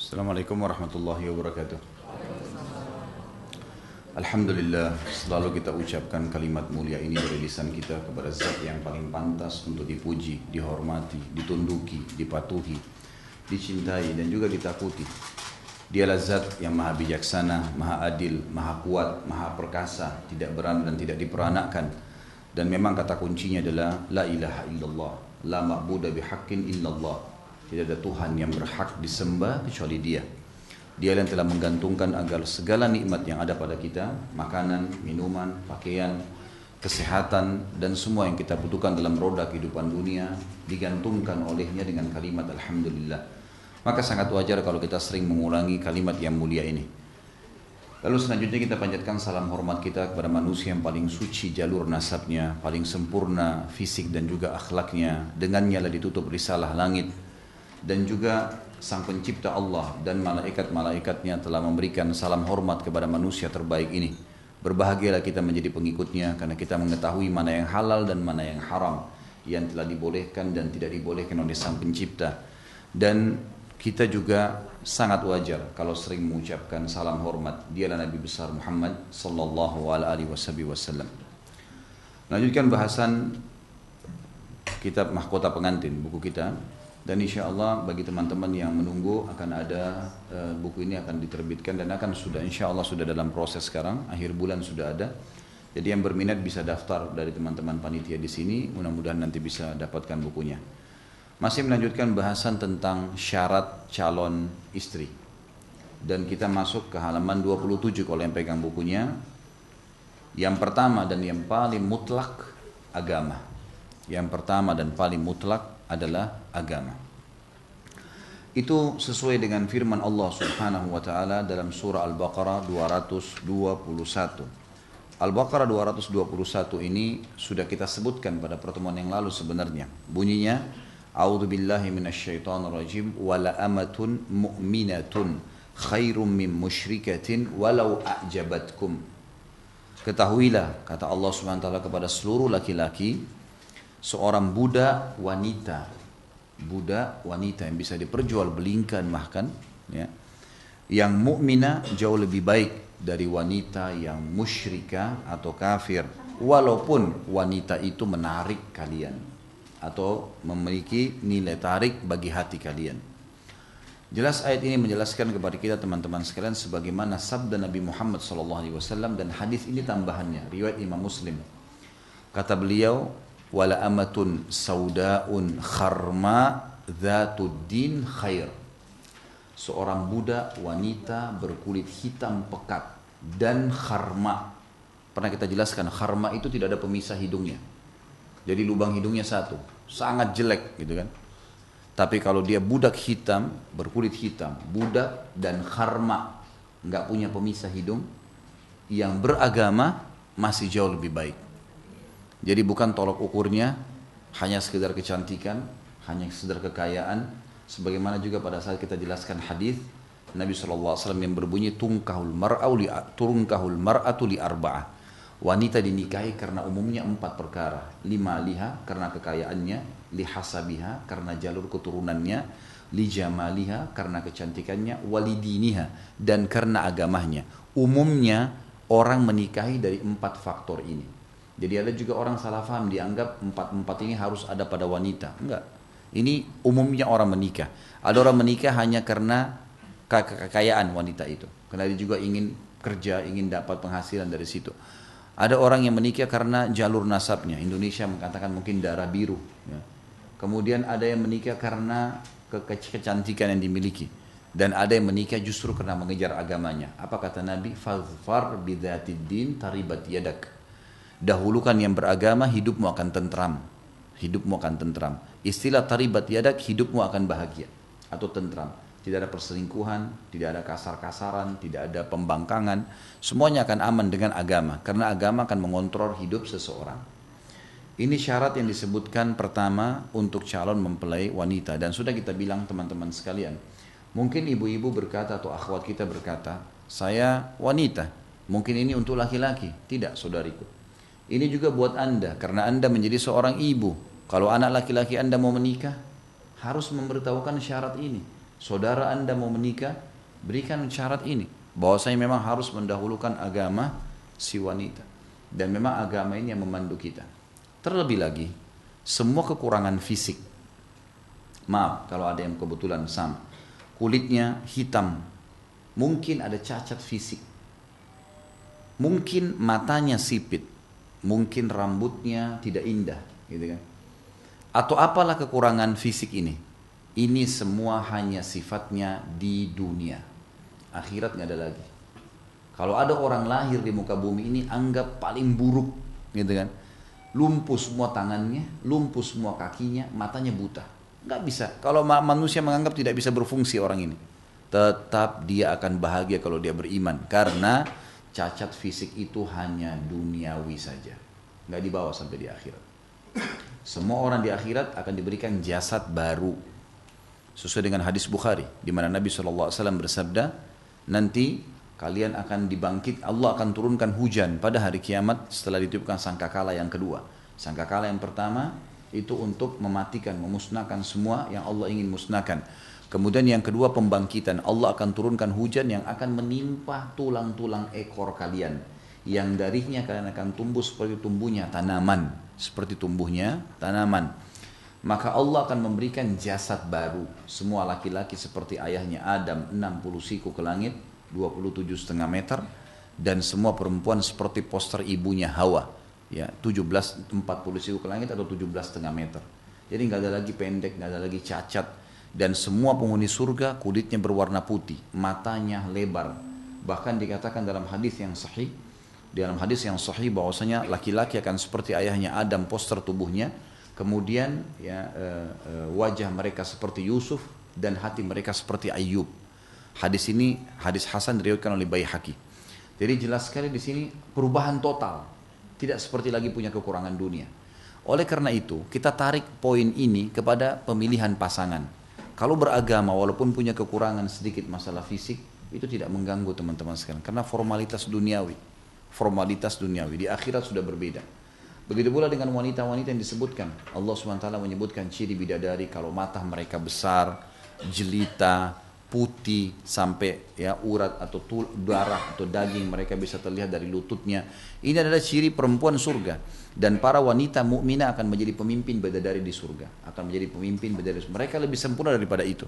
Assalamualaikum warahmatullahi wabarakatuh. Alhamdulillah, selalu kita ucapkan kalimat mulia ini dari lisan kita kepada zat yang paling pantas untuk dipuji, dihormati, ditunduki, dipatuhi, dicintai dan juga ditakuti. Dialah zat yang maha bijaksana, maha adil, maha kuat, maha perkasa, tidak beranak dan tidak diperanakkan. Dan memang kata kuncinya adalah la ilaha illallah, la ma'budu bihaqqin illallah. Tidak ada Tuhan yang berhak disembah kecuali Dia. Dia yang telah menggantungkan agar segala nikmat yang ada pada kita, makanan, minuman, pakaian, kesehatan, dan semua yang kita butuhkan dalam roda kehidupan dunia, digantungkan olehnya dengan kalimat Alhamdulillah. Maka sangat wajar kalau kita sering mengulangi kalimat yang mulia ini. Lalu selanjutnya kita panjatkan salam hormat kita kepada manusia yang paling suci jalur nasabnya, paling sempurna fisik dan juga akhlaknya. Dengannya lah ditutup risalah langit. Dan juga Sang Pencipta Allah dan malaikat-malaikatnya telah memberikan salam hormat kepada manusia terbaik ini. Berbahagialah kita menjadi pengikutnya karena kita mengetahui mana yang halal dan mana yang haram, yang telah dibolehkan dan tidak dibolehkan oleh Sang Pencipta. Dan kita juga sangat wajar kalau sering mengucapkan salam hormat. Dialah Nabi besar Muhammad sallallahu alaihi wasallam. Lanjutkan bahasan kitab Mahkota Pengantin, buku kita. Dan insya Allah bagi teman-teman yang menunggu akan ada buku ini akan diterbitkan dan akan sudah insya Allah sudah dalam proses sekarang, akhir bulan sudah ada. Jadi yang berminat bisa daftar dari teman-teman panitia di sini, mudah-mudahan nanti bisa dapatkan bukunya. Masih melanjutkan bahasan tentang syarat calon istri. Dan kita masuk ke halaman 27 kalau yang pegang bukunya. Yang pertama dan yang paling mutlak agama. Yang pertama dan paling mutlak adalah agama. Itu sesuai dengan firman Allah Subhanahu wa taala dalam surah Al-Baqarah 221. Al-Baqarah 221 ini sudah kita sebutkan pada pertemuan yang lalu sebenarnya. Bunyinya A'udzubillahi minasyaitonirrajim wala amatun mu'minatun khairum min musyrikatin walau a'jabatkum. Ketahuilah kata Allah Subhanahu wa taala kepada seluruh laki-laki, seorang budak wanita yang bisa diperjualbelikan bahkan ya, yang mukminah jauh lebih baik dari wanita yang musyrikah atau kafir, walaupun wanita itu menarik kalian atau memiliki nilai tarik bagi hati kalian. Jelas ayat ini menjelaskan kepada kita teman-teman sekalian sebagaimana sabda Nabi Muhammad SAW dan hadis ini tambahannya riwayat Imam Muslim. Kata beliau, wala amatun saudaun kharma dzatuddin khair. Seorang budak wanita berkulit hitam pekat dan kharma. Pernah kita jelaskan kharma itu tidak ada pemisah hidungnya. Jadi lubang hidungnya satu, sangat jelek gitu kan. Tapi kalau dia budak hitam, berkulit hitam, budak dan kharma, enggak punya pemisah hidung, yang beragama masih jauh lebih baik. Jadi bukan tolok ukurnya hanya sekedar kecantikan, hanya sekedar kekayaan, sebagaimana juga pada saat kita jelaskan hadis Nabi SAW yang berbunyi tunkahul mar'atu li arba'ah. Wanita dinikahi karena umumnya 4 perkara. 5 liha karena kekayaannya, li hasabiha karena jalur keturunannya, li jamaliha karena kecantikannya, walidiniha dan karena agamanya. Umumnya orang menikahi dari 4 faktor ini. Jadi ada juga orang salah paham dianggap 4 ini harus ada pada wanita. Enggak. Ini umumnya orang menikah. Ada orang menikah hanya karena kekayaan wanita itu. Karena dia juga ingin kerja, ingin dapat penghasilan dari situ. Ada orang yang menikah karena jalur nasabnya. Indonesia mengatakan mungkin darah biru. Ya. Kemudian ada yang menikah karena kecantikan yang dimiliki. Dan ada yang menikah justru karena mengejar agamanya. Apa kata Nabi? Fadfar bidzatid din taribat yadak. Dahulukan yang beragama, hidupmu akan tentram. Hidupmu akan tentram. Istilah taribat yadak, hidupmu akan bahagia atau tentram. Tidak ada perselingkuhan, tidak ada kasar-kasaran, tidak ada pembangkangan. Semuanya akan aman dengan agama. Karena agama akan mengontrol hidup seseorang. Ini syarat yang disebutkan pertama untuk calon mempelai wanita. Dan sudah kita bilang teman-teman sekalian. Mungkin ibu-ibu berkata atau akhwat kita berkata, saya wanita. Mungkin ini untuk laki-laki. Tidak, saudariku. Ini juga buat Anda, karena Anda menjadi seorang ibu. Kalau anak laki-laki Anda mau menikah, harus memberitahukan syarat ini. Saudara Anda mau menikah, berikan syarat ini, bahwasanya memang harus mendahulukan agama si wanita. Dan memang agama ini yang memandu kita. Terlebih lagi, semua kekurangan fisik, maaf kalau ada yang kebetulan sama, kulitnya hitam, mungkin ada cacat fisik, mungkin matanya sipit, mungkin rambutnya tidak indah, gitu kan? Atau apalah kekurangan fisik ini semua hanya sifatnya di dunia. Akhirat nggak ada lagi. Kalau ada orang lahir di muka bumi ini, anggap paling buruk, gitu kan? Lumpuh semua tangannya, lumpuh semua kakinya, matanya buta. Nggak bisa. Kalau manusia menganggap tidak bisa berfungsi orang ini, tetap dia akan bahagia kalau dia beriman. Karena cacat fisik itu hanya duniawi saja, nggak dibawa sampai di akhirat. Semua orang di akhirat akan diberikan jasad baru, sesuai dengan hadis Bukhari, di mana Nabi SAW bersabda, nanti kalian akan dibangkit, Allah akan turunkan hujan pada hari kiamat setelah ditiupkan sangkakala yang kedua. Sangkakala yang pertama itu untuk mematikan, memusnahkan semua yang Allah ingin musnahkan. Kemudian yang kedua pembangkitan, Allah akan turunkan hujan yang akan menimpa tulang-tulang ekor kalian, yang darinya kalian akan tumbuh seperti tumbuhnya tanaman, seperti tumbuhnya tanaman. Maka Allah akan memberikan jasad baru. Semua laki-laki seperti ayahnya Adam 60 siku ke langit, 27,5 meter, dan semua perempuan seperti poster ibunya Hawa, ya 40 siku ke langit atau 17,5 meter. Jadi nggak ada lagi pendek, nggak ada lagi cacat, dan semua penghuni surga kulitnya berwarna putih, matanya lebar. Bahkan dikatakan dalam hadis yang sahih, bahwasanya laki-laki akan seperti ayahnya Adam, poster tubuhnya, kemudian ya wajah mereka seperti Yusuf dan hati mereka seperti Ayub. Hadis ini hadis hasan diriwayatkan oleh Baihaqi. Jadi jelas sekali di sini perubahan total, tidak seperti lagi punya kekurangan dunia. Oleh karena itu kita tarik poin ini kepada pemilihan pasangan. Kalau beragama walaupun punya kekurangan sedikit masalah fisik, itu tidak mengganggu teman-teman sekalian, karena formalitas duniawi di akhirat sudah berbeda. Begitu pula dengan wanita-wanita yang disebutkan, Allah SWT menyebutkan ciri bidadari kalau mata mereka besar, jelita, putih, sampai ya urat atau darah atau daging mereka bisa terlihat dari lututnya. Ini adalah ciri perempuan surga, dan para wanita mukminah akan menjadi pemimpin bidadari di surga, akan menjadi pemimpin bidadari. Mereka lebih sempurna daripada itu,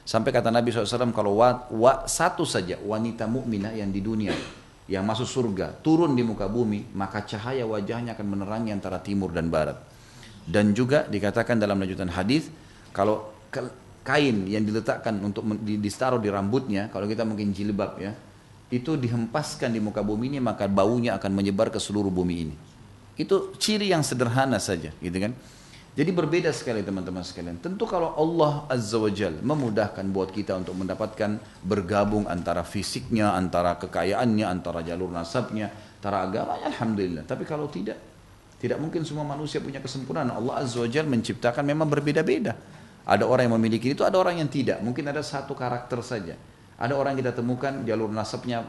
Sampai kata Nabi SAW, kalau satu saja wanita mukminah yang di dunia yang masuk surga turun di muka bumi, maka cahaya wajahnya akan menerangi antara timur dan barat. Dan juga dikatakan dalam lanjutan hadis, kalau kain yang diletakkan untuk ditaruh di rambutnya, kalau kita mungkin jilbab ya, itu dihempaskan di muka bumi ini, maka baunya akan menyebar ke seluruh bumi ini. Itu ciri yang sederhana saja, gitu kan? Jadi berbeda sekali teman-teman sekalian. Tentu kalau Allah Azza wa Jal memudahkan buat kita untuk mendapatkan bergabung antara fisiknya, antara kekayaannya, antara jalur nasabnya, antara agamanya, alhamdulillah. Tapi kalau tidak mungkin semua manusia punya kesempurnaan. Allah Azza wa Jal menciptakan memang berbeda-beda. Ada orang yang memiliki itu, ada orang yang tidak. Mungkin ada satu karakter saja. Ada orang kita temukan jalur nasabnya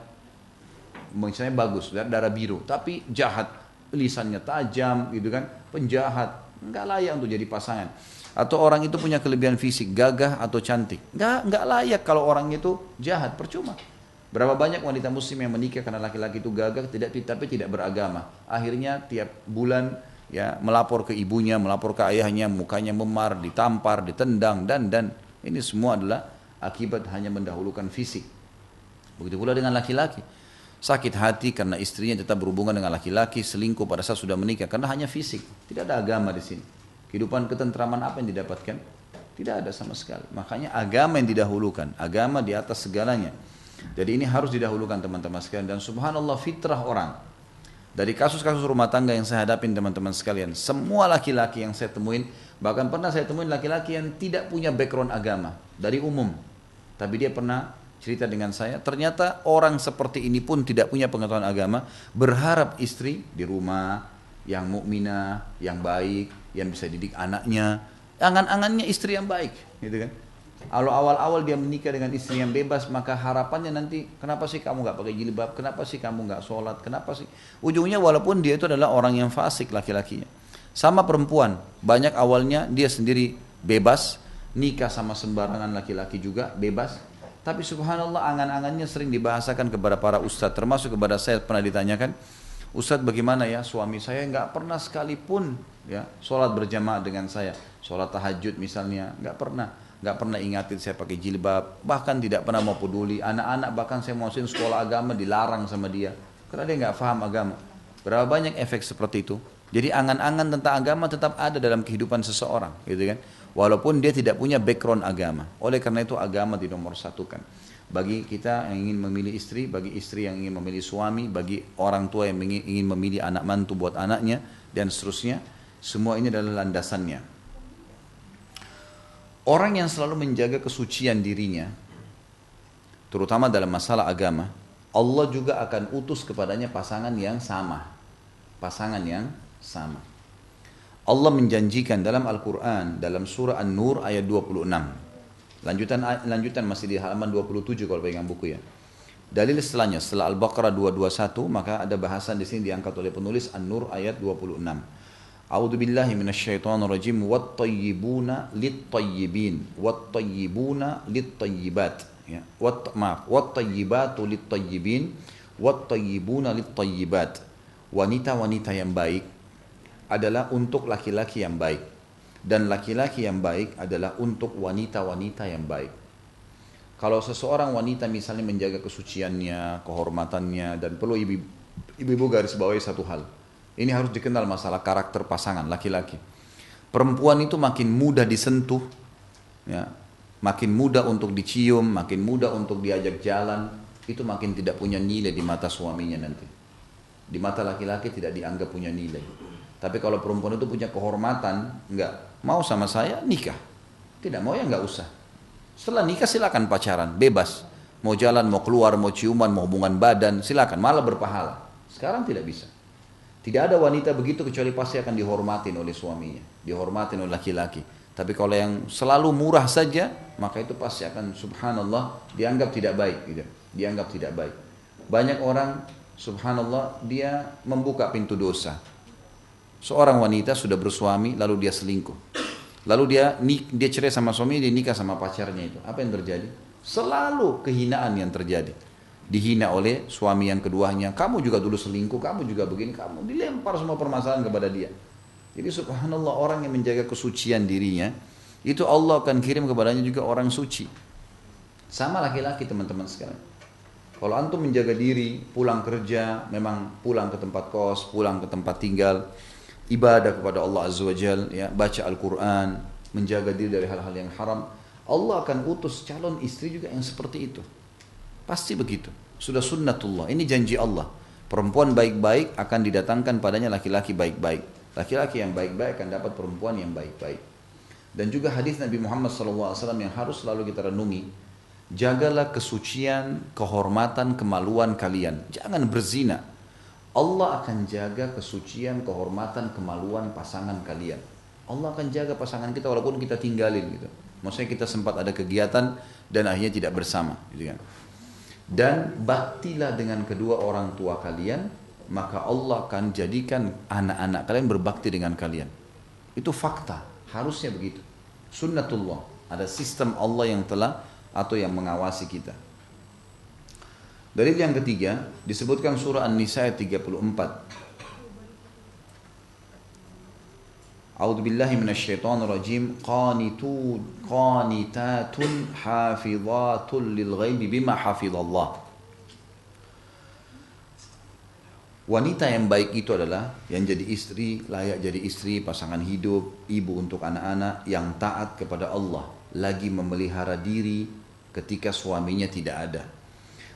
misalnya bagus, darah biru, tapi jahat, lisannya tajam, gitu kan, penjahat, nggak layak untuk jadi pasangan. Atau orang itu punya kelebihan fisik, gagah atau cantik, nggak layak kalau orang itu jahat, percuma. Berapa banyak wanita muslim yang menikah karena laki-laki itu gagah, tapi tidak beragama. Akhirnya tiap bulan ya melapor ke ibunya, melapor ke ayahnya, mukanya memar, ditampar, ditendang, dan ini semua adalah akibat hanya mendahulukan fisik. Begitu pula dengan laki-laki, sakit hati karena istrinya tetap berhubungan dengan laki-laki, selingkuh pada saat sudah menikah karena hanya fisik. Tidak ada agama di sini. Kehidupan ketentraman apa yang didapatkan? Tidak ada sama sekali. Makanya agama yang didahulukan, agama di atas segalanya. Jadi ini harus didahulukan teman-teman sekalian. Dan subhanallah, fitrah orang. Dari kasus-kasus rumah tangga yang saya hadapin teman-teman sekalian, semua laki-laki yang saya temuin, bahkan pernah saya temuin laki-laki yang tidak punya background agama dari umum, tapi dia pernah cerita dengan saya, ternyata orang seperti ini pun tidak punya pengetahuan agama, berharap istri di rumah yang mukminah, yang baik, yang bisa didik anaknya, angan-angannya istri yang baik, gitu kan. Kalau awal-awal dia menikah dengan istri yang bebas, maka harapannya nanti, kenapa sih kamu nggak pakai jilbab, kenapa sih kamu nggak sholat, kenapa sih? Ujungnya walaupun dia itu adalah orang yang fasik laki-lakinya. Sama perempuan, banyak awalnya dia sendiri bebas, nikah sama sembarangan laki-laki juga bebas. Tapi subhanallah angan-angannya sering dibahasakan kepada para ustadz, termasuk kepada saya pernah ditanyakan, Ustadz bagaimana ya suami saya nggak pernah sekalipun ya sholat berjamaah dengan saya, sholat tahajud misalnya nggak pernah ingatin saya pakai jilbab, bahkan tidak pernah mau peduli anak-anak, bahkan saya mau masukin sekolah agama dilarang sama dia karena dia nggak paham agama. Berapa banyak efek seperti itu. Jadi angan-angan tentang agama tetap ada dalam kehidupan seseorang, gitu kan? Walaupun dia tidak punya background agama. Oleh karena itu agama dinomorsatukan. Bagi kita yang ingin memilih istri, bagi istri yang ingin memilih suami, bagi orang tua yang ingin memilih anak mantu buat anaknya, dan seterusnya, semua ini adalah landasannya. Orang yang selalu menjaga kesucian dirinya, terutama dalam masalah agama, Allah juga akan utus kepadanya pasangan yang sama. Pasangan yang sama. Allah menjanjikan dalam Al-Quran, dalam surah An-Nur ayat 26. Lanjutan masih di halaman 27 kalau pegang buku ya. Dalil setelahnya, setelah Al-Baqarah 221, maka ada bahasan di sini diangkat oleh penulis An-Nur ayat 26. A'udzu billahi minasyaitonir rajim wat-tayyibuna lit-tayyibin wat-tayyibuna lit-tayyibat ya. Wat-tayyibatu lit-tayyibin wat-tayyibuna lit-tayyibat. Wanita-wanita yang baik adalah untuk laki-laki yang baik. Dan laki-laki yang baik adalah untuk wanita-wanita yang baik. Kalau seseorang wanita misalnya menjaga kesuciannya, kehormatannya, dan perlu ibu-ibu garis bawahi satu hal. Ini harus dikenal masalah karakter pasangan laki-laki. Perempuan itu makin mudah disentuh, ya, makin mudah untuk dicium, makin mudah untuk diajak jalan, itu makin tidak punya nilai di mata suaminya nanti. Di mata laki-laki tidak dianggap punya nilai. Tapi kalau perempuan itu punya kehormatan, enggak. Mau sama saya, nikah. Tidak mau ya enggak usah. Setelah nikah silakan pacaran, bebas. Mau jalan, mau keluar, mau ciuman, mau hubungan badan, silakan. Malah berpahala. Sekarang tidak bisa. Tidak ada wanita begitu kecuali pasti akan dihormatin oleh suaminya. Dihormatin oleh laki-laki. Tapi kalau yang selalu murah saja, maka itu pasti akan subhanallah dianggap tidak baik. Gitu. Dianggap tidak baik. Banyak orang subhanallah dia membuka pintu dosa. Seorang wanita sudah bersuami lalu dia selingkuh. Lalu dia cerai sama suami, dia nikah sama pacarnya itu. Apa yang terjadi? Selalu kehinaan yang terjadi. Dihina oleh suami yang keduanya. Kamu juga dulu selingkuh, kamu juga begini, kamu dilempar semua permasalahan kepada dia. Jadi subhanallah orang yang menjaga kesucian dirinya, itu Allah akan kirim kepadanya juga orang suci. Sama laki-laki teman-teman sekalian. Kalau antum menjaga diri, pulang kerja, memang pulang ke tempat kos, pulang ke tempat tinggal, ibadah kepada Allah Azza wa Jal, ya, baca Al-Quran, menjaga diri dari hal-hal yang haram, Allah akan utus calon istri juga yang seperti itu. Pasti begitu. Sudah sunnatullah. Ini janji Allah. Perempuan baik-baik akan didatangkan padanya laki-laki baik-baik. Laki-laki yang baik-baik akan dapat perempuan yang baik-baik. Dan juga hadis Nabi Muhammad SAW yang harus selalu kita renungi. Jagalah kesucian, kehormatan, kemaluan kalian. Jangan berzina. Allah akan jaga kesucian, kehormatan, kemaluan pasangan kalian. Allah akan jaga pasangan kita walaupun kita tinggalin gitu. Maksudnya kita sempat ada kegiatan dan akhirnya tidak bersama, gitu kan. Dan baktilah dengan kedua orang tua kalian, maka Allah akan jadikan anak-anak kalian berbakti dengan kalian. Itu fakta, harusnya begitu. Sunnatullah, ada sistem Allah yang telah atau yang mengawasi kita. Dalil yang ketiga disebutkan surah An-Nisa ayat 34. A'udzu billahi minasyaitonir rajim. Qanitatun hafizatun lil ghaibi bima hafizallah. Wanita yang baik itu adalah yang jadi istri, layak jadi istri, pasangan hidup, ibu untuk anak-anak, yang taat kepada Allah, lagi memelihara diri ketika suaminya tidak ada.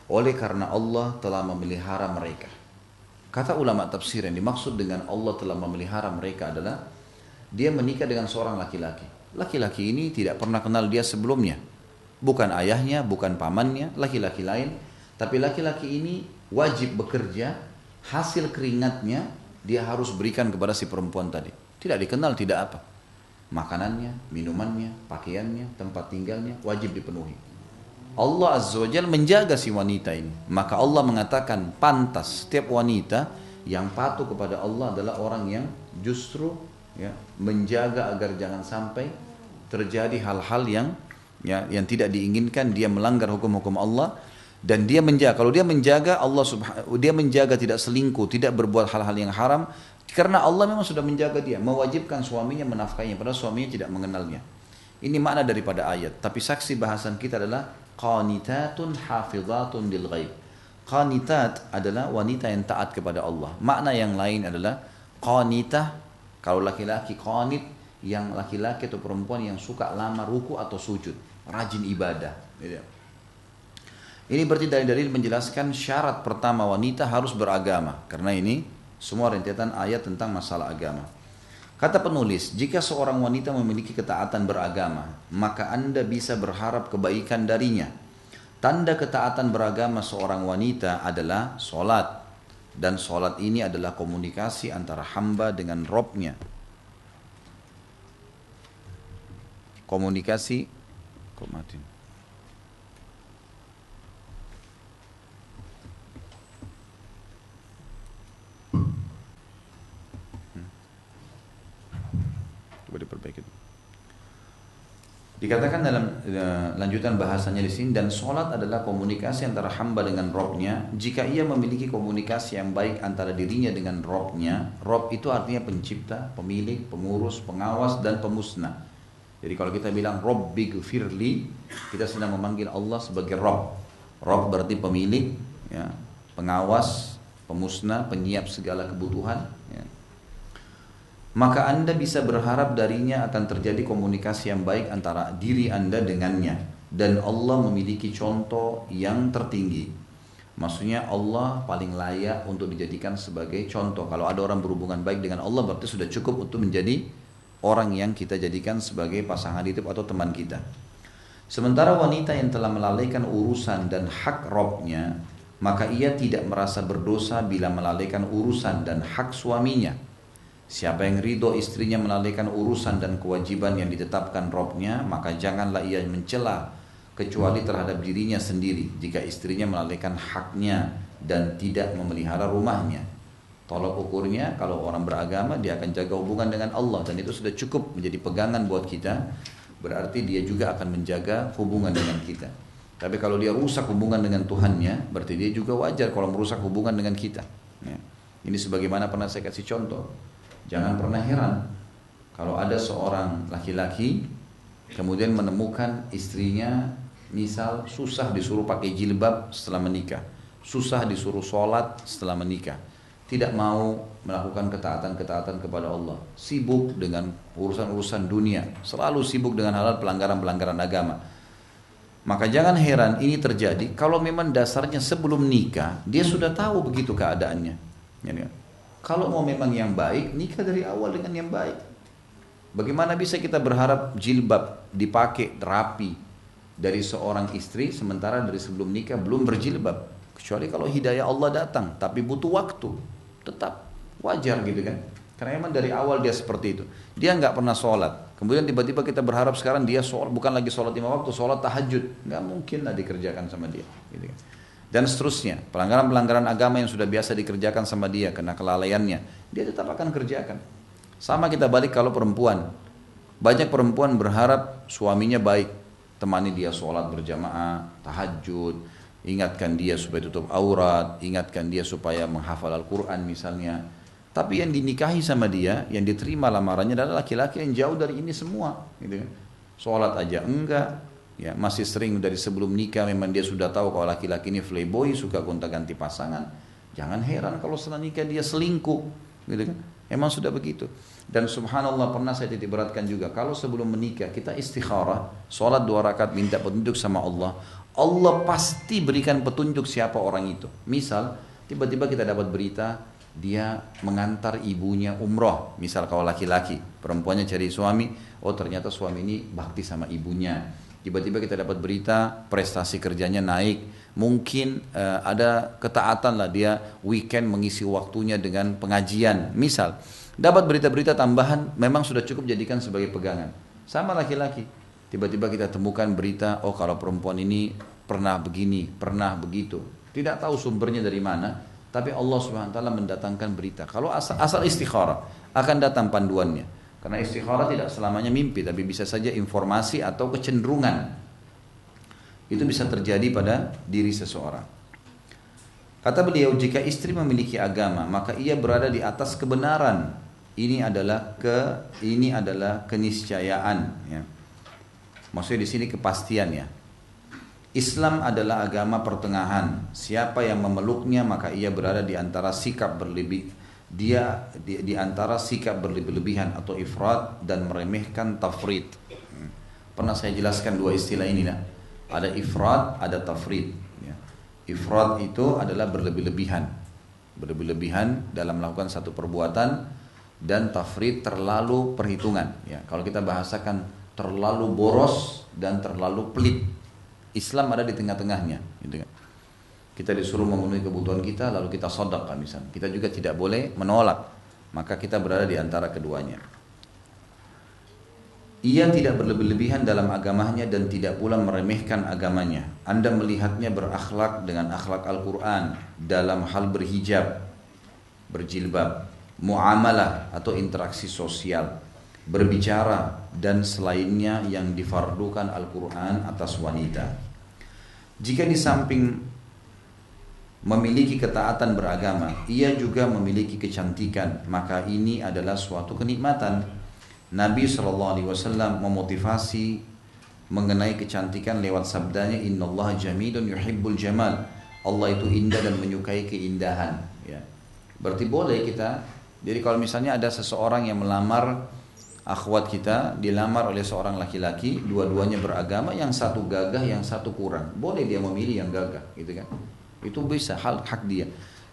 Oleh karena Allah telah memelihara mereka. Kata ulama tafsir yang dimaksud dengan Allah telah memelihara mereka adalah dia menikah dengan seorang laki-laki. Laki-laki ini tidak pernah kenal dia sebelumnya. Bukan ayahnya, bukan pamannya, laki-laki lain. Tapi laki-laki ini wajib bekerja, hasil keringatnya dia harus berikan kepada si perempuan tadi. Tidak dikenal, tidak apa. Makanannya, minumannya, pakaiannya, tempat tinggalnya wajib dipenuhi. Allah Azza wa Jalla menjaga si wanita ini. Maka Allah mengatakan pantas setiap wanita yang patuh kepada Allah adalah orang yang justru ya, menjaga agar jangan sampai terjadi hal-hal yang tidak diinginkan, dia melanggar hukum-hukum Allah, dan dia menjaga. Kalau dia menjaga dia menjaga tidak selingkuh, tidak berbuat hal-hal yang haram, karena Allah memang sudah menjaga dia, mewajibkan suaminya menafkahinya, padahal suaminya tidak mengenalnya. Ini makna daripada ayat. Tapi saksi bahasan kita adalah qanitatun hafizatun lil ghaib. Qanitat adalah wanita yang taat kepada Allah. Makna yang lain adalah qanitah, kalau laki-laki qanit, yang laki-laki atau perempuan yang suka lama ruku atau sujud, rajin ibadah. Ini berarti dari dalil menjelaskan syarat pertama wanita harus beragama, karena ini semua rentetan ayat tentang masalah agama. Kata penulis, jika seorang wanita memiliki ketaatan beragama, maka Anda bisa berharap kebaikan darinya. Tanda ketaatan beragama seorang wanita adalah solat. Dan solat ini adalah komunikasi antara hamba dengan Robnya. Komunikasi, kok mati? Coba diperbaiki. Dikatakan dalam lanjutan bahasanya di sini, dan sholat adalah komunikasi antara hamba dengan Robnya. Jika ia memiliki komunikasi yang baik antara dirinya dengan Robnya, Rob itu artinya pencipta, pemilik, pengurus, pengawas, dan pemusnah. Jadi kalau kita bilang Rabbighfirli, kita sedang memanggil Allah sebagai Rob. Rob berarti pemilik, ya, pengawas, pemusnah, penyiap segala kebutuhan. Ya. Maka Anda bisa berharap darinya akan terjadi komunikasi yang baik antara diri Anda dengannya. Dan Allah memiliki contoh yang tertinggi. Maksudnya Allah paling layak untuk dijadikan sebagai contoh. Kalau ada orang berhubungan baik dengan Allah, berarti sudah cukup untuk menjadi orang yang kita jadikan sebagai pasangan hidup atau teman kita. Sementara wanita yang telah melalaikan urusan dan hak Robnya, maka ia tidak merasa berdosa bila melalaikan urusan dan hak suaminya. Siapa yang ridho istrinya melalaikan urusan dan kewajiban yang ditetapkan Robnya, maka janganlah ia mencela kecuali terhadap dirinya sendiri jika istrinya melalaikan haknya dan tidak memelihara rumahnya. Tolak ukurnya, kalau orang beragama dia akan jaga hubungan dengan Allah, dan itu sudah cukup menjadi pegangan buat kita. Berarti dia juga akan menjaga hubungan dengan kita. Tapi kalau dia rusak hubungan dengan Tuhannya, berarti dia juga wajar kalau merusak hubungan dengan kita. Ya. Ini sebagaimana pernah saya kasih contoh. Jangan pernah heran kalau ada seorang laki-laki kemudian menemukan istrinya misal susah disuruh pakai jilbab setelah menikah, susah disuruh sholat setelah menikah, tidak mau melakukan ketaatan-ketaatan kepada Allah, sibuk dengan urusan-urusan dunia, selalu sibuk dengan hal-hal pelanggaran-pelanggaran agama. Maka jangan heran ini terjadi kalau memang dasarnya sebelum nikah dia sudah tahu begitu keadaannya. Kalau mau memang yang baik, nikah dari awal dengan yang baik. Bagaimana bisa kita berharap jilbab dipakai rapi dari seorang istri, sementara dari sebelum nikah belum berjilbab? Kecuali kalau hidayah Allah datang, tapi butuh waktu. Tetap wajar gitu kan. Karena memang dari awal dia seperti itu. Dia nggak pernah sholat. Kemudian tiba-tiba kita berharap sekarang dia sholat, bukan lagi sholat 5 waktu, sholat tahajud. Nggak mungkin lah dikerjakan sama dia. Gitu kan. Dan seterusnya, pelanggaran-pelanggaran agama yang sudah biasa dikerjakan sama dia karena kelalaiannya, dia tetap akan kerjakan. Sama kita balik kalau perempuan. Banyak perempuan berharap suaminya baik, temani dia sholat berjamaah, tahajud, ingatkan dia supaya tutup aurat, ingatkan dia supaya menghafal Al-Quran misalnya. Tapi yang dinikahi sama dia, yang diterima lamarannya adalah laki-laki yang jauh dari ini semua. Gitu. Sholat aja enggak. Ya, masih sering dari sebelum nikah memang dia sudah tahu kalau laki-laki ini playboy, suka gonta-ganti pasangan. Jangan heran kalau setelah nikah dia selingkuh, gitu kan? Emang sudah begitu. Dan subhanallah pernah saya titik beratkan juga, kalau sebelum menikah kita istikharah, sholat 2 rakaat minta petunjuk sama Allah, Allah pasti berikan petunjuk siapa orang itu. Misal tiba-tiba kita dapat berita dia mengantar ibunya umroh, misal kalau laki-laki, perempuannya cari suami, oh ternyata suami ini bakti sama ibunya. Tiba-tiba kita dapat berita prestasi kerjanya naik, mungkin ada ketaatan lah, dia weekend mengisi waktunya dengan pengajian. Misal, dapat berita-berita tambahan memang sudah cukup jadikan sebagai pegangan. Sama laki-laki, tiba-tiba kita temukan berita, oh kalau perempuan ini pernah begini, pernah begitu. Tidak tahu sumbernya dari mana, tapi Allah SWT mendatangkan berita. Kalau asal istikharah, akan datang panduannya. Karena istikharah tidak selamanya mimpi, tapi bisa saja informasi atau kecenderungan. Itu bisa terjadi pada diri seseorang. Kata beliau, jika istri memiliki agama, maka ia berada di atas kebenaran. Ini adalah keniscayaan. Ya. Maksudnya di sini kepastian ya. Islam adalah agama pertengahan. Siapa yang memeluknya maka ia berada di antara sikap di antara sikap berlebih-lebihan atau ifrat dan meremehkan tafrid. Pernah saya jelaskan dua istilah ini lah. Ada ifrat, ada tafrid. Ya. Ifrat itu adalah berlebih-lebihan dalam melakukan satu perbuatan, dan tafrid terlalu perhitungan. Ya. Kalau kita bahasakan terlalu boros dan terlalu pelit. Islam ada di tengah-tengahnya, gitu kan. Kita disuruh memenuhi kebutuhan kita, lalu kita sedekah misalnya. Kita juga tidak boleh menolak, maka kita berada di antara keduanya. Ia tidak berlebih-lebihan dalam agamanya dan tidak pula meremehkan agamanya. Anda melihatnya berakhlak dengan akhlak Al-Quran dalam hal berhijab, berjilbab, muamalah atau interaksi sosial, berbicara dan selainnya yang difardukan Al-Quran atas wanita. Jika di samping memiliki ketaatan beragama, ia juga memiliki kecantikan, maka ini adalah suatu kenikmatan. Nabi SAW memotivasi mengenai kecantikan lewat sabdanya, Innallaha jamilun yuhibbul jamal. Allah itu indah dan menyukai keindahan. Ya. Berarti boleh kita. Jadi kalau misalnya ada seseorang yang melamar akhwat kita, dilamar oleh seorang laki-laki, dua-duanya beragama, yang satu gagah, yang satu kurang, boleh dia memilih yang gagah, gitu kan? Itu bisa, hak dia.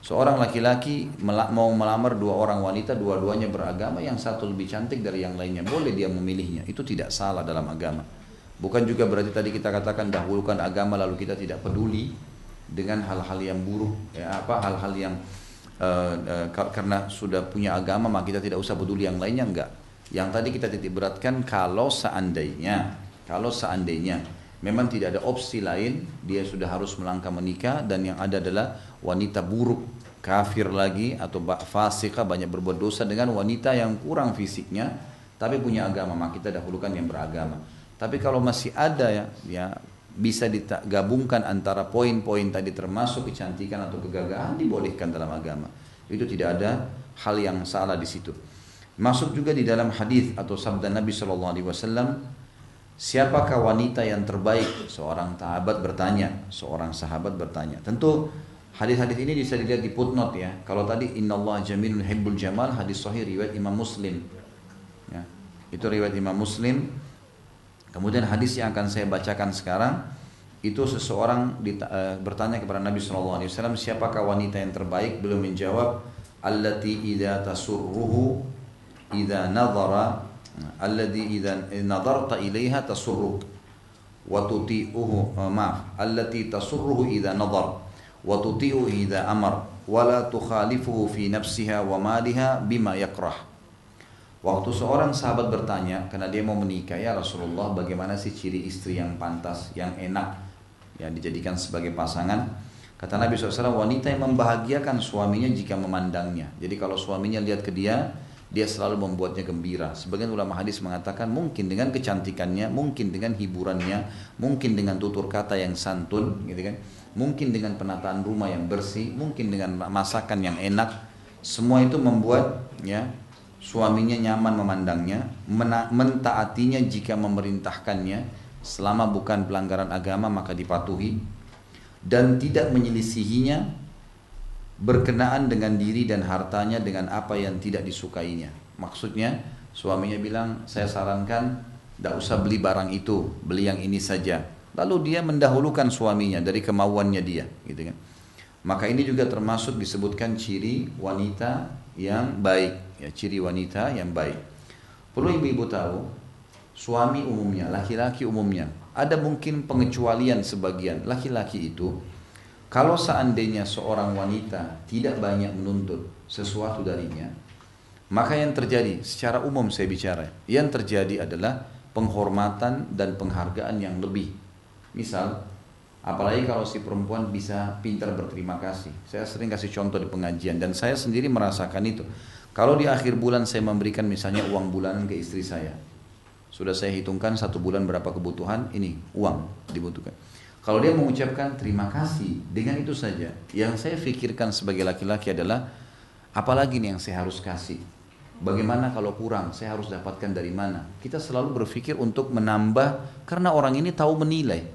Seorang laki-laki mau melamar dua orang wanita, dua-duanya beragama, yang satu lebih cantik dari yang lainnya, boleh dia memilihnya. Itu tidak salah dalam agama. Bukan juga berarti tadi kita katakan dahulukan agama lalu kita tidak peduli dengan hal-hal yang buruk, ya, hal-hal yang karena sudah punya agama maka kita tidak usah peduli yang lainnya, enggak. Yang tadi kita titik beratkan kalau seandainya memang tidak ada opsi lain, dia sudah harus melangkah menikah dan yang ada adalah wanita buruk, kafir lagi atau fasikah, banyak berbuat dosa dengan wanita yang kurang fisiknya tapi punya agama, maka kita dahulukan yang beragama. Tapi kalau masih ada ya bisa digabungkan antara poin-poin tadi termasuk kecantikan atau kegagahan, dibolehkan dalam agama. Itu tidak ada hal yang salah di situ. Masuk juga di dalam hadis atau sabda Nabi SAW, siapakah wanita yang terbaik? Seorang sahabat bertanya. Tentu hadis-hadis ini bisa dilihat di footnote ya. Kalau tadi Innallaha jamilun yuhibbul jamal, hadis sahih riwayat Imam Muslim. Ya, itu riwayat Imam Muslim. Kemudian hadis yang akan saya bacakan sekarang, itu seseorang bertanya kepada Nabi SAW, siapakah wanita yang terbaik? Beliau menjawab, allati idza tasurruhu idza nadhara alladhi idza nadarta ilaiha tasurruk wa tuti'uhu allati tasurruhu idza nadhar wa tuti'u idza amar wa la tukhalifuhu fi nafsiha wa maliha bima yakrah. Waktu seorang sahabat bertanya karena dia mau menikah, ya Rasulullah, bagaimana sih ciri istri yang pantas, yang enak yang dijadikan sebagai pasangan? Kata Nabi SAW, wanita yang membahagiakan suaminya jika memandangnya. Jadi kalau suaminya lihat ke dia selalu membuatnya gembira. Sebagian ulama hadis mengatakan mungkin dengan kecantikannya, mungkin dengan hiburannya, mungkin dengan tutur kata yang santun, gitu kan? Mungkin dengan penataan rumah yang bersih, mungkin dengan masakan yang enak. Semua itu membuat ya suaminya nyaman memandangnya, mentaatinya jika memerintahkannya, selama bukan pelanggaran agama maka dipatuhi, dan tidak menyelisihinya berkenaan dengan diri dan hartanya dengan apa yang tidak disukainya. Maksudnya suaminya bilang, saya sarankan tidak usah beli barang itu, beli yang ini saja. Lalu dia mendahulukan suaminya dari kemauannya dia, gitu kan? Maka ini juga termasuk disebutkan ciri wanita yang baik, ya, ciri wanita yang baik. Perlu ibu-ibu tahu, suami umumnya, laki-laki umumnya, ada mungkin pengecualian sebagian laki-laki itu. Kalau seandainya seorang wanita tidak banyak menuntut sesuatu darinya, maka yang terjadi, secara umum saya bicara, yang terjadi adalah penghormatan dan penghargaan yang lebih. Misal, Apalagi kalau si perempuan bisa pintar berterima kasih. Saya sering kasih contoh di pengajian dan saya sendiri merasakan itu. Kalau di akhir bulan saya memberikan misalnya uang bulanan ke istri saya, sudah saya hitungkan 1 bulan berapa kebutuhan, ini uang dibutuhkan. Kalau dia mengucapkan terima kasih dengan itu saja, yang saya pikirkan sebagai laki-laki adalah apalagi nih yang saya harus kasih. Bagaimana kalau kurang, saya harus dapatkan dari mana? Kita selalu berpikir untuk menambah karena orang ini tahu menilai.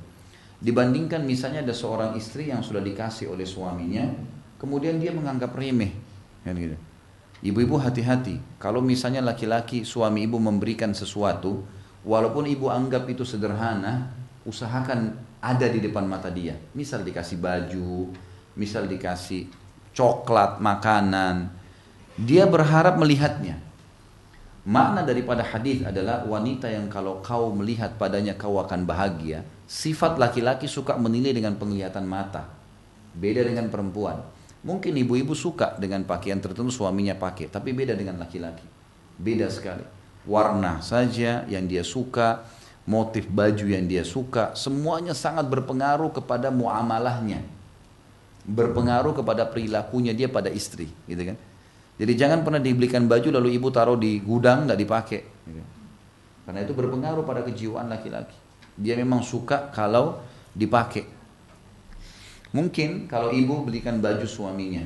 Dibandingkan misalnya ada seorang istri yang sudah dikasih oleh suaminya, kemudian dia menganggap remeh, kan gitu. Ibu-ibu hati-hati, kalau misalnya laki-laki suami ibu memberikan sesuatu, walaupun ibu anggap itu sederhana, usahakan ada di depan mata dia. Misal dikasih baju, misal dikasih coklat, makanan, dia berharap melihatnya. Makna daripada hadis adalah wanita yang kalau kau melihat padanya kau akan bahagia. Sifat laki-laki suka menilai dengan penglihatan mata. Beda dengan perempuan. Mungkin ibu-ibu suka dengan pakaian tertentu suaminya pakai, tapi beda dengan laki-laki. Beda sekali. Warna saja yang dia suka, motif baju yang dia suka, semuanya sangat berpengaruh kepada muamalahnya. Berpengaruh kepada perilakunya dia pada istri, gitu kan? Jadi jangan pernah dibelikan baju lalu ibu taruh di gudang nggak dipakai, gitu. Karena itu berpengaruh pada kejiwaan laki-laki. Dia memang suka kalau dipakai. Mungkin kalau ibu belikan baju suaminya,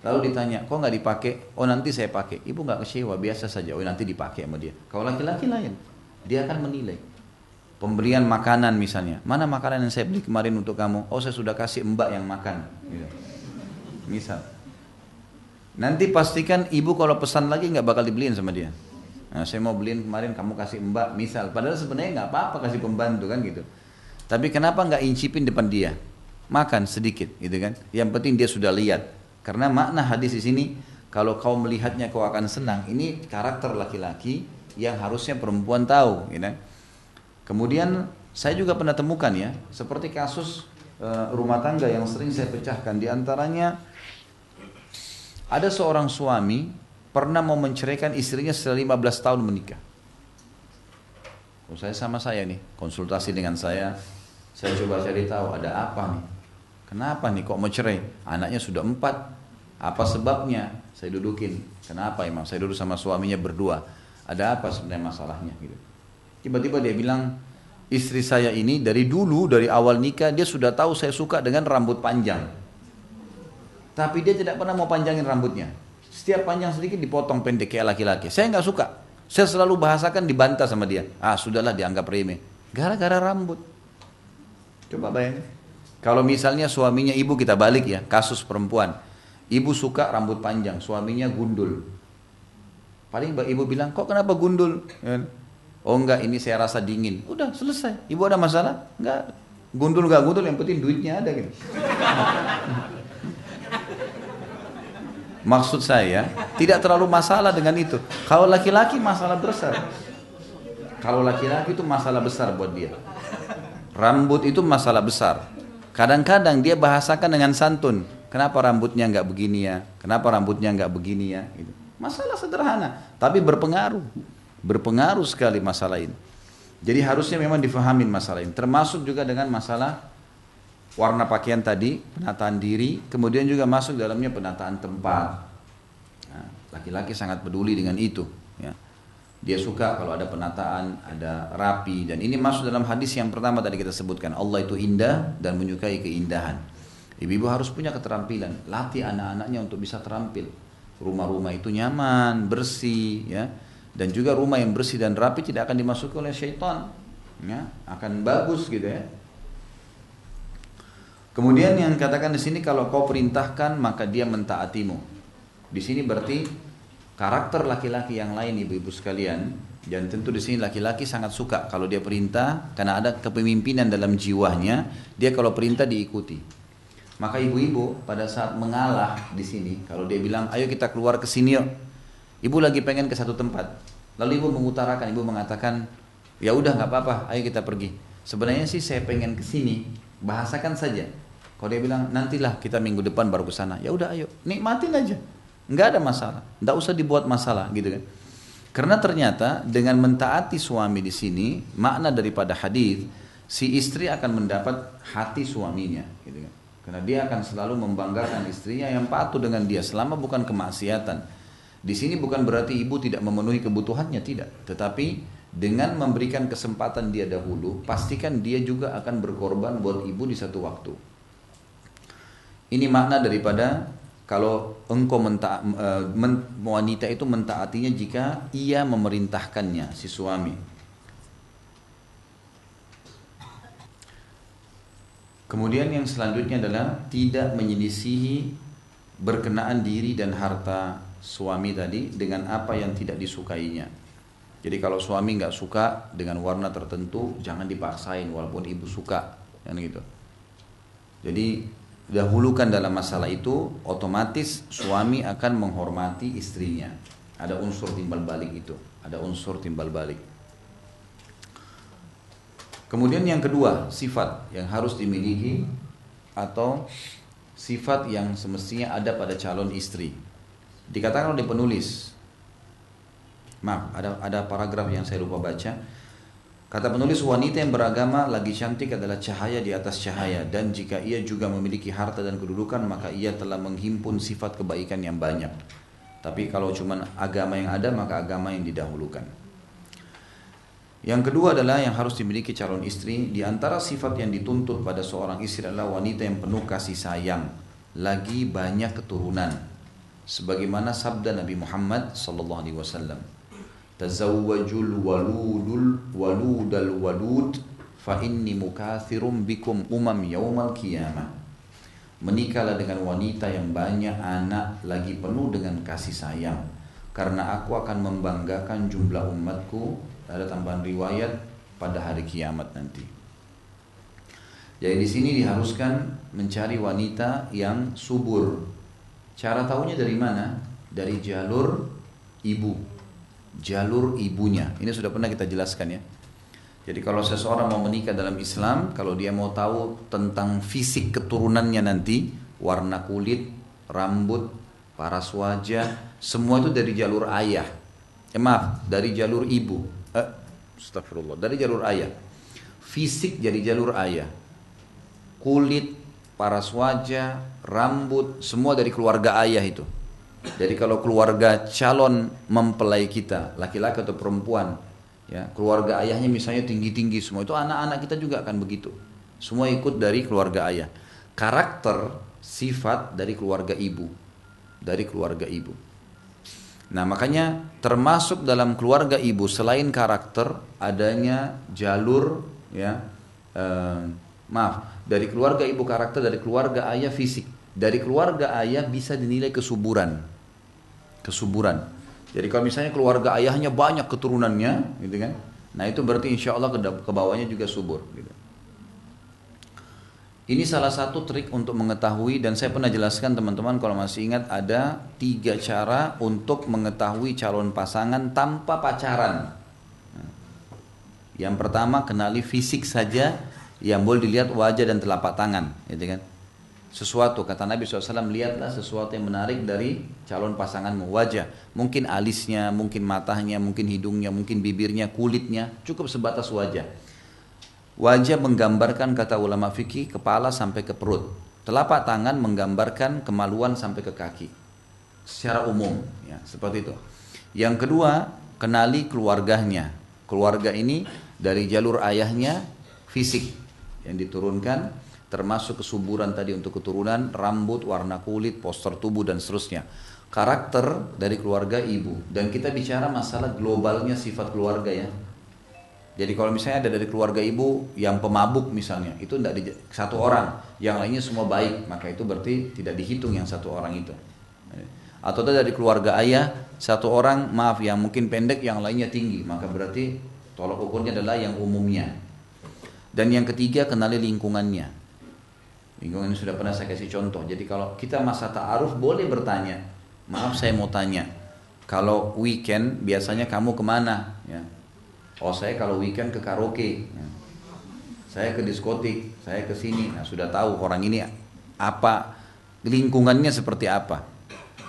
lalu ditanya, kok nggak dipakai? Oh nanti saya pakai. Ibu nggak kecewa, biasa saja. Oh nanti dipakai sama dia. Kalau laki-laki lain, dia akan menilai. Pemberian makanan misalnya, mana makanan yang saya beli kemarin untuk kamu? Oh saya sudah kasih mbak yang makan. Gitu. Misal. Nanti pastikan ibu kalau pesan lagi nggak bakal dibeliin sama dia. Nah, saya mau beliin kemarin kamu kasih mbak misal, padahal sebenarnya nggak apa-apa kasih pembantu kan gitu. Tapi kenapa nggak incipin depan dia? Makan sedikit gitu kan. Yang penting dia sudah lihat. Karena makna hadis di sini kalau kau melihatnya kau akan senang. Ini karakter laki-laki yang harusnya perempuan tahu. Gitu. Kemudian saya juga pernah temukan ya, seperti kasus rumah tangga yang sering saya pecahkan. Di antaranya ada seorang suami pernah mau menceraikan istrinya setelah 15 tahun menikah. Saya sama saya nih, konsultasi dengan saya coba cari tahu ada apa nih. Kenapa nih kok mau cerai? Anaknya sudah 4, apa sebabnya? Saya dudukin, kenapa Imam? Saya duduk sama suaminya berdua. Ada apa sebenarnya masalahnya? Gitu. Tiba-tiba dia bilang, istri saya ini dari dulu, dari awal nikah, dia sudah tahu saya suka dengan rambut panjang. Tapi dia tidak pernah mau panjangin rambutnya. Setiap panjang sedikit dipotong pendek kayak laki-laki. Saya nggak suka. Saya selalu bahasakan dibantah sama dia. Ah sudahlah dianggap remeh. Gara-gara rambut. Coba bayangin. Kalau misalnya suaminya ibu kita balik ya, kasus perempuan. Ibu suka rambut panjang, suaminya gundul. Paling ibu bilang, kok kenapa gundul? Oh enggak, ini saya rasa dingin. Udah selesai. Ibu ada masalah? Enggak. Gundul enggak gundul, yang penting duitnya ada gitu. Maksud saya tidak terlalu masalah dengan itu. Kalau laki-laki masalah besar. Kalau laki-laki itu masalah besar buat dia. Rambut itu masalah besar. Kadang-kadang dia bahasakan dengan santun. Kenapa rambutnya nggak begini ya? Kenapa rambutnya nggak begini ya? Gitu. Masalah sederhana, tapi berpengaruh. Berpengaruh sekali masalah ini. Jadi harusnya memang difahamin masalah ini. Termasuk juga dengan masalah warna pakaian tadi, penataan diri, kemudian juga masuk dalamnya penataan tempat. Nah, laki-laki sangat peduli dengan itu. Ya. Dia suka kalau ada penataan, ada rapi, dan ini masuk dalam hadis yang pertama tadi kita sebutkan. Allah itu indah dan menyukai keindahan. Ibu-ibu harus punya keterampilan, latih anak-anaknya untuk bisa terampil. Rumah-rumah itu nyaman, bersih, ya, dan juga rumah yang bersih dan rapi tidak akan dimasuki oleh syaitan, ya, akan bagus gitu ya. Kemudian yang katakan di sini kalau kau perintahkan maka dia mentaatimu. Di sini berarti karakter laki-laki yang lain ibu-ibu sekalian. Dan tentu di sini laki-laki sangat suka kalau dia perintah karena ada kepemimpinan dalam jiwanya. Dia kalau perintah diikuti. Maka ibu-ibu pada saat mengalah di sini, kalau dia bilang ayo kita keluar ke sini yuk. Ibu lagi pengen ke satu tempat. Lalu ibu mengutarakan, ibu mengatakan ya udah nggak apa-apa, ayo kita pergi. Sebenarnya sih saya pengen ke sini. Bahasakan saja. Kalau dia bilang nantilah kita minggu depan baru ke sana, ya udah ayo nikmatin aja, nggak ada masalah, nggak usah dibuat masalah gitu kan. Karena ternyata dengan mentaati suami di sini makna daripada hadis si istri akan mendapat hati suaminya, gitu kan. Karena dia akan selalu membanggakan istrinya yang patuh dengan dia selama bukan kemaksiatan. Di sini bukan berarti ibu tidak memenuhi kebutuhannya, tidak. Tetapi dengan memberikan kesempatan dia dahulu, pastikan dia juga akan berkorban buat ibu di satu waktu. Ini makna daripada kalau engkau wanita itu mentaatinya jika ia memerintahkannya, si suami. Kemudian yang selanjutnya adalah tidak menyelisihi berkenaan diri dan harta suami tadi dengan apa yang tidak disukainya. Jadi kalau suami nggak suka dengan warna tertentu, jangan dipaksain walaupun ibu suka, kan gitu. Jadi dahulukan dalam masalah itu, otomatis suami akan menghormati istrinya. Ada unsur timbal balik itu, ada unsur timbal balik. Kemudian yang kedua, sifat yang harus dimiliki atau sifat yang semestinya ada pada calon istri. Dikatakan oleh penulis, maaf, ada paragraf yang saya lupa baca. Kata penulis, wanita yang beragama lagi cantik adalah cahaya di atas cahaya, dan jika ia juga memiliki harta dan kedudukan, maka ia telah menghimpun sifat kebaikan yang banyak. Tapi kalau cuma agama yang ada, maka agama yang didahulukan. Yang kedua adalah yang harus dimiliki calon istri. Di antara sifat yang dituntut pada seorang istri adalah wanita yang penuh kasih sayang, lagi banyak keturunan. Sebagaimana sabda Nabi Muhammad SAW, tazawwajul waludal walud fa inni mukathirum bikum yaumal qiyamah. Menikahlah dengan wanita yang banyak anak, lagi penuh dengan kasih sayang, karena aku akan membanggakan jumlah umatku. Ada tambahan riwayat pada hari kiamat nanti. Jadi di sini diharuskan mencari wanita yang subur. Cara tahunya dari mana? Dari jalur ibu, jalur ibunya. Ini sudah pernah kita jelaskan ya. Jadi kalau seseorang mau menikah dalam Islam, kalau dia mau tahu tentang fisik keturunannya nanti, warna kulit, rambut, paras wajah, semua itu dari jalur ayah. Dari jalur ibu. Astagfirullah, dari jalur ayah. Fisik jadi jalur ayah. Kulit, paras wajah, rambut, semua dari keluarga ayah itu. Jadi kalau keluarga calon mempelai kita, laki-laki atau perempuan, ya, keluarga ayahnya misalnya tinggi-tinggi semua, itu anak-anak kita juga akan begitu. Semua ikut dari keluarga ayah. Karakter, sifat dari keluarga ibu. Dari keluarga ibu. Nah makanya termasuk dalam keluarga ibu selain karakter adanya jalur dari keluarga ibu karakter, dari keluarga ayah fisik, dari keluarga ayah bisa dinilai kesuburan. Jadi kalau misalnya keluarga ayahnya banyak keturunannya, gitu kan? Nah itu berarti insya Allah ke bawahnya juga subur. Gitu. Ini salah satu trik untuk mengetahui, dan saya pernah jelaskan teman-teman kalau masih ingat, ada 3 cara untuk mengetahui calon pasangan tanpa pacaran. Yang pertama, kenali fisik saja, yang boleh dilihat wajah dan telapak tangan, gitu kan? Sesuatu, kata Nabi SAW, lihatlah sesuatu yang menarik dari calon pasanganmu. Wajah, mungkin alisnya, mungkin matanya, mungkin hidungnya, mungkin bibirnya, kulitnya, cukup sebatas wajah. Wajah menggambarkan, kata ulama fikih, kepala sampai ke perut. Telapak tangan menggambarkan kemaluan sampai ke kaki. Secara umum, ya, seperti itu. Yang kedua, kenali keluarganya. Keluarga ini dari jalur ayahnya, fisik yang diturunkan, termasuk kesuburan tadi untuk keturunan, rambut, warna kulit, postur tubuh, dan seterusnya. Karakter dari keluarga ibu. Dan kita bicara masalah globalnya sifat keluarga ya. Jadi kalau misalnya ada dari keluarga ibu yang pemabuk misalnya, itu tidak satu orang, yang lainnya semua baik, maka itu berarti tidak dihitung yang satu orang itu. Atau dari keluarga ayah, satu orang yang mungkin pendek, yang lainnya tinggi, maka berarti tolak ukurnya adalah yang umumnya. Dan yang ketiga, kenali lingkungannya. Lingkungan ini sudah pernah saya kasih contoh. Jadi kalau kita masa ta'aruf boleh bertanya, maaf saya mau tanya, kalau weekend biasanya kamu kemana? Ya. Oh saya kalau weekend ke karaoke, ya. Saya ke diskotik, saya ke sini. Nah sudah tahu orang ini apa, lingkungannya seperti apa.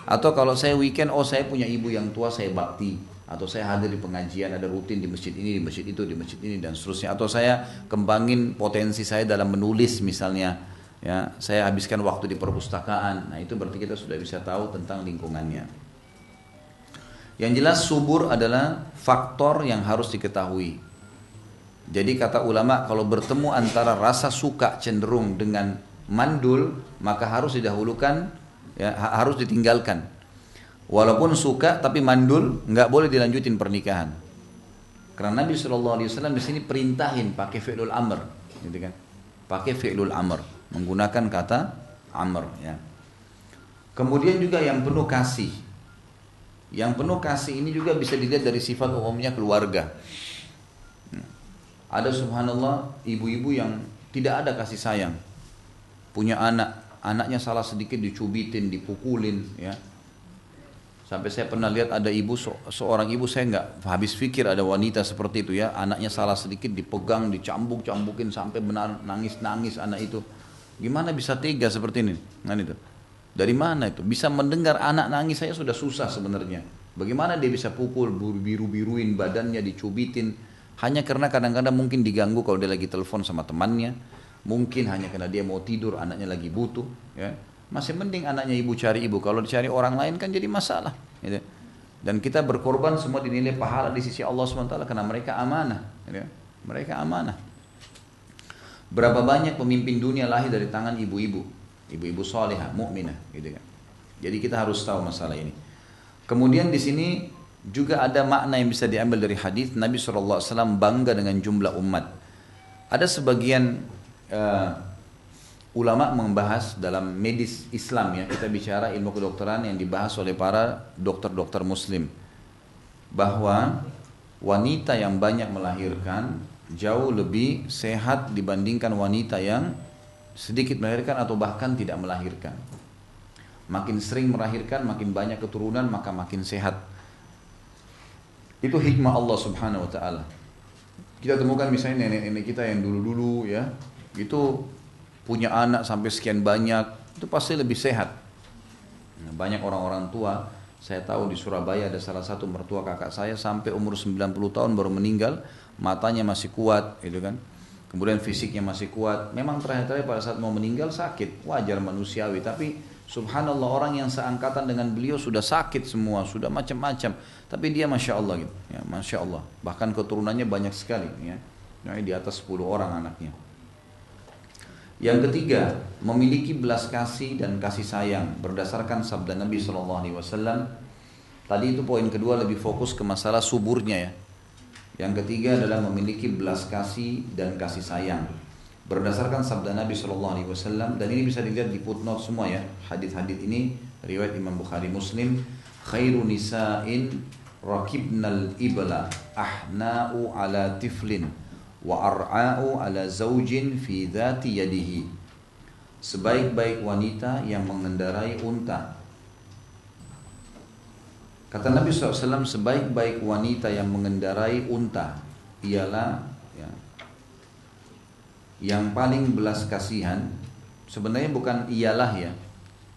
Atau kalau saya weekend, oh saya punya ibu yang tua, saya bakti. atau saya hadir di pengajian, ada rutin di masjid ini, di masjid itu, di masjid ini dan seterusnya, atau saya kembangin potensi saya dalam menulis misalnya, ya, saya habiskan waktu di perpustakaan. Nah, itu berarti kita sudah bisa tahu tentang lingkungannya. Yang jelas subur adalah faktor yang harus diketahui. Jadi kata ulama, kalau bertemu antara rasa suka cenderung dengan mandul, maka harus didahulukan, ya, harus ditinggalkan. Walaupun suka tapi mandul, nggak boleh dilanjutin pernikahan. Karena Nabi SAW di sini perintahin pakai fi'lul amr, gitu kan? Pakai fi'lul amr, menggunakan kata amr, ya. Kemudian juga yang penuh kasih. Yang penuh kasih ini juga bisa dilihat dari sifat umumnya keluarga. Ada subhanallah ibu-ibu yang tidak ada kasih sayang. Punya anak, anaknya salah sedikit dicubitin, dipukulin, ya. Sampai saya pernah lihat ada ibu, seorang ibu, saya nggak habis pikir ada wanita seperti itu, ya. Anaknya salah sedikit dipegang, dicambuk-cambukin sampai benar nangis-nangis anak itu. Gimana bisa tega seperti ini? Nah, itu. Dari mana itu? Bisa mendengar anak nangis saya sudah susah sebenarnya. Bagaimana dia bisa pukul, biru-biruin badannya, dicubitin? Hanya karena kadang-kadang mungkin diganggu kalau dia lagi telepon sama temannya. Mungkin hanya karena dia mau tidur, anaknya lagi butuh, ya. Masih mending anaknya ibu cari ibu. Kalau dicari orang lain kan jadi masalah, gitu. Dan kita berkorban semua dinilai pahala di sisi Allah SWT karena mereka amanah, gitu. Mereka amanah. Berapa banyak pemimpin dunia lahir dari tangan ibu-ibu, ibu-ibu salihah, mukminah, gitu kan. Jadi kita harus tahu masalah ini. Kemudian di sini juga ada makna yang bisa diambil dari hadis Nabi SAW bangga dengan jumlah umat. Ada sebagian ulama membahas dalam medis Islam, ya, kita bicara ilmu kedokteran yang dibahas oleh para dokter-dokter muslim, bahwa wanita yang banyak melahirkan jauh lebih sehat dibandingkan wanita yang sedikit melahirkan atau bahkan tidak melahirkan. Makin sering melahirkan, makin banyak keturunan, maka makin sehat. Itu hikmah Allah Subhanahu wa taala. Kita temukan misalnya nenek-nenek kita yang dulu-dulu, ya, itu punya anak sampai sekian banyak, itu pasti lebih sehat. Nah, banyak orang-orang tua, saya tahu di Surabaya ada salah satu mertua kakak saya sampai umur 90 tahun baru meninggal, matanya masih kuat, gitu kan. Kemudian fisiknya masih kuat. Memang terakhir-terakhir pada saat mau meninggal sakit, wajar manusiawi, tapi subhanallah orang yang seangkatan dengan beliau sudah sakit semua, sudah macam-macam, tapi dia masya Allah gitu, ya, masya Allah. Bahkan keturunannya banyak sekali, ya, di atas 10 orang anaknya. Yang ketiga, memiliki belas kasih dan kasih sayang berdasarkan sabda Nabi SAW. Tadi itu poin kedua lebih fokus ke masalah suburnya, ya. Yang ketiga adalah memiliki belas kasih dan kasih sayang berdasarkan sabda Nabi SAW. Dan ini bisa dilihat di footnote semua, ya. Hadis-hadis ini riwayat Imam Bukhari Muslim. Khairu nisa'in rakibnal ibla ahna'u ala tiflin wa ar'a'u ala zaujin fi dhati yadihi. Sebaik-baik wanita yang mengendarai unta. Kata Nabi SAW, sebaik-baik wanita yang mengendarai unta ialah, ya, yang paling belas kasihan. Sebenarnya bukan ialah, ya,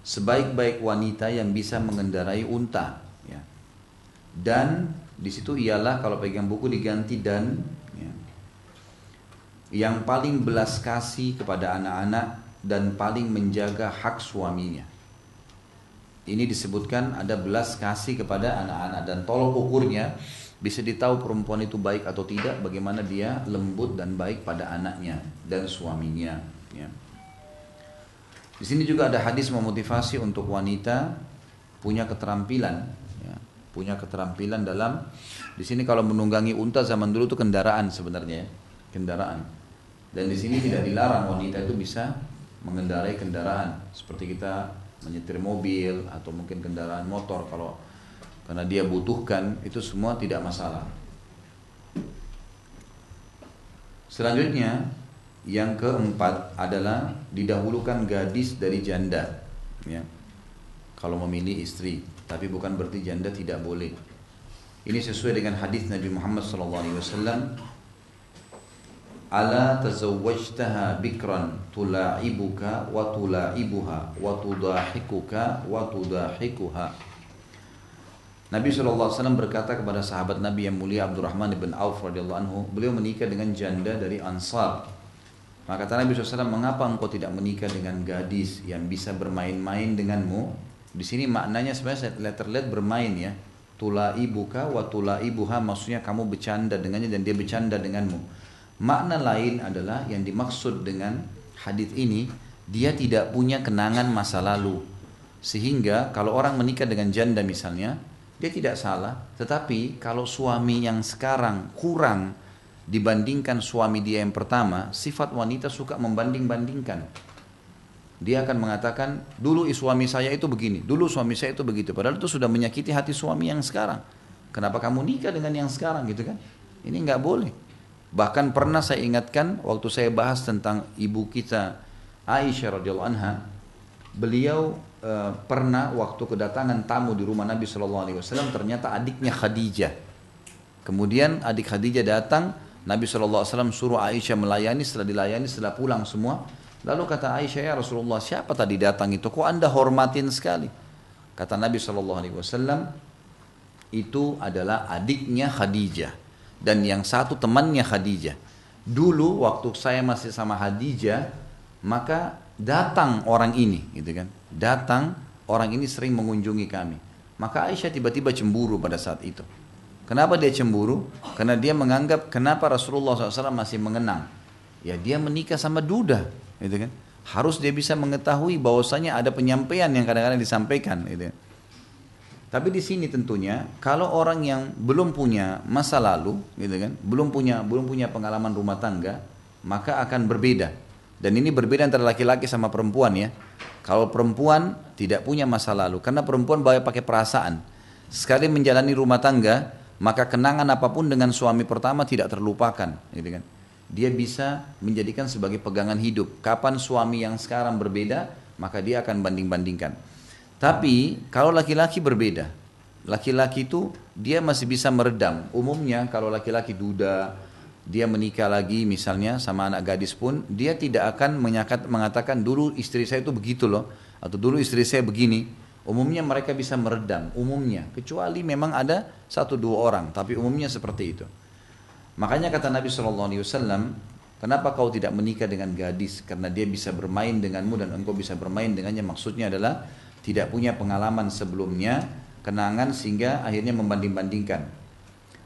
sebaik-baik wanita yang bisa mengendarai unta, ya. Dan di situ ialah, kalau pegang buku diganti dan, ya, yang paling belas kasih kepada anak-anak dan paling menjaga hak suaminya. Ini disebutkan ada belas kasih kepada anak-anak, dan tolok ukurnya bisa ditahu perempuan itu baik atau tidak bagaimana dia lembut dan baik pada anaknya dan suaminya, ya. Di sini juga ada hadis memotivasi untuk wanita punya keterampilan, ya, punya keterampilan dalam, di sini kalau menunggangi unta zaman dulu itu kendaraan sebenarnya, ya, kendaraan. Dan di sini tidak dilarang wanita itu bisa mengendarai kendaraan seperti kita menyetir mobil atau mungkin kendaraan motor, kalau karena dia butuhkan, itu semua tidak masalah. Selanjutnya yang keempat adalah didahulukan gadis dari janda, ya, kalau memilih istri, tapi bukan berarti janda tidak boleh. Ini sesuai dengan hadis Nabi Muhammad SAW. Ala tazawwajtaha bikran tula'ibuka wa tula'ibuha wa tudahikuka wa tudahikuha. Nabi SAW berkata kepada sahabat Nabi yang mulia Abdurrahman bin Auf radhiyallahu anhu, beliau menikah dengan janda dari Ansar. Maka kata Nabi SAW, mengapa engkau tidak menikah dengan gadis yang bisa bermain-main denganmu? Di sini maknanya sebenarnya saya terlihat bermain ya. Tulaibuka wa tulaibuha, maksudnya kamu bercanda dengannya dan dia bercanda denganmu. Makna lain adalah yang dimaksud dengan hadis ini, dia tidak punya kenangan masa lalu. Sehingga kalau orang menikah dengan janda misalnya, dia tidak salah. Tetapi kalau suami yang sekarang kurang dibandingkan suami dia yang pertama, sifat wanita suka membanding-bandingkan. Dia akan mengatakan, dulu suami saya itu begini, dulu suami saya itu begitu. Padahal itu sudah menyakiti hati suami yang sekarang. Kenapa kamu nikah dengan yang sekarang gitu kan? Ini nggak boleh. Bahkan pernah saya ingatkan waktu saya bahas tentang ibu kita Aisyah radhiyallahu anha, beliau pernah waktu kedatangan tamu di rumah Nabi SAW, ternyata adiknya Khadijah. Kemudian adik Khadijah datang, Nabi SAW suruh Aisyah melayani, setelah dilayani, setelah pulang semua, lalu kata Aisyah, ya Rasulullah, siapa tadi datang itu? Kok anda hormatin sekali? Kata Nabi SAW, itu adalah adiknya Khadijah. Dan yang satu temannya Khadijah. Dulu waktu saya masih sama Khadijah, maka datang orang ini, gitu kan? Datang orang ini sering mengunjungi kami. Maka Aisyah tiba-tiba cemburu pada saat itu. Kenapa dia cemburu? Karena dia menganggap kenapa Rasulullah SAW masih mengenang. Ya dia menikah sama duda. Gitu kan? Harus dia bisa mengetahui bahwasanya ada penyampaian yang kadang-kadang disampaikan. Gitu. Tapi di sini tentunya kalau orang yang belum punya masa lalu, gitu kan, belum punya pengalaman rumah tangga, maka akan berbeda. Dan ini berbeda antara laki-laki sama perempuan ya. Kalau perempuan tidak punya masa lalu, karena perempuan banyak pakai perasaan. Sekali menjalani rumah tangga, maka kenangan apapun dengan suami pertama tidak terlupakan, gitu kan. Dia bisa menjadikan sebagai pegangan hidup. Kapan suami yang sekarang berbeda, maka dia akan banding-bandingkan. Tapi kalau laki-laki berbeda. Laki-laki itu dia masih bisa meredam. Umumnya kalau laki-laki duda, dia menikah lagi misalnya sama anak gadis pun, dia tidak akan mengatakan dulu istri saya itu begitu loh, atau dulu istri saya begini. Umumnya mereka bisa meredam, umumnya. Kecuali memang ada 1-2 orang, tapi umumnya seperti itu. Makanya kata Nabi SAW, kenapa kau tidak menikah dengan gadis? Karena dia bisa bermain denganmu dan engkau bisa bermain dengannya. Maksudnya adalah tidak punya pengalaman sebelumnya, kenangan sehingga akhirnya membanding-bandingkan.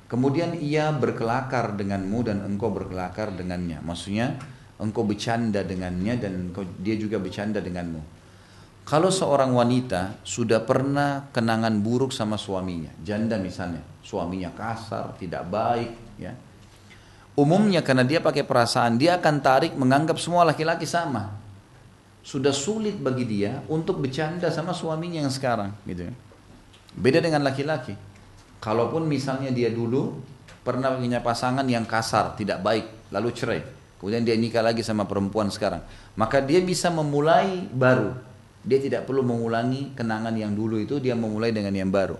Kemudian ia berkelakar denganmu dan engkau berkelakar dengannya. Maksudnya engkau bercanda dengannya dan dia juga bercanda denganmu. Kalau seorang wanita sudah pernah kenangan buruk sama suaminya, janda misalnya, suaminya kasar, tidak baik, ya. Umumnya karena dia pakai perasaan, dia akan tarik menganggap semua laki-laki sama. Sudah sulit bagi dia untuk bercanda sama suaminya yang sekarang, gitu. Beda dengan laki-laki. Kalaupun misalnya dia dulu pernah punya pasangan yang kasar, tidak baik, lalu cerai. Kemudian dia nikah lagi sama perempuan sekarang. Maka dia bisa memulai baru. Dia tidak perlu mengulangi kenangan yang dulu itu, dia memulai dengan yang baru.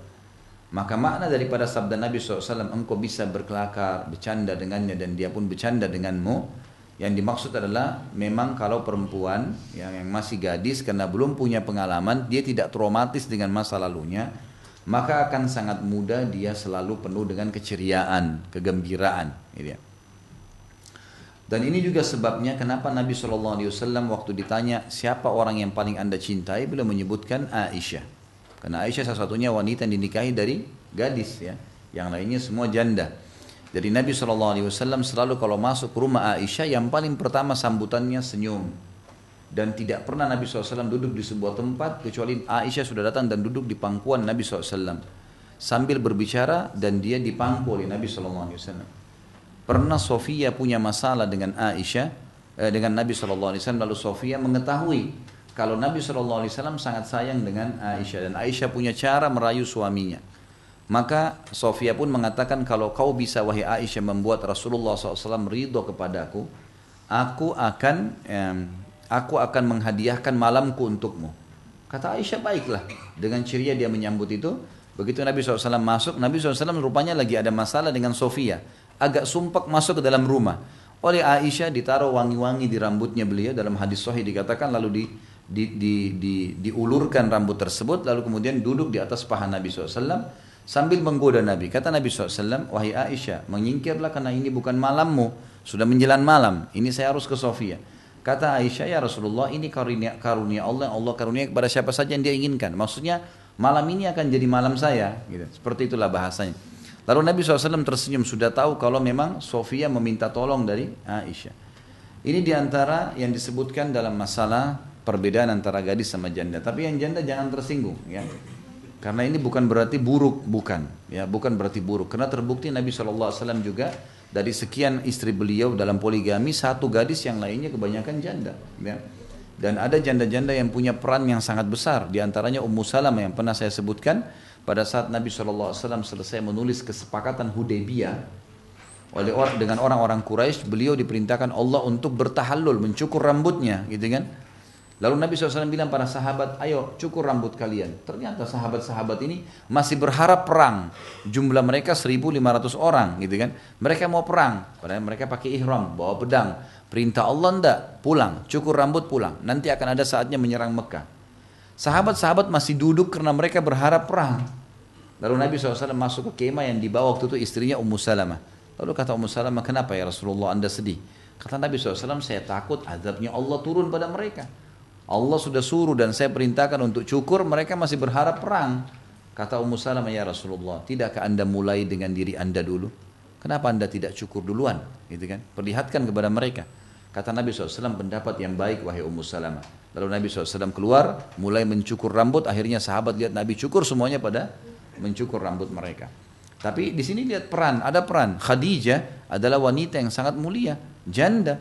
Maka makna daripada sabda Nabi SAW, engkau bisa berkelakar, bercanda dengannya dan dia pun bercanda denganmu. Yang dimaksud adalah memang kalau perempuan yang masih gadis karena belum punya pengalaman, dia tidak traumatis dengan masa lalunya, maka akan sangat mudah dia selalu penuh dengan keceriaan, kegembiraan. Dan ini juga sebabnya kenapa Nabi SAW waktu ditanya siapa orang yang paling anda cintai, beliau menyebutkan Aisyah. Karena Aisyah salah satunya wanita yang dinikahi dari gadis, ya. Yang lainnya semua janda. Jadi Nabi SAW selalu kalau masuk ke rumah Aisyah, yang paling pertama sambutannya senyum. Dan tidak pernah Nabi SAW duduk di sebuah tempat kecuali Aisyah sudah datang dan duduk di pangkuan Nabi SAW sambil berbicara dan dia dipangku oleh Nabi SAW. Pernah Sofia punya masalah dengan Aisyah, dengan Nabi SAW, lalu Sofia mengetahui kalau Nabi SAW sangat sayang dengan Aisyah dan Aisyah punya cara merayu suaminya. Maka Sofia pun mengatakan, kalau kau bisa wahai Aisyah membuat Rasulullah SAW ridho kepadaku, aku akan menghadiahkan malamku untukmu. Kata Aisyah, baiklah. Dengan ceria dia menyambut itu. Begitu Nabi SAW masuk, Nabi SAW rupanya lagi ada masalah dengan Sofia. Agak sumpek masuk ke dalam rumah. Oleh Aisyah ditaruh wangi-wangi di rambutnya beliau. Dalam hadis sahih dikatakan lalu diulurkan rambut tersebut. Lalu kemudian duduk di atas paha Nabi SAW. sambil menggoda Nabi. Kata Nabi SAW, wahai Aisyah, menyingkirlah karena ini bukan malammu, sudah menjelang malam, ini saya harus ke Sofia. Kata Aisyah, ya Rasulullah, ini karunia Allah yang Allah karunia kepada siapa saja yang dia inginkan. Maksudnya malam ini akan jadi malam saya, gitu. Seperti itulah bahasanya. Lalu Nabi SAW tersenyum, sudah tahu kalau memang Sofia meminta tolong dari Aisyah. Ini diantara yang disebutkan dalam masalah perbedaan antara gadis sama janda. Tapi yang janda jangan tersinggung, ya. Karena ini bukan berarti buruk, bukan, ya, bukan berarti buruk. Karena terbukti Nabi SAW juga dari sekian istri beliau dalam poligami, satu gadis, yang lainnya kebanyakan janda, ya. Dan ada janda-janda yang punya peran yang sangat besar. Di antaranya Ummu Salamah yang pernah saya sebutkan pada saat Nabi SAW selesai menulis kesepakatan Hudaybiyah dengan orang-orang Quraisy, beliau diperintahkan Allah untuk bertahallul, mencukur rambutnya, gitu kan. Lalu Nabi SAW bilang para sahabat, ayo cukur rambut kalian. Ternyata sahabat-sahabat ini masih berharap perang. Jumlah mereka 1.500 orang, gitu kan. Mereka mau perang, padahal mereka pakai ihram, bawa pedang. Perintah Allah enggak, pulang, cukur rambut pulang. Nanti akan ada saatnya menyerang Mekah. Sahabat-sahabat masih duduk karena mereka berharap perang. Lalu Nabi SAW masuk ke kemah yang dibawa waktu itu istrinya Ummu Salamah. Lalu kata Ummu Salamah, kenapa ya Rasulullah Anda sedih? Kata Nabi SAW, saya takut azabnya Allah turun pada mereka. Allah sudah suruh dan saya perintahkan untuk cukur, mereka masih berharap perang. Kata Ummu Salamah, ya Rasulullah, tidakkah Anda mulai dengan diri Anda dulu? Kenapa Anda tidak cukur duluan? Gitu kan? Perlihatkan kepada mereka. Kata Nabi SAW, pendapat yang baik wahai Ummu Salamah. Lalu Nabi SAW keluar, mulai mencukur rambut. Akhirnya sahabat lihat Nabi cukur, semuanya pada mencukur rambut mereka. Tapi di sini lihat peran, ada peran. Khadijah adalah wanita yang sangat mulia, janda.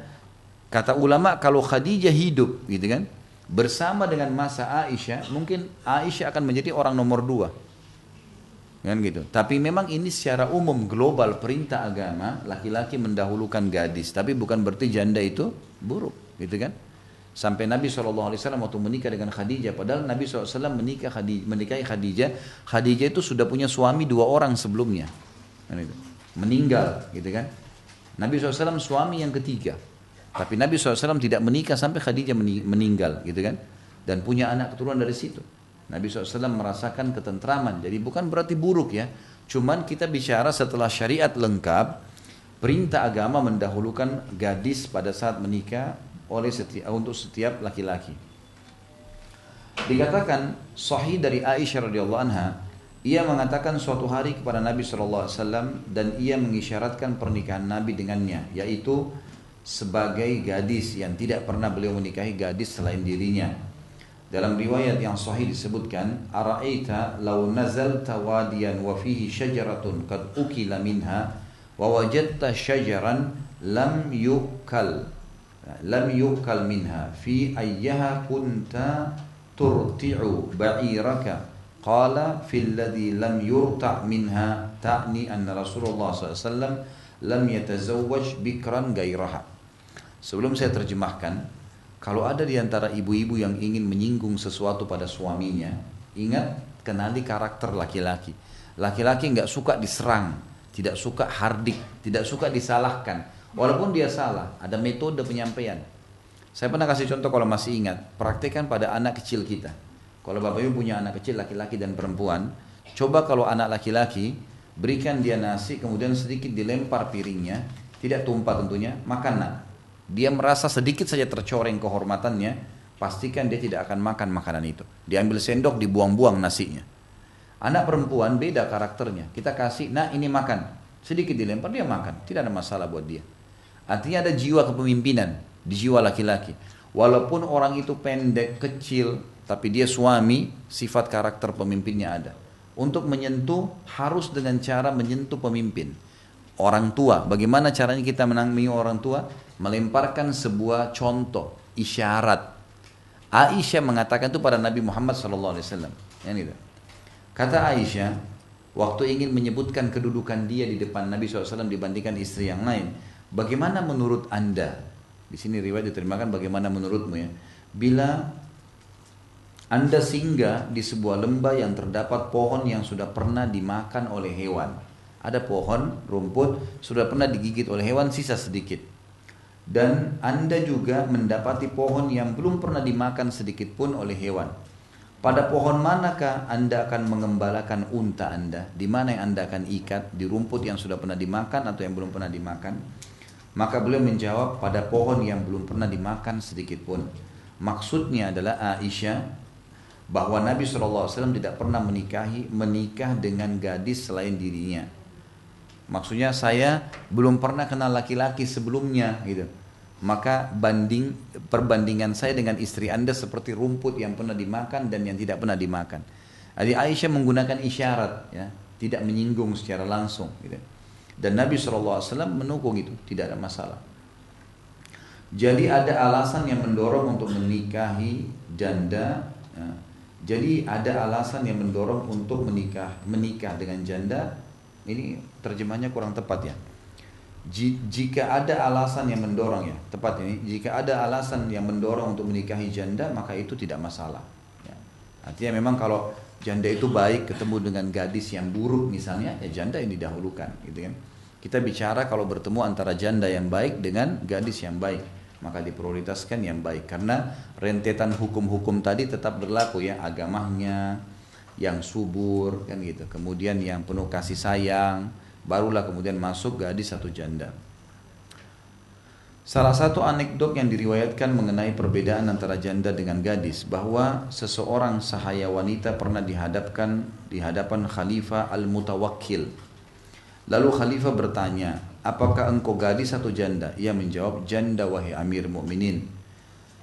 Kata ulama, kalau Khadijah hidup, gitu kan, bersama dengan masa Aisyah, mungkin Aisyah akan menjadi orang nomor 2, kan gitu. Tapi memang ini secara umum global perintah agama, laki-laki mendahulukan gadis. Tapi bukan berarti janda itu buruk, gitu kan. Sampai Nabi SAW waktu menikah dengan Khadijah, padahal Nabi SAW menikahi Khadijah, Khadijah itu sudah punya suami 2 orang sebelumnya, kan gitu. Meninggal, gitu kan. Nabi SAW suami yang ketiga. Tapi Nabi SAW tidak menikah sampai Khadijah meninggal, gitu kan. Dan punya anak keturunan dari situ. Nabi SAW merasakan ketentraman. Jadi bukan berarti buruk ya. Cuman kita bicara setelah syariat lengkap, perintah agama mendahulukan gadis pada saat menikah untuk setiap laki-laki. Dikatakan sahih dari Aisyah radhiyallahu anha, ia mengatakan suatu hari kepada Nabi SAW dan ia mengisyaratkan pernikahan Nabi dengannya, yaitu sebagai gadis yang tidak pernah beliau menikahi gadis selain dirinya. Dalam riwayat yang sahih disebutkan, ara'aita law nazalta wadiyan wa fihi syajaratun qad ukila minha wa wajadta syajaran lam yukal minha fi ayyaha kunta turti'u ba'iraka qala fil ladhi lam yurta' minha ta'ni anna Rasulullah SAW lam yatazawwaj bikran gairaha. Sebelum saya terjemahkan, kalau ada di antara ibu-ibu yang ingin menyinggung sesuatu pada suaminya, ingat, kenali karakter laki-laki. Laki-laki nggak suka diserang, tidak suka hardik, tidak suka disalahkan. Walaupun dia salah, ada metode penyampaian. Saya pernah kasih contoh kalau masih ingat, praktekkan pada anak kecil kita. Kalau Bapak Ibu punya anak kecil, laki-laki dan perempuan, coba kalau anak laki-laki, berikan dia nasi, kemudian sedikit dilempar piringnya, tidak tumpah tentunya, makan nak. Dia merasa sedikit saja tercoreng kehormatannya, pastikan dia tidak akan makan makanan itu. Diambil sendok, dibuang-buang nasinya. Anak perempuan beda karakternya. Kita kasih, nah ini makan. Sedikit dilempar, dia makan. Tidak ada masalah buat dia. Artinya ada jiwa kepemimpinan di jiwa laki-laki. Walaupun orang itu pendek, kecil, tapi dia suami, sifat karakter pemimpinnya ada. Untuk menyentuh, harus dengan cara menyentuh pemimpin. Orang tua, bagaimana caranya kita menangani orang tua? Melemparkan sebuah contoh, isyarat. Aisyah mengatakan itu pada Nabi Muhammad SAW. Yang itu. Kata Aisyah, waktu ingin menyebutkan kedudukan dia di depan Nabi SAW dibandingkan istri yang lain, bagaimana menurut anda? Di sini riwayat diterjemahkan bagaimana menurutmu ya? Bila anda singgah di sebuah lembah yang terdapat pohon yang sudah pernah dimakan oleh hewan. Ada pohon, rumput, sudah pernah digigit oleh hewan, sisa sedikit. Dan anda juga mendapati pohon yang belum pernah dimakan sedikit pun oleh hewan. Pada pohon manakah Anda akan mengembalakan unta Anda? Di mana yang Anda akan ikat? Di rumput yang sudah pernah dimakan atau yang belum pernah dimakan? Maka beliau menjawab, pada pohon yang belum pernah dimakan sedikit pun. Maksudnya adalah Aisyah, bahwa Nabi SAW tidak pernah menikah dengan gadis selain dirinya. Maksudnya saya belum pernah kenal laki-laki sebelumnya gitu. Maka perbandingan saya dengan istri Anda seperti rumput yang pernah dimakan dan yang tidak pernah dimakan. Jadi Aisyah menggunakan isyarat, ya, tidak menyinggung secara langsung gitu. Dan Nabi SAW mendukung itu, tidak ada masalah. Jadi ada alasan yang mendorong untuk menikahi janda, ya. Jadi ada alasan yang mendorong untuk menikah dengan janda. Ini terjemahnya kurang tepat ya. Jika ada alasan yang mendorong, ya tepat ini, jika ada alasan yang mendorong untuk menikahi janda, maka itu tidak masalah ya. Artinya memang kalau janda itu baik ketemu dengan gadis yang buruk misalnya, ya janda yang didahulukan gitu kan. Kita bicara kalau bertemu antara janda yang baik dengan gadis yang baik, maka diprioritaskan yang baik, karena rentetan hukum-hukum tadi tetap berlaku ya, agamanya yang subur kan gitu, kemudian yang penuh kasih sayang, barulah kemudian masuk gadis atau janda. Salah satu anekdot yang diriwayatkan mengenai perbedaan antara janda dengan gadis, bahwa seseorang sahaya wanita pernah di hadapan Khalifah Al-Mutawakkil. Lalu Khalifah bertanya, apakah engkau gadis atau janda? Ia menjawab, janda wahai Amir Mukminin.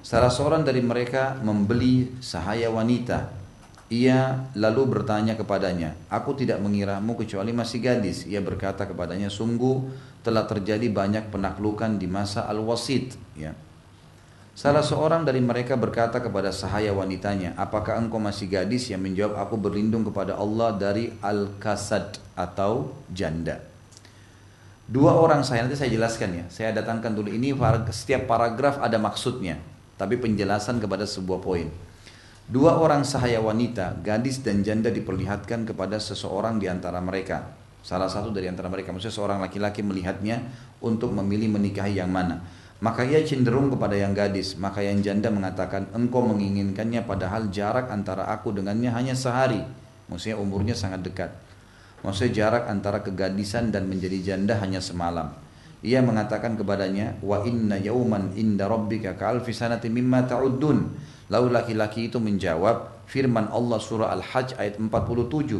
Salah seorang dari mereka membeli sahaya wanita. Ia lalu bertanya kepadanya, aku tidak mengiramu kecuali masih gadis. Ia berkata kepadanya, sungguh telah terjadi banyak penaklukan di masa Al-Wasit. Ya. Salah seorang dari mereka berkata kepada sahaya wanitanya, apakah engkau masih gadis? Yang menjawab, aku berlindung kepada Allah dari Al-Kasad atau janda. Dua orang saya, nanti saya jelaskan ya. Saya datangkan dulu ini, setiap paragraf ada maksudnya, tapi penjelasan kepada sebuah poin. Dua orang sahaya wanita, gadis dan janda diperlihatkan kepada seseorang di antara mereka. Salah satu dari antara mereka, maksudnya seorang laki-laki melihatnya untuk memilih menikahi yang mana. Maka ia cenderung kepada yang gadis. Maka yang janda mengatakan, engkau menginginkannya padahal jarak antara aku dengannya hanya sehari. Maksudnya umurnya sangat dekat. Maksudnya jarak antara kegadisan dan menjadi janda hanya semalam. Ia mengatakan kepadanya, wa inna yauman inda rabbika ka'alfi sanati mimma ta'uddun. Lalu laki-laki itu menjawab firman Allah surah Al-Hajj ayat 47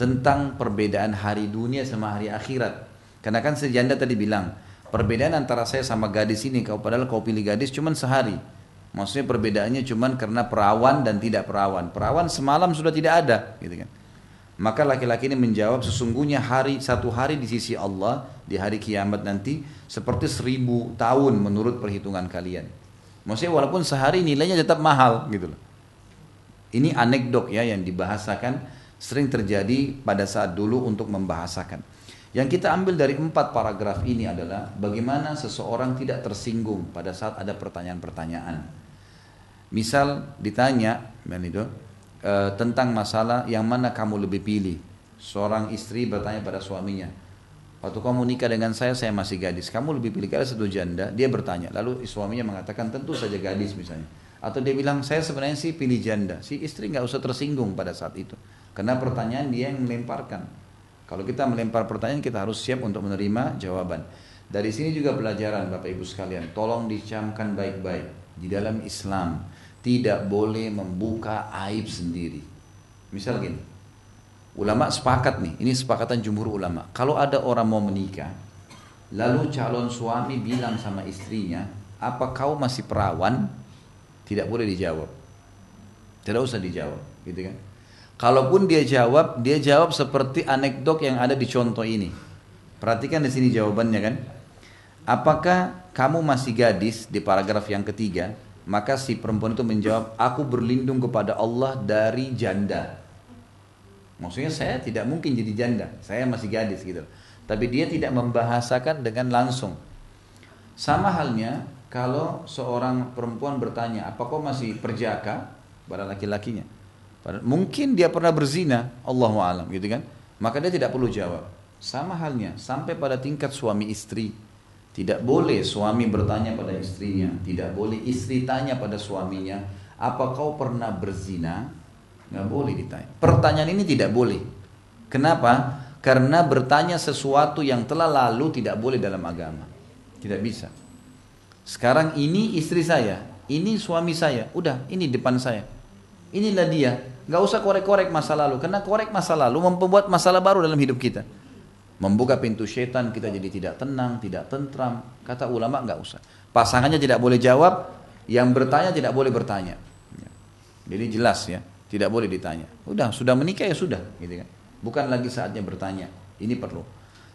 tentang perbedaan hari dunia sama hari akhirat. Karena kan sejanda tadi bilang, perbedaan antara saya sama gadis ini, padahal kau pilih gadis cuman sehari. Maksudnya perbedaannya cuman karena perawan dan tidak perawan. Perawan semalam sudah tidak ada, gitu kan. Maka laki-laki ini menjawab, sesungguhnya satu hari di sisi Allah di hari kiamat nanti seperti 1000 tahun menurut perhitungan kalian. Maksudnya walaupun sehari nilainya tetap mahal gitu loh. Ini anekdot ya yang dibahasakan, sering terjadi pada saat dulu untuk membahasakan. Yang kita ambil dari 4 paragraf ini adalah bagaimana seseorang tidak tersinggung pada saat ada pertanyaan-pertanyaan. Misal ditanya tentang masalah yang mana kamu lebih pilih. Seorang istri bertanya pada suaminya, waktu kamu nikah dengan saya masih gadis, kamu lebih pilih gadis atau janda? Dia bertanya, lalu suaminya mengatakan tentu saja gadis misalnya. Atau dia bilang, saya sebenarnya sih pilih janda. Si istri nggak usah tersinggung pada saat itu, karena pertanyaan dia yang melemparkan. Kalau kita melempar pertanyaan, kita harus siap untuk menerima jawaban. Dari sini juga pelajaran Bapak Ibu sekalian, tolong dicamkan baik-baik. Di dalam Islam tidak boleh membuka aib sendiri. Misal gini, ulama sepakat nih, ini sepakatan jumhur ulama. Kalau ada orang mau menikah, lalu calon suami bilang sama istrinya, apa kau masih perawan? Tidak boleh dijawab. Tidak usah dijawab, gitu kan? Kalaupun dia jawab seperti anekdot yang ada di contoh ini. Perhatikan di sini jawabannya kan. Apakah kamu masih gadis di paragraf yang ketiga? Maka si perempuan itu menjawab, aku berlindung kepada Allah dari janda. Maksudnya saya tidak mungkin jadi janda, saya masih gadis gitu. Tapi dia tidak membahasakan dengan langsung. Sama halnya kalau seorang perempuan bertanya, apa kau masih perjaka? Pada laki-lakinya. Mungkin dia pernah berzina, Allahu a'lam gitu kan. Maka dia tidak perlu jawab. Sama halnya sampai pada tingkat suami istri. Tidak boleh suami bertanya pada istrinya, tidak boleh istri tanya pada suaminya, apa kau pernah berzina? Nggak boleh ditanya. Pertanyaan ini tidak boleh. Kenapa? Karena bertanya sesuatu yang telah lalu tidak boleh dalam agama. Tidak bisa. Sekarang ini istri saya, ini suami saya, udah ini depan saya. Inilah dia. Nggak usah korek-korek masa lalu, karena korek masa lalu membuat masalah baru dalam hidup kita. Membuka pintu setan, kita jadi tidak tenang, tidak tentram. Kata ulama nggak usah. Pasangannya tidak boleh jawab, yang bertanya tidak boleh bertanya. Jadi jelas ya, tidak boleh ditanya. Udah, sudah menikah ya sudah, gitu kan. Bukan lagi saatnya bertanya. Ini perlu.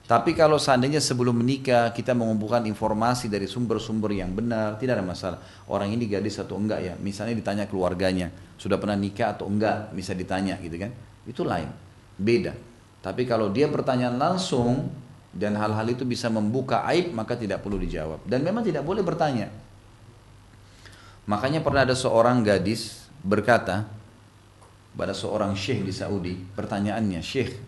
Tapi kalau seandainya sebelum menikah kita mengumpulkan informasi dari sumber-sumber yang benar, tidak ada masalah. Orang ini gadis atau enggak ya, misalnya ditanya keluarganya, sudah pernah nikah atau enggak, bisa ditanya gitu kan. Itu lain, beda. Tapi kalau dia pertanyaan langsung dan hal-hal itu bisa membuka aib, maka tidak perlu dijawab. Dan memang tidak boleh bertanya. Makanya pernah ada seorang gadis berkata pada seorang syekh di Saudi, pertanyaannya, "Syekh,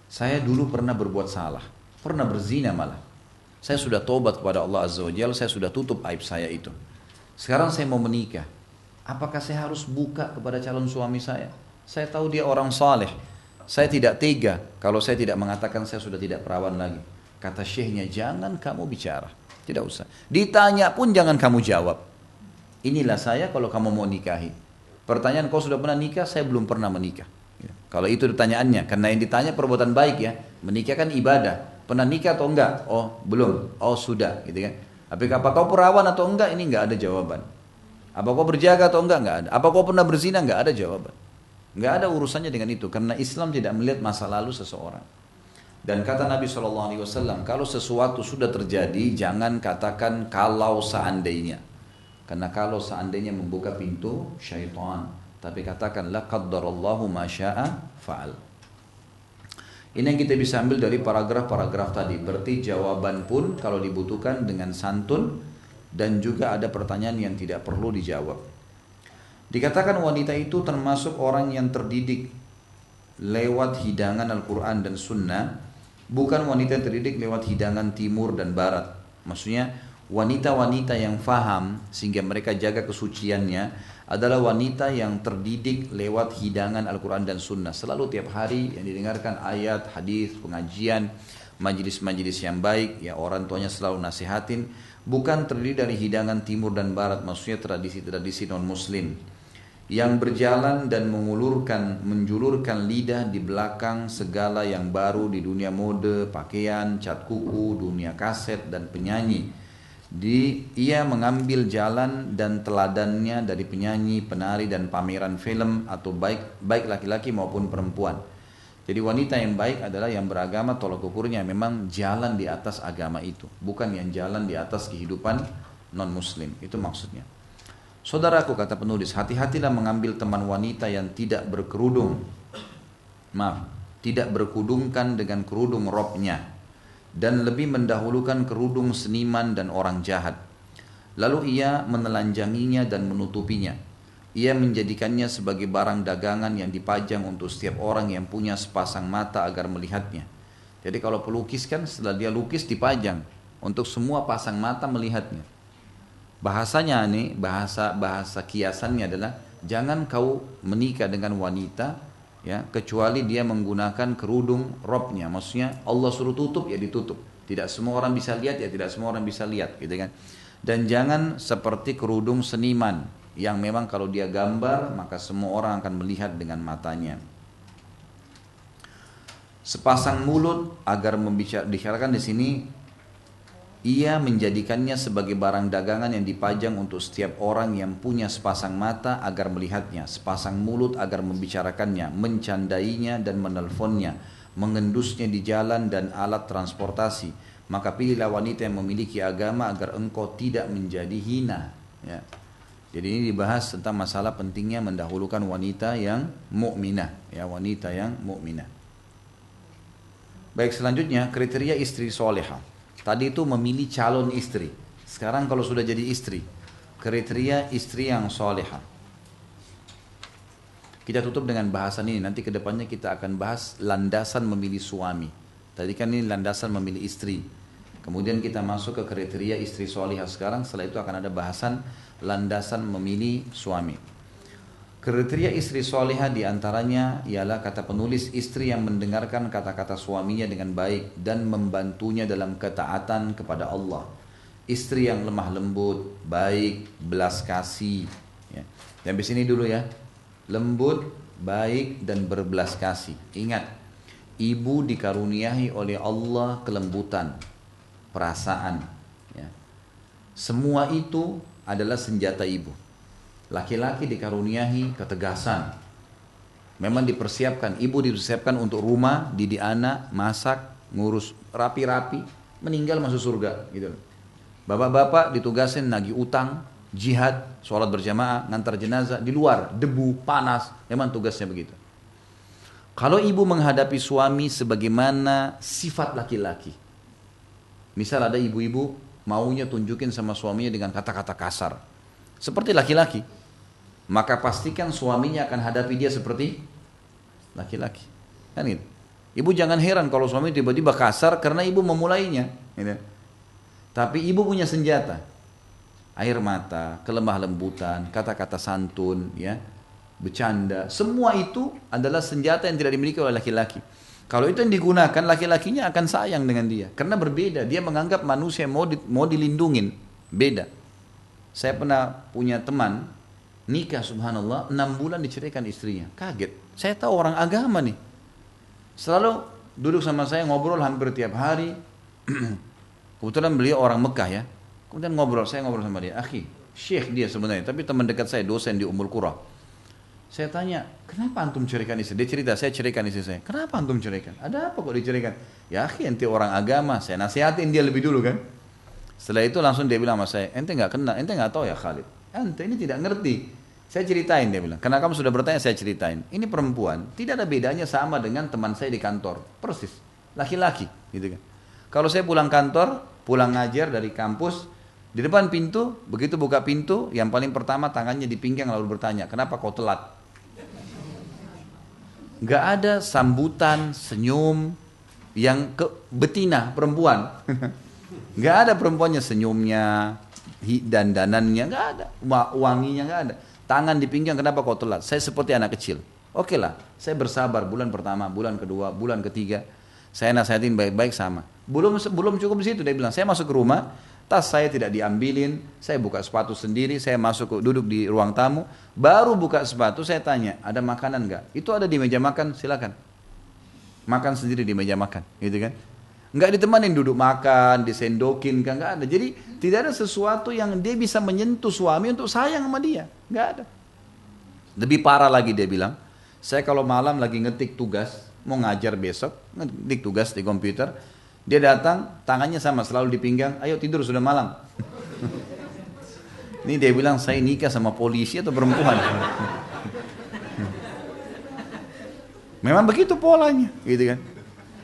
saya dulu pernah berbuat salah, pernah berzina malah. Saya sudah tobat kepada Allah Azza wa Jalla, saya sudah tutup aib saya itu. Sekarang saya mau menikah. Apakah saya harus buka kepada calon suami saya? Saya tahu dia orang saleh. Saya tidak tega kalau saya tidak mengatakan saya sudah tidak perawan lagi." Kata syekhnya, "Jangan kamu bicara, tidak usah. Ditanya pun jangan kamu jawab. Inilah saya kalau kamu mau nikahi. Pertanyaan, kau sudah pernah nikah? Saya belum pernah menikah." Kalau itu pertanyaannya, karena yang ditanya perbuatan baik ya, menikah kan ibadah. Pernah nikah atau enggak? Oh belum, oh sudah, gitu kan. Tapi apa kau perawan atau enggak? Ini enggak ada jawaban. Apa kau berjaga atau enggak? Enggak ada. Apa kau pernah berzina? Enggak ada jawaban. Enggak ada urusannya dengan itu, karena Islam tidak melihat masa lalu seseorang. Dan kata Nabi SAW, kalau sesuatu sudah terjadi, jangan katakan kalau seandainya. Karena kalau seandainya membuka pintu syaitan. Tapi katakan la qaddarallahu ma syaa fa'al. Ini yang kita bisa ambil dari paragraf-paragraf tadi. Berarti jawaban pun kalau dibutuhkan dengan santun, dan juga ada pertanyaan yang tidak perlu dijawab. Dikatakan wanita itu termasuk orang yang terdidik lewat hidangan Al-Quran dan Sunnah, bukan wanita yang terdidik lewat hidangan Timur dan Barat. Maksudnya wanita-wanita yang faham sehingga mereka jaga kesuciannya adalah wanita yang terdidik lewat hidangan Al-Quran dan Sunnah. Selalu tiap hari yang didengarkan ayat, hadis, pengajian, majelis-majelis yang baik, ya orang tuanya selalu nasihatin. Bukan terdiri dari hidangan Timur dan Barat, maksudnya tradisi-tradisi non-Muslim yang berjalan dan menjulurkan lidah di belakang segala yang baru di dunia mode, pakaian, cat kuku, dunia kaset dan penyanyi. Ia mengambil jalan dan teladannya dari penyanyi, penari dan pameran film atau baik laki-laki maupun perempuan. Jadi wanita yang baik adalah yang beragama, tolak ukurnya memang jalan di atas agama itu, bukan yang jalan di atas kehidupan non-muslim. Itu maksudnya. Saudaraku, kata penulis, hati-hatilah mengambil teman wanita yang tidak berkerudung. Tidak berkudungkan dengan kerudung robnya, dan lebih mendahulukan kerudung seniman dan orang jahat. Lalu ia menelanjanginya dan menutupinya. Ia menjadikannya sebagai barang dagangan yang dipajang untuk setiap orang yang punya sepasang mata agar melihatnya. Jadi kalau pelukis kan setelah dia lukis dipajang untuk semua pasang mata melihatnya. Bahasanya nih, bahasa kiasannya adalah jangan kau menikah dengan wanita ya kecuali dia menggunakan kerudung robnya. Maksudnya Allah suruh tutup ya ditutup. Tidak semua orang bisa lihat ya tidak semua orang bisa lihat, gitu kan. Dan jangan seperti kerudung seniman yang memang kalau dia gambar maka semua orang akan melihat dengan matanya. Sepasang mulut agar dibicarakan di sini, ia menjadikannya sebagai barang dagangan yang dipajang untuk setiap orang yang punya sepasang mata agar melihatnya, sepasang mulut agar membicarakannya, mencandainya dan menelponnya, mengendusnya di jalan dan alat transportasi. Maka pilihlah wanita yang memiliki agama agar engkau tidak menjadi hina. Ya. Jadi ini dibahas tentang masalah pentingnya mendahulukan wanita yang mukminah, ya, wanita yang mukminah. Baik, selanjutnya kriteria istri solehah. Tadi itu memilih calon istri. Sekarang kalau sudah jadi istri, kriteria istri yang solehah. Kita tutup dengan bahasan ini. Nanti kedepannya kita akan bahas landasan memilih suami. Tadi kan ini landasan memilih istri. Kemudian kita masuk ke kriteria istri solehah sekarang. Setelah itu akan ada bahasan landasan memilih suami. Kriteria istri solehah diantaranya ialah kata penulis istri yang mendengarkan kata-kata suaminya dengan baik dan membantunya dalam ketaatan kepada Allah. Istri yang lemah lembut, baik, belas kasih. Ya. Sampai sini dulu ya. Lembut, baik dan berbelas kasih. Ingat, ibu dikaruniai oleh Allah kelembutan, perasaan. Ya. Semua itu adalah senjata ibu. Laki-laki dikaruniai ketegasan. Memang dipersiapkan, ibu dipersiapkan untuk rumah, didik anak, masak, ngurus rapi-rapi, meninggal masuk surga gitu. Bapak-bapak ditugasin nagih utang, jihad, sholat berjamaah, ngantar jenazah di luar, debu, panas, memang tugasnya begitu. Kalau ibu menghadapi suami sebagaimana sifat laki-laki, misal ada ibu-ibu maunya tunjukin sama suaminya dengan kata-kata kasar, seperti laki-laki, maka pastikan suaminya akan hadapi dia seperti laki-laki. Kan gitu. Ibu jangan heran kalau suami tiba-tiba kasar karena ibu memulainya. Gitu. Tapi ibu punya senjata. Air mata, kelemah lembutan, kata-kata santun, ya, bercanda. Semua itu adalah senjata yang tidak dimiliki oleh laki-laki. Kalau itu yang digunakan, laki-lakinya akan sayang dengan dia. Karena berbeda. Dia menganggap manusia mau dilindungin. Beda. Saya pernah punya teman nikah, subhanallah, 6 bulan diceraikan istrinya. Kaget. Saya tahu orang agama nih. Selalu duduk sama saya, ngobrol hampir tiap hari. Kebetulan beliau orang Mekah ya. Kemudian saya ngobrol sama dia. Akhi, syekh dia sebenarnya, tapi teman dekat saya, dosen di Ummul Qura. Saya tanya, kenapa antum ceraikan istri? Dia cerita, saya ceraikan istri saya. Kenapa antum ceraikan? Ada apa kok diceraikan? Ya akhi, ente orang agama. Saya nasihatin dia lebih dulu kan. Setelah itu langsung dia bilang sama saya, ente nggak kenal, ente nggak tahu ya Khalid, ente ini tidak ngerti. Saya ceritain, dia bilang, karena kamu sudah bertanya saya ceritain. Ini perempuan tidak ada bedanya sama dengan teman saya di kantor, persis, laki-laki, gitu kan. Kalau saya pulang kantor, pulang ngajar dari kampus, di depan pintu, begitu buka pintu, yang paling pertama tangannya di pinggang lalu bertanya, kenapa kau telat? Nggak ada sambutan, senyum yang betina perempuan. Nggak ada perempuannya senyumnya, dandanannya, nggak ada, wanginya nggak ada. Tangan di pinggang, kenapa kau telat? Saya seperti anak kecil. Oke lah, saya bersabar bulan pertama, bulan kedua, bulan ketiga. Saya nasihatin baik-baik sama. Belum cukup di situ, dia bilang, saya masuk ke rumah, tas saya tidak diambilin, saya buka sepatu sendiri, saya masuk duduk di ruang tamu, baru buka sepatu, saya tanya, ada makanan nggak? Itu ada di meja makan, silakan. Makan sendiri di meja makan, gitu kan? Nggak ditemanin duduk makan, disendokin, kan nggak ada. Jadi tidak ada sesuatu yang dia bisa menyentuh suami untuk sayang sama dia, nggak ada. Lebih parah lagi dia bilang, saya kalau malam lagi ngetik tugas, mau ngajar besok, ngetik tugas di komputer, dia datang, tangannya sama selalu di pinggang, ayo tidur sudah malam. Ini dia bilang saya nikah sama polisi atau perempuan. Memang begitu polanya, gitu kan.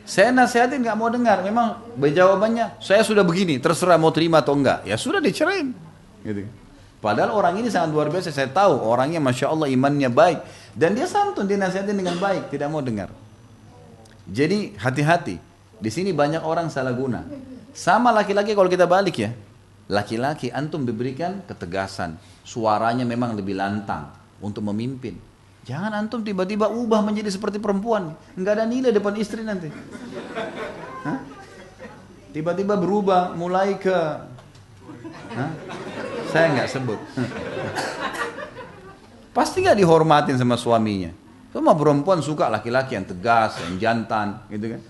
Saya nasihatin nggak mau dengar, memang jawabannya saya sudah begini, terserah mau terima atau enggak, ya sudah dicerain. Gitu. Padahal orang ini sangat luar biasa, saya tahu orangnya masya Allah imannya baik dan dia santun, dia nasihatin dengan baik, tidak mau dengar. Jadi hati-hati, di sini banyak orang salah guna. Sama laki-laki kalau kita balik ya, laki-laki antum diberikan ketegasan, suaranya memang lebih lantang untuk memimpin. Jangan antum tiba-tiba ubah menjadi seperti perempuan. Enggak ada nilai depan istri nanti. Hah? Tiba-tiba berubah mulai ke saya nggak sebut. Pasti nggak dihormatin sama suaminya. Semua perempuan suka laki-laki yang tegas, yang jantan, gitu kan.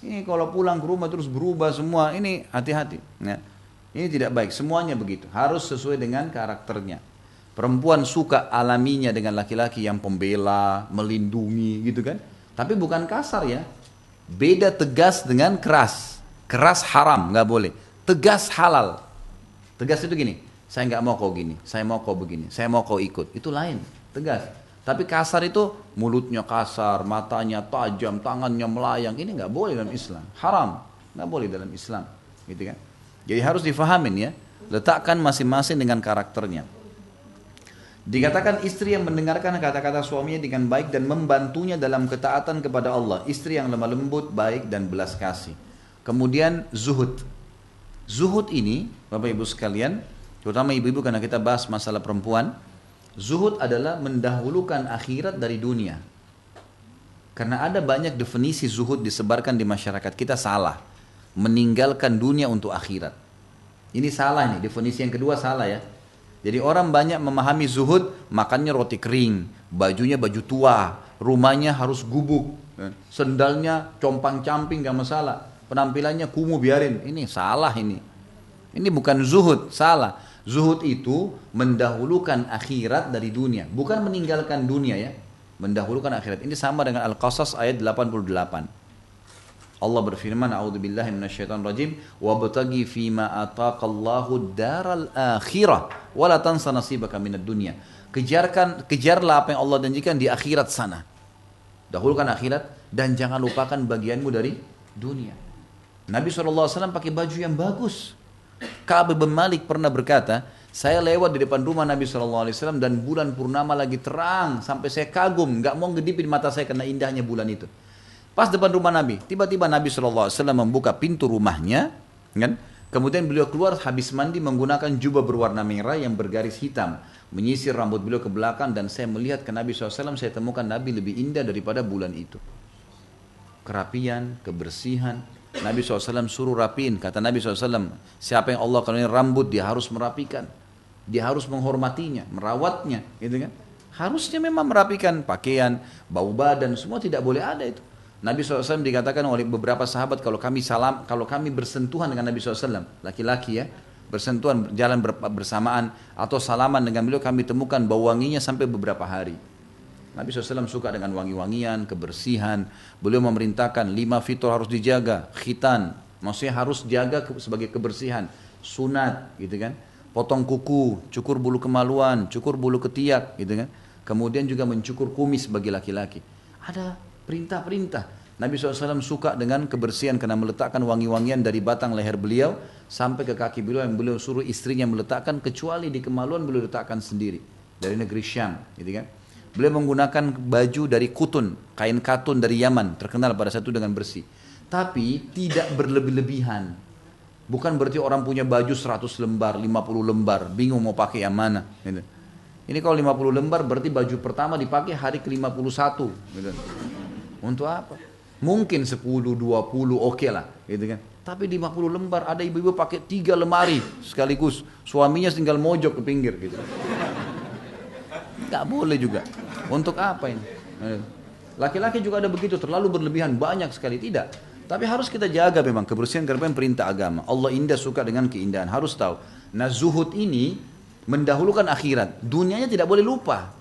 Ini kalau pulang ke rumah terus berubah semua, ini hati-hati. Ya. Ini tidak baik, semuanya begitu. Harus sesuai dengan karakternya. Perempuan suka alaminya dengan laki-laki yang pembela, melindungi gitu kan. Tapi bukan kasar ya. Beda tegas dengan keras. Keras haram, nggak boleh. Tegas halal. Tegas itu gini, saya nggak mau kau gini, saya mau kau begini, saya mau kau ikut. Itu lain, tegas. Tapi kasar itu mulutnya kasar, matanya tajam, tangannya melayang. Ini nggak boleh dalam Islam. Haram, nggak boleh dalam Islam. Gitu kan. Jadi harus difahamin ya. Letakkan masing-masing dengan karakternya. Dikatakan istri yang mendengarkan kata-kata suaminya dengan baik dan membantunya dalam ketaatan kepada Allah. Istri yang lemah lembut, baik dan belas kasih. Kemudian zuhud. Zuhud ini, Bapak Ibu sekalian, terutama ibu-ibu karena kita bahas masalah perempuan. Zuhud adalah mendahulukan akhirat dari dunia. Karena ada banyak definisi zuhud disebarkan di masyarakat kita salah. Meninggalkan dunia untuk akhirat. Ini salah nih, definisi yang kedua salah ya. Jadi orang banyak memahami zuhud, makannya roti kering, bajunya baju tua, rumahnya harus gubuk, sendalnya compang-camping gak masalah, penampilannya kumuh biarin. Ini salah ini. Ini bukan zuhud, salah. Zuhud itu mendahulukan akhirat dari dunia, bukan meninggalkan dunia ya. Mendahulukan akhirat. Ini sama dengan Al-Qasas ayat 88. Allah berfirman, "A'udzubillahi minasyaitonirrajim, wabtaghi fima ataqallahu daral akhirah wa la tansa nasibaka minad dunya." Kejarlah apa yang Allah janjikan di akhirat sana. Dahulukan akhirat dan jangan lupakan bagianmu dari dunia. Nabi SAW pakai baju yang bagus. Ka'ab bin Malik pernah berkata, saya lewat di depan rumah Nabi SAW dan bulan purnama lagi terang sampai saya kagum, nggak mau ngedipin mata saya karena indahnya bulan itu. Pas depan rumah Nabi, tiba-tiba Nabi SAW membuka pintu rumahnya, kan? Kemudian beliau keluar habis mandi menggunakan jubah berwarna merah yang bergaris hitam, menyisir rambut beliau ke belakang, dan saya melihat ke Nabi SAW, saya temukan Nabi lebih indah daripada bulan itu. Kerapian, kebersihan. Nabi SAW suruh rapiin, kata Nabi SAW, siapa yang Allah karuniai rambut dia harus merapikan, dia harus menghormatinya, merawatnya, gitu kan? Harusnya memang merapikan pakaian, bau badan, semua tidak boleh ada itu. Nabi SAW dikatakan oleh beberapa sahabat kalau kami bersentuhan dengan Nabi SAW, laki-laki ya, bersentuhan jalan bersamaan atau salaman dengan beliau, kami temukan bau wanginya sampai beberapa hari. Nabi SAW suka dengan wangi-wangian, kebersihan. Beliau memerintahkan 5 fitur harus dijaga, khitan, maksudnya harus jaga sebagai kebersihan, sunat, gitu kan? Potong kuku, cukur bulu kemaluan, cukur bulu ketiak, gitu kan? Kemudian juga mencukur kumis bagi laki-laki. Ada perintah-perintah. Nabi SAW suka dengan kebersihan karena meletakkan wangi-wangian dari batang leher beliau sampai ke kaki beliau yang beliau suruh istrinya meletakkan, kecuali di kemaluan beliau letakkan sendiri dari negeri Syam, gitu kan? Beliau menggunakan baju dari kutun, kain katun dari Yaman, terkenal pada saat itu dengan bersih. Tapi tidak berlebih-lebihan. Bukan berarti orang punya baju 100 lembar, 50 lembar, bingung mau pakai yang mana, gitu. Ini kalau 50 lembar berarti baju pertama dipakai hari ke-51, gitu. Untuk apa? Mungkin 10, 20 oke lah, gitu kan. Tapi 50 lembar, ada ibu-ibu pakai 3 lemari sekaligus. Suaminya tinggal mojok ke pinggir, gitu. Gak boleh juga. Untuk apa ini? Laki-laki juga ada begitu, terlalu berlebihan, banyak sekali. Tidak. Tapi harus kita jaga memang kebersihan karena perintah agama. Allah indah suka dengan keindahan, harus tahu. Nah zuhud ini mendahulukan akhirat. Dunianya tidak boleh lupa.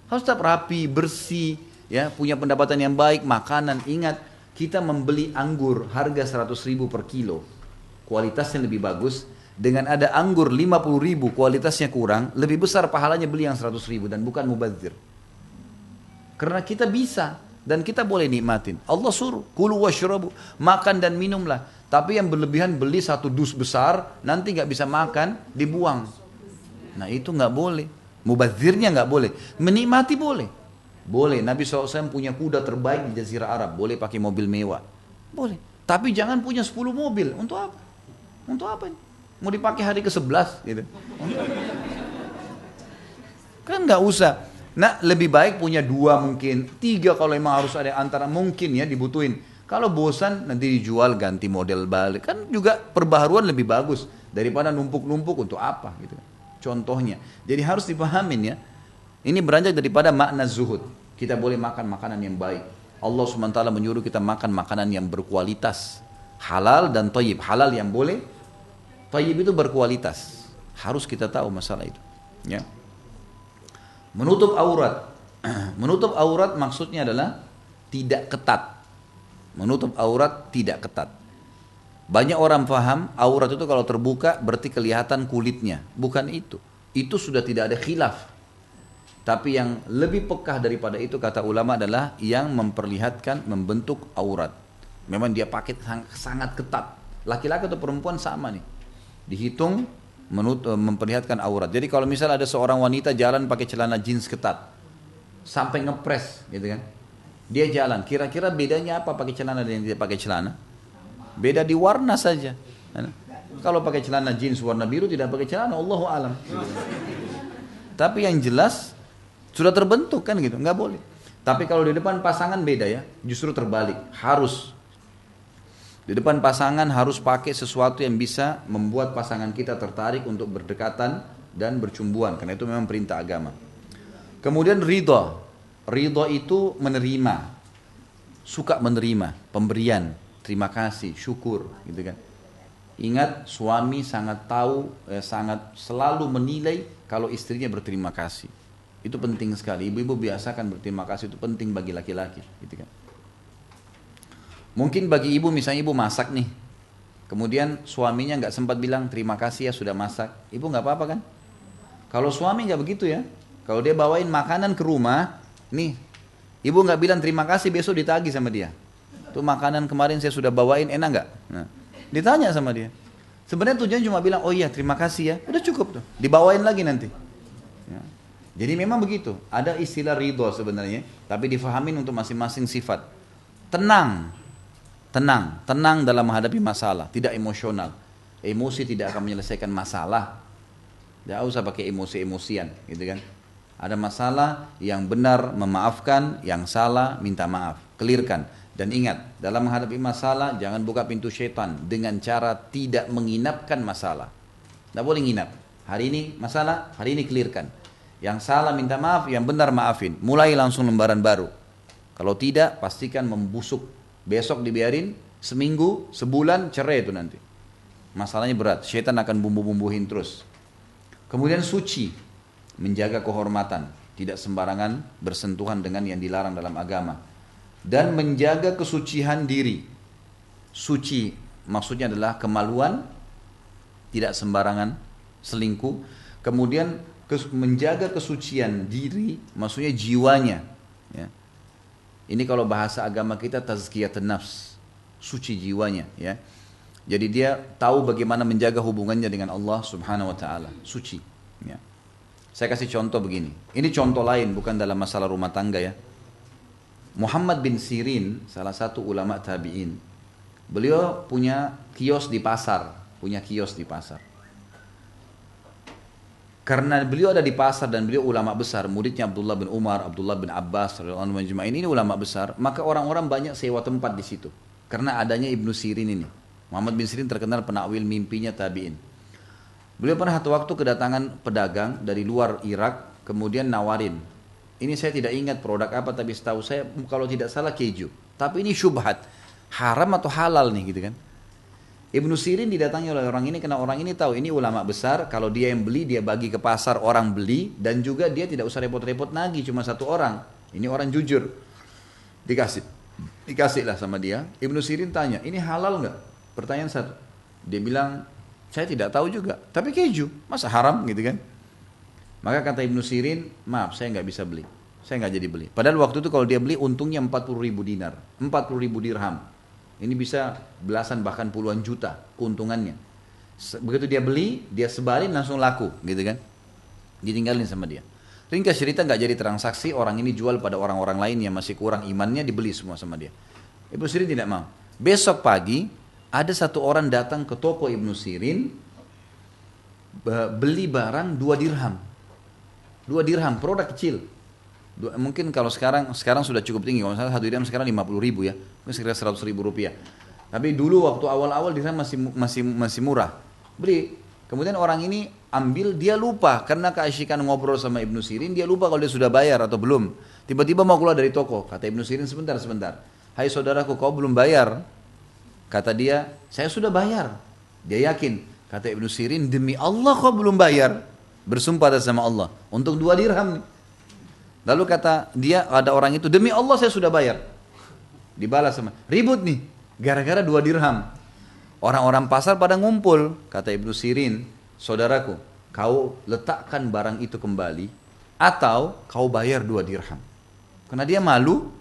Harus tetap rapi, bersih, ya, punya pendapatan yang baik, makanan. Ingat, kita membeli anggur harga 100.000 per kilo, kualitasnya lebih bagus. Dengan ada anggur 50.000 kualitasnya kurang, lebih besar pahalanya beli yang 100.000 dan bukan mubadzir. Karena kita bisa dan kita boleh nikmatin. Allah suruh, kulu washrabu, makan dan minumlah. Tapi yang berlebihan beli 1 dus besar, nanti nggak bisa makan, dibuang. Nah itu nggak boleh. Mubadzirnya nggak boleh. Menikmati boleh. Boleh. Nabi SAW punya kuda terbaik di Jazirah Arab, boleh pakai mobil mewah. Boleh. Tapi jangan punya 10 mobil. Untuk apa? Untuk apa ini? Mau dipakai hari ke-11 gitu. Kan nggak usah. Nah lebih baik punya 2 mungkin, 3 kalau memang harus ada antara, mungkin ya dibutuhin. Kalau bosan nanti dijual ganti model balik. Kan juga perbaharuan lebih bagus daripada numpuk-numpuk untuk apa gitu. Contohnya. Jadi harus dipahamin ya. Ini beranjak daripada makna zuhud. Kita boleh makan makanan yang baik. Allah SWT menyuruh kita makan makanan yang berkualitas. Halal dan thayyib. Halal yang boleh, thayyib itu berkualitas. Harus kita tahu masalah itu. Ya. Menutup aurat. Menutup aurat maksudnya adalah tidak ketat. Menutup aurat tidak ketat. Banyak orang paham aurat itu kalau terbuka berarti kelihatan kulitnya. Bukan itu. Itu sudah tidak ada khilaf. Tapi yang lebih pekah daripada itu kata ulama adalah yang memperlihatkan membentuk aurat. Memang dia pakai sangat ketat. Laki-laki atau perempuan sama nih. Dihitung memperlihatkan aurat. Jadi kalau misalnya ada seorang wanita jalan pakai celana jeans ketat sampai ngepres gitu kan, dia jalan, kira-kira bedanya apa pakai celana dan tidak pakai celana? Beda di warna saja. Kalau pakai celana jeans warna biru, tidak pakai celana, Allahu alam. Tapi yang jelas sudah terbentuk kan gitu, nggak boleh. Tapi kalau di depan pasangan beda ya, justru terbalik, harus. Di depan pasangan harus pakai sesuatu yang bisa membuat pasangan kita tertarik untuk berdekatan dan bercumbuan, karena itu memang perintah agama. Kemudian ridha. Ridha itu menerima, suka menerima, pemberian, terima kasih, syukur, gitu kan. Ingat, suami sangat tahu, sangat selalu menilai kalau istrinya berterima kasih. Itu penting sekali. Ibu-ibu biasakan berterima kasih, itu penting bagi laki-laki, gitu kan. Mungkin bagi ibu, misalnya ibu masak nih, kemudian suaminya nggak sempat bilang terima kasih ya sudah masak, ibu nggak apa-apa kan? Kalau suami nggak begitu ya, kalau dia bawain makanan ke rumah, nih, ibu nggak bilang terima kasih, besok ditagih sama dia. Tuh makanan kemarin saya sudah bawain, enak nggak? Nah, ditanya sama dia. Sebenarnya tujuannya cuma bilang, oh iya terima kasih ya, udah cukup tuh, dibawain lagi nanti. Ya. Jadi memang begitu, ada istilah ridho sebenarnya, tapi difahamin untuk masing-masing sifat. Tenang dalam menghadapi masalah, tidak emosional. Emosi tidak akan menyelesaikan masalah. Tidak usah pakai emosi-emosian, gitu kan. Ada masalah yang benar memaafkan, yang salah minta maaf, clearkan. Dan ingat, dalam menghadapi masalah jangan buka pintu syaitan dengan cara tidak menginapkan masalah. Tidak boleh nginap. Hari ini masalah, hari ini clearkan. Yang salah minta maaf, yang benar maafin. Mulai langsung lembaran baru. Kalau tidak, pastikan membusuk. Besok dibiarin, seminggu, sebulan, cerai itu nanti. Masalahnya berat, syaitan akan bumbu-bumbuhin terus. Kemudian suci, menjaga kehormatan. Tidak sembarangan bersentuhan dengan yang dilarang dalam agama. Dan menjaga kesucian diri. Suci, maksudnya adalah kemaluan, tidak sembarangan selingkuh. Kemudian menjaga kesucian diri, maksudnya jiwanya. Ya. Ini kalau bahasa agama kita tazkiyatun nafs, suci jiwanya. Ya. Jadi dia tahu bagaimana menjaga hubungannya dengan Allah Subhanahu Wa Taala, suci. Ya. Saya kasih contoh begini. Ini contoh lain, bukan dalam masalah rumah tangga ya. Muhammad bin Sirin, salah satu ulama tabi'in. Beliau punya kios di pasar, Karena beliau ada di pasar dan beliau ulama besar, muridnya Abdullah bin Umar, Abdullah bin Abbas, ini ulama besar, maka orang-orang banyak sewa tempat di situ. Karena adanya Ibnu Sirin ini. Muhammad bin Sirin terkenal penakwil mimpinya tabi'in. Beliau pernah satu waktu kedatangan pedagang dari luar Irak, kemudian nawarin. Ini saya tidak ingat produk apa, tapi setahu saya kalau tidak salah keju. Tapi ini syubhat, haram atau halal nih gitu kan. Ibnu Sirin didatangi oleh orang ini karena orang ini tahu ini ulama besar, kalau dia yang beli dia bagi ke pasar orang beli, dan juga dia tidak usah repot-repot lagi, cuma satu orang. Ini orang jujur. Dikasihlah sama dia. Ibnu Sirin tanya, ini halal nggak? Pertanyaan satu. Dia bilang, saya tidak tahu juga, tapi keju, masa haram gitu kan? Maka kata Ibnu Sirin, maaf saya nggak bisa beli, saya nggak jadi beli. Padahal waktu itu kalau dia beli untungnya 40.000 dinar, 40.000 dirham. Ini bisa belasan bahkan puluhan juta keuntungannya. Begitu dia beli, dia sebarin langsung laku, gitu kan? Ditinggalin sama dia. Ringkas cerita nggak jadi transaksi, orang ini jual pada orang-orang lain yang masih kurang imannya, dibeli semua sama dia. Ibnu Sirin tidak mau. Besok pagi ada satu orang datang ke toko Ibnu Sirin, beli barang 2 dirham. 2 dirham, produk kecil. Mungkin kalau sekarang sudah cukup tinggi, kalau misalnya 1 dirham sekarang 50.000 ya, mungkin sekitar 100.000 rupiah. Tapi dulu waktu awal-awal dirham masih murah. Beli, kemudian orang ini ambil, dia lupa karena keasyikan ngobrol sama Ibnu Sirin, dia lupa kalau dia sudah bayar atau belum. Tiba-tiba mau keluar dari toko, kata Ibnu Sirin, sebentar. Hai saudaraku, kau belum bayar? Kata dia, saya sudah bayar. Dia yakin. Kata Ibnu Sirin, demi Allah kau belum bayar. Bersumpah atas sama Allah untuk 2 dirham nih. Lalu kata dia, ada orang itu, demi Allah saya sudah bayar. Dibalas sama, ribut nih gara-gara 2 dirham. Orang-orang pasar pada ngumpul. Kata Ibnu Sirin, saudaraku, kau letakkan barang itu kembali atau kau bayar 2 dirham. Karena dia malu,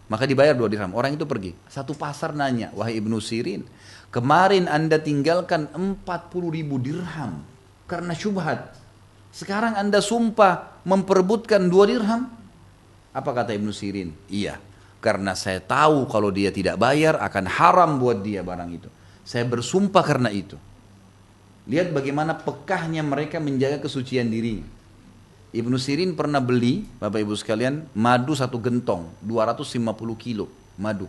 maka dibayar 2 dirham. Orang itu pergi. Satu pasar nanya, wahai Ibnu Sirin, kemarin anda tinggalkan 40.000 dirham karena syubhat. Sekarang anda sumpah memperebutkan 2 dirham. Apa kata Ibnu Sirin? Iya, karena saya tahu kalau dia tidak bayar akan haram buat dia barang itu. Saya bersumpah karena itu. Lihat bagaimana pekahnya mereka menjaga kesucian diri. Ibnu Sirin pernah beli, Bapak Ibu sekalian, madu satu gentong, 250 kilo madu.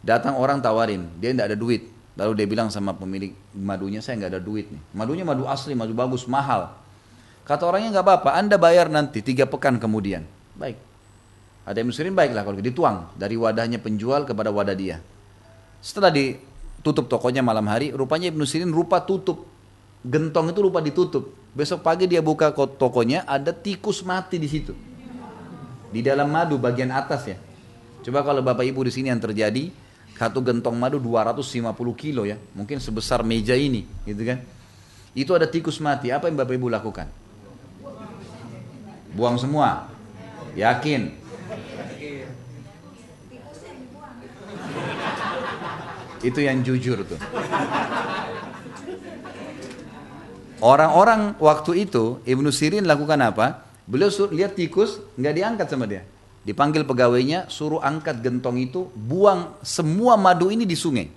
Datang orang tawarin, dia tidak ada duit. Lalu dia bilang sama pemilik madunya, saya nggak ada duit nih. Madunya madu asli, madu bagus, mahal. Kata orangnya, nggak apa-apa, Anda bayar nanti 3 pekan kemudian. Baik. Ada Ibnu Sirin, baiklah kalau dituang dari wadahnya penjual kepada wadah dia. Setelah ditutup tokonya malam hari, rupanya Ibnu Sirin lupa tutup. Gentong itu lupa ditutup. Besok pagi dia buka tokonya, ada tikus mati di situ. Di dalam madu bagian atas ya. Coba kalau Bapak Ibu di sini yang terjadi, satu gentong madu 250 kilo ya. Mungkin sebesar meja ini, gitu kan. Itu ada tikus mati, apa yang Bapak Ibu lakukan? Buang semua. Yakin? Itu yang jujur tuh. Orang-orang waktu itu Ibnu Sirin lakukan apa? Beliau lihat tikus nggak diangkat sama dia. Dipanggil pegawainya, suruh angkat gentong itu, buang semua madu ini di sungai,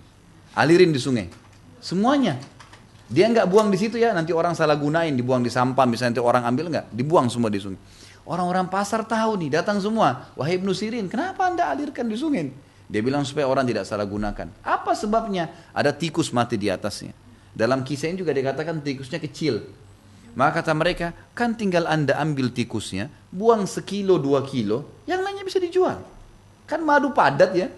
alirin di sungai, semuanya. Dia nggak buang di situ ya, nanti orang salah gunain, dibuang di sampah, misalnya nanti orang ambil nggak, dibuang semua di sungai. Orang-orang pasar tahu nih, datang semua. Wahai Ibnu Sirin, kenapa anda alirkan di sungai? Dia bilang supaya orang tidak salah gunakan. Apa sebabnya? Ada tikus mati di atasnya. Dalam kisah ini juga dikatakan tikusnya kecil. Maka kata mereka, kan tinggal anda ambil tikusnya, buang 1-2 kilo, yang lainnya bisa dijual. Kan madu padat ya.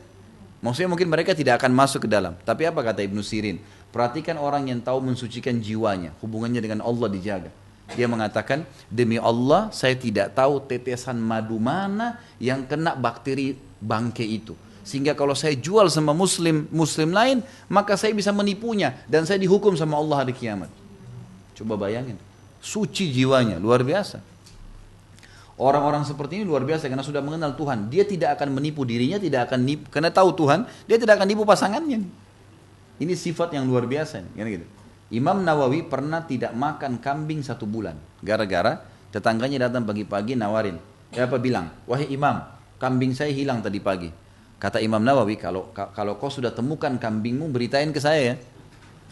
Maksudnya mungkin mereka tidak akan masuk ke dalam. Tapi apa kata Ibnu Sirin? Perhatikan orang yang tahu mensucikan jiwanya, hubungannya dengan Allah dijaga. Dia mengatakan, demi Allah saya tidak tahu tetesan madu mana yang kena bakteri bangke itu. Sehingga kalau saya jual sama muslim lain, maka saya bisa menipunya dan saya dihukum sama Allah hari kiamat. Coba bayangin, suci jiwanya, luar biasa. Orang-orang seperti ini luar biasa karena sudah mengenal Tuhan. Dia tidak akan menipu dirinya, tidak akan nipu, karena tahu Tuhan, dia tidak akan nipu pasangannya. Ini sifat yang luar biasa. Gitu. Imam Nawawi pernah tidak makan kambing 1 bulan. Gara-gara tetangganya datang pagi-pagi nawarin. Dia apa bilang, wahai Imam, kambing saya hilang tadi pagi. Kata Imam Nawawi, kalau kau sudah temukan kambingmu, beritain ke saya ya.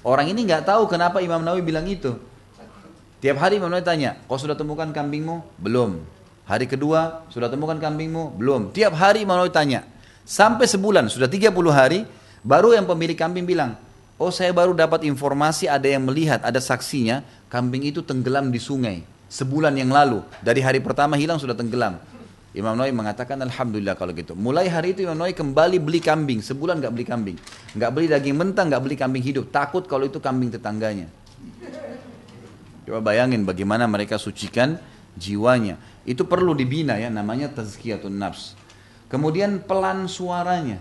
Orang ini nggak tahu kenapa Imam Nawawi bilang itu. Tiap hari Imam Nawawi tanya, kau sudah temukan kambingmu? Belum. Hari kedua, sudah temukan kambingmu? Belum. Tiap hari Imam Nawawi tanya. Sampai sebulan, sudah 30 hari, baru yang pemilik kambing bilang, oh saya baru dapat informasi ada yang melihat, ada saksinya, kambing itu tenggelam di sungai. Sebulan yang lalu, dari hari pertama hilang sudah tenggelam. Imam Nawawi mengatakan alhamdulillah kalau gitu. Mulai hari itu Imam Nawawi kembali beli kambing. Sebulan gak beli kambing. Gak beli daging mentah, gak beli kambing hidup. Takut kalau itu kambing tetangganya. Coba bayangin bagaimana mereka sucikan jiwanya. Itu perlu dibina ya, namanya tazkiyatun nafs. Kemudian pelan suaranya.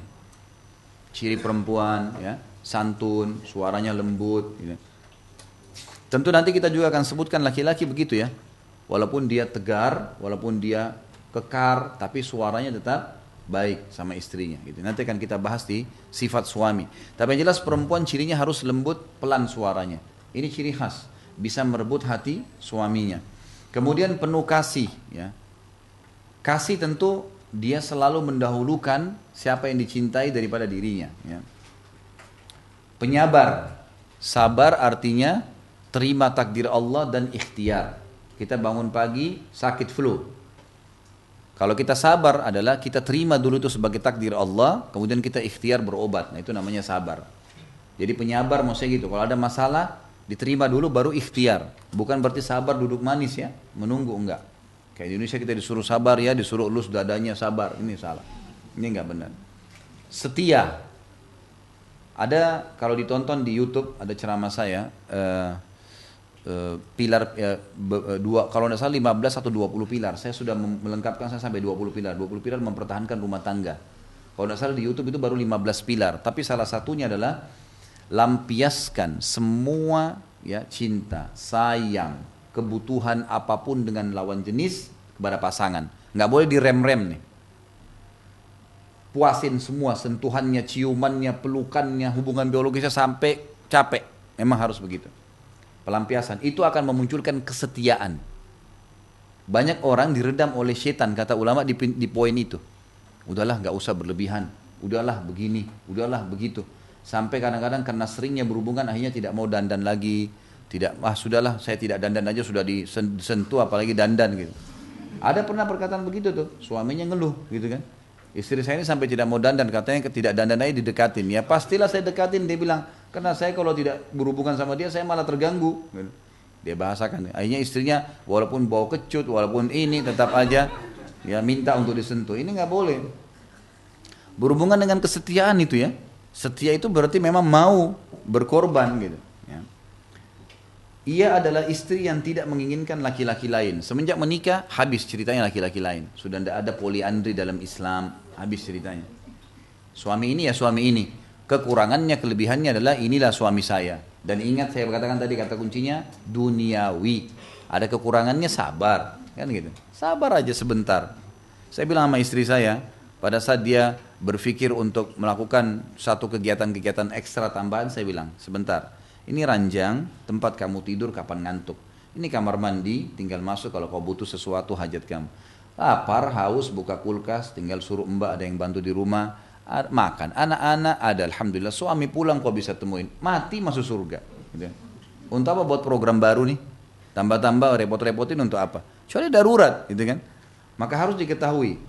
Ciri perempuan ya, santun, suaranya lembut. Gitu. Tentu nanti kita juga akan sebutkan laki-laki begitu ya. Walaupun dia tegar, walaupun dia kekar, tapi suaranya tetap baik sama istrinya. Gitu. Nanti akan kita bahas di sifat suami. Tapi yang jelas perempuan cirinya harus lembut, pelan suaranya. Ini ciri khas, bisa merebut hati suaminya. Kemudian penuh kasih. Ya. Kasih tentu dia selalu mendahulukan siapa yang dicintai daripada dirinya. Ya. Penyabar. Sabar artinya terima takdir Allah dan ikhtiar. Kita bangun pagi sakit flu. Kalau kita sabar adalah kita terima dulu itu sebagai takdir Allah, kemudian kita ikhtiar berobat. Nah itu namanya sabar. Jadi penyabar maksudnya gitu. Kalau ada masalah, diterima dulu baru ikhtiar. Bukan berarti sabar duduk manis ya, menunggu enggak. Kayak di Indonesia kita disuruh sabar ya, disuruh elus dadanya sabar. Ini salah. Ini enggak benar. Setia. Ada kalau ditonton di YouTube ada ceramah saya. Pilar dua, kalau tidak salah 15 atau 20 pilar. Saya sudah melengkapkan saya sampai 20 pilar. 20 pilar mempertahankan rumah tangga. Kalau tidak salah di YouTube itu baru 15 pilar. Tapi salah satunya adalah lampiaskan semua ya cinta, sayang, kebutuhan apapun dengan lawan jenis kepada pasangan. Nggak boleh direm-rem nih. Puasin semua sentuhannya, ciumannya, pelukannya, hubungan biologisnya sampai capek. Memang harus begitu. Pelampiasan itu akan memunculkan kesetiaan. Banyak orang diredam oleh setan kata ulama di poin itu. Udahlah nggak usah berlebihan, udahlah begini, udahlah begitu. Sampai kadang-kadang karena seringnya berhubungan akhirnya tidak mau dandan lagi, Tidak, sudahlah saya tidak dandan aja sudah disentuh apalagi dandan gitu. Ada pernah perkataan begitu tuh, suaminya ngeluh gitu kan. Istri saya ini sampai tidak mau dandan, katanya tidak dandan aja didekatin. Ya pastilah saya dekatin, dia bilang, karena saya kalau tidak berhubungan sama dia saya malah terganggu. Gitu. Dia bahasakan, akhirnya istrinya walaupun bau kecut, walaupun ini tetap aja ya minta untuk disentuh. Ini nggak boleh. Berhubungan dengan kesetiaan itu ya. Setia itu berarti memang mau berkorban gitu. Ya. Ia adalah istri yang tidak menginginkan laki-laki lain. Semenjak menikah, habis ceritanya laki-laki lain. Sudah tidak ada poliandri dalam Islam, habis ceritanya. Suami ini ya suami ini. Kekurangannya, kelebihannya adalah inilah suami saya. Dan ingat saya katakan tadi kata kuncinya duniawi. Ada kekurangannya sabar, kan gitu. Sabar aja sebentar. Saya bilang sama istri saya, pada saat dia berpikir untuk melakukan satu kegiatan-kegiatan ekstra tambahan, saya bilang, sebentar. Ini ranjang, tempat kamu tidur kapan ngantuk. Ini kamar mandi, tinggal masuk kalau kau butuh sesuatu hajat kamu. Lapar, haus, buka kulkas, tinggal suruh mbak ada yang bantu di rumah. Makan, anak-anak ada, alhamdulillah. Suami pulang kau bisa temuin, mati masuk surga. Gitu. Untuk apa buat program baru nih? Tambah-tambah repot-repotin untuk apa? Kecuali darurat, gitu kan? Maka harus diketahui.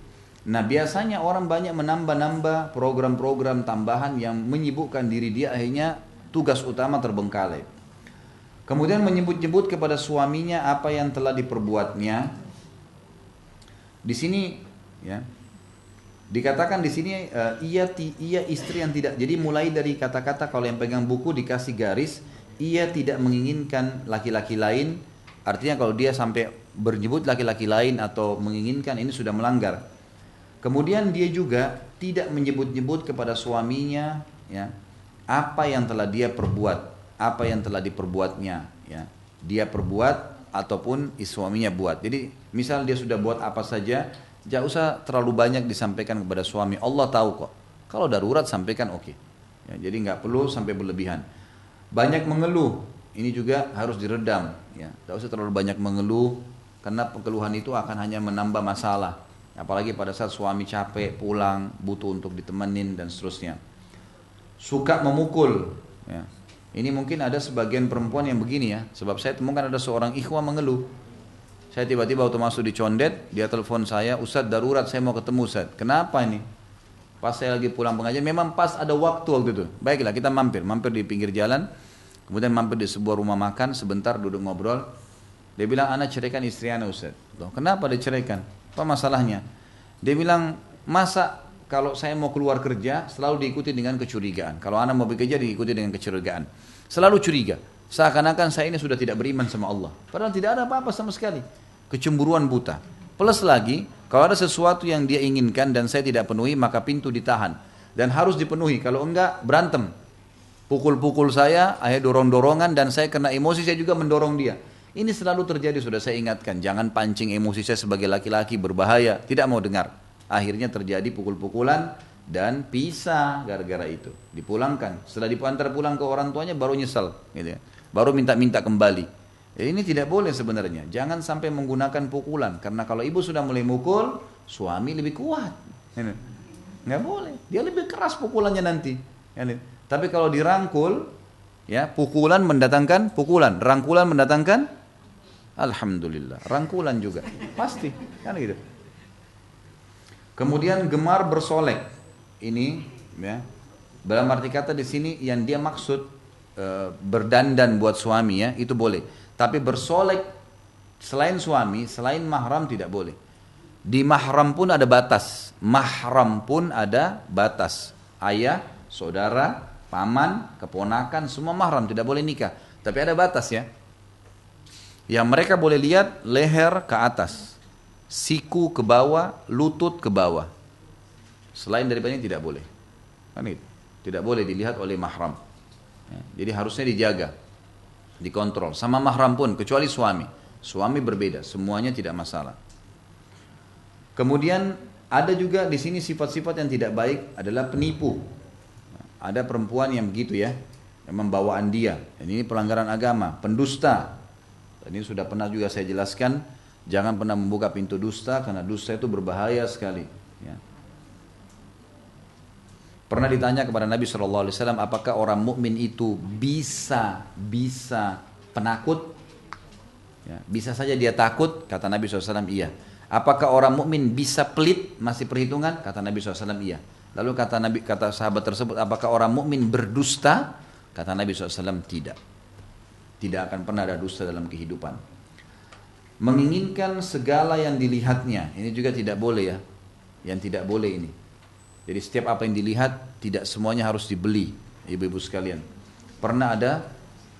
Nah biasanya orang banyak menambah-nambah program-program tambahan yang menyibukkan diri dia, akhirnya tugas utama terbengkalai. Kemudian menyebut-nyebut kepada suaminya apa yang telah diperbuatnya. Di sini ya dikatakan di sini ia istri yang tidak. Jadi mulai dari kata-kata kalau yang pegang buku dikasih garis, ia tidak menginginkan laki-laki lain. Artinya kalau dia sampai bernyebut laki-laki lain atau menginginkan, ini sudah melanggar. Kemudian dia juga tidak menyebut-nyebut kepada suaminya ya, apa yang telah dia perbuat, apa yang telah diperbuatnya ya. Dia perbuat ataupun suaminya buat. Jadi misal dia sudah buat apa saja, jangan usah terlalu banyak disampaikan kepada suami. Allah tahu kok. Kalau darurat sampaikan oke. Ya, jadi nggak perlu sampai berlebihan. Banyak mengeluh, ini juga harus diredam ya. Tidak usah terlalu banyak mengeluh, karena keluhan itu akan hanya menambah masalah. Apalagi pada saat suami capek, pulang, butuh untuk ditemenin dan seterusnya. Suka memukul. Ya. Ini mungkin ada sebagian perempuan yang begini ya. Sebab saya temukan ada seorang ikhwah mengeluh. Saya tiba-tiba waktu masuk di condet, dia telepon saya, Ustadz darurat saya mau ketemu Ustadz. Kenapa ini? Pas saya lagi pulang pengajian, memang pas ada waktu itu. Baiklah kita mampir di pinggir jalan. Kemudian mampir di sebuah rumah makan, sebentar duduk ngobrol. Dia bilang, anak ceraikan istri anak Ustadz. Loh, kenapa diceraikan? Apa masalahnya? Dia bilang, masa kalau saya mau keluar kerja selalu diikuti dengan kecurigaan. Kalau anak mau bekerja diikuti dengan kecurigaan. Selalu curiga. Seakan-akan saya ini sudah tidak beriman sama Allah. Padahal tidak ada apa-apa sama sekali. Kecemburuan buta. Plus lagi, kalau ada sesuatu yang dia inginkan dan saya tidak penuhi, maka pintu ditahan. Dan harus dipenuhi. Kalau enggak, berantem. Pukul-pukul saya, akhirnya dorong-dorongan, dan saya kena emosi, saya juga mendorong dia. Ini selalu terjadi, sudah saya ingatkan. Jangan pancing emosi saya sebagai laki-laki, berbahaya. Tidak mau dengar. Akhirnya terjadi pukul-pukulan dan pisah gara-gara itu. Dipulangkan. Setelah diantar pulang ke orang tuanya baru nyesal. Gitu ya. Baru minta-minta kembali. Ini tidak boleh sebenarnya. Jangan sampai menggunakan pukulan. Karena kalau ibu sudah mulai mukul, suami lebih kuat. Nggak boleh. Dia lebih keras pukulannya nanti. Tapi kalau dirangkul, ya pukulan mendatangkan pukulan. Rangkulan mendatangkan alhamdulillah, rangkulan juga, pasti, kan gitu. Kemudian gemar bersolek, ini, ya, dalam arti kata di sini yang dia maksud berdandan buat suami ya, itu boleh. Tapi bersolek selain suami, selain mahram tidak boleh. Di mahram pun ada batas, mahram pun ada batas. Ayah, saudara, paman, keponakan, semua mahram tidak boleh nikah. Tapi ada batas ya. Yang mereka boleh lihat leher ke atas, siku ke bawah, lutut ke bawah. Selain daripada ini tidak boleh. Kan itu. Tidak boleh dilihat oleh mahram. Ya, jadi harusnya dijaga, dikontrol. Sama mahram pun, kecuali suami. Suami berbeda, semuanya tidak masalah. Kemudian ada juga di sini sifat-sifat yang tidak baik adalah penipu. Ada perempuan yang begitu ya, memang bawaan dia. Dan ini pelanggaran agama, pendusta. Ini sudah pernah juga saya jelaskan, jangan pernah membuka pintu dusta karena dusta itu berbahaya sekali. Ya. Pernah ditanya kepada Nabi SAW, apakah orang mukmin itu bisa penakut? Ya, bisa saja dia takut, kata Nabi SAW, iya. Apakah orang mukmin bisa pelit, masih perhitungan? Kata Nabi SAW, iya. Lalu kata sahabat tersebut, apakah orang mukmin berdusta? Kata Nabi SAW, tidak. Tidak akan pernah ada dusta dalam kehidupan. Menginginkan segala yang dilihatnya, ini juga tidak boleh ya. Yang tidak boleh ini. Jadi setiap apa yang dilihat, tidak semuanya harus dibeli, ibu-ibu sekalian. Pernah ada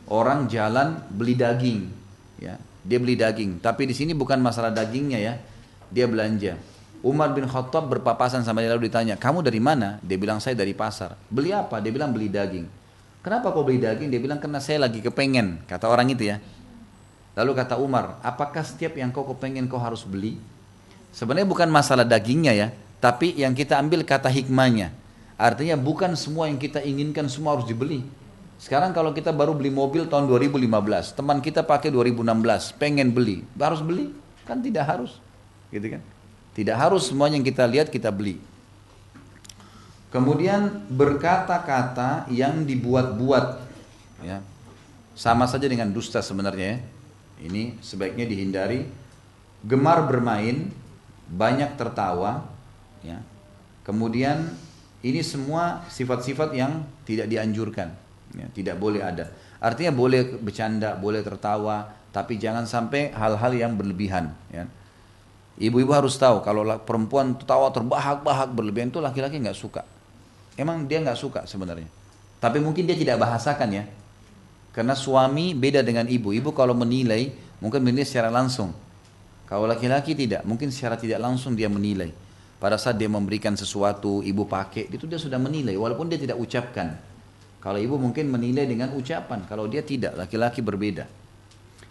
orang jalan beli daging, ya. Dia beli daging, tapi di sini bukan masalah dagingnya ya. Dia belanja. Umar bin Khattab berpapasan sama dia lalu ditanya, kamu dari mana? Dia bilang saya dari pasar. Beli apa? Dia bilang beli daging. Kenapa kau beli daging? Dia bilang karena saya lagi kepengen, kata orang itu ya. Lalu kata Umar, apakah setiap yang kau kepengen kau harus beli? Sebenarnya bukan masalah dagingnya ya, tapi yang kita ambil kata hikmahnya. Artinya bukan semua yang kita inginkan semua harus dibeli. Sekarang kalau kita baru beli mobil tahun 2015, teman kita pakai 2016, pengen beli, harus beli? Kan tidak harus, gitu kan? Tidak harus semuanya yang kita lihat kita beli. Kemudian berkata-kata yang dibuat-buat, ya, sama saja dengan dusta sebenarnya. Ya. Ini sebaiknya dihindari. Gemar bermain, banyak tertawa, ya. Kemudian ini semua sifat-sifat yang tidak dianjurkan. Ya, tidak boleh ada. Artinya boleh bercanda, boleh tertawa, tapi jangan sampai hal-hal yang berlebihan. Ya. Ibu-ibu harus tahu kalau perempuan tertawa terbahak-bahak berlebihan itu laki-laki nggak suka. Emang dia nggak suka sebenarnya. Tapi mungkin dia tidak bahasakan ya. Karena suami beda dengan ibu. Ibu kalau menilai mungkin menilai secara langsung. Kalau laki-laki tidak, mungkin secara tidak langsung dia menilai. Pada saat dia memberikan sesuatu, ibu pakai, itu dia sudah menilai walaupun dia tidak ucapkan. Kalau ibu mungkin menilai dengan ucapan, kalau dia tidak, laki-laki berbeda.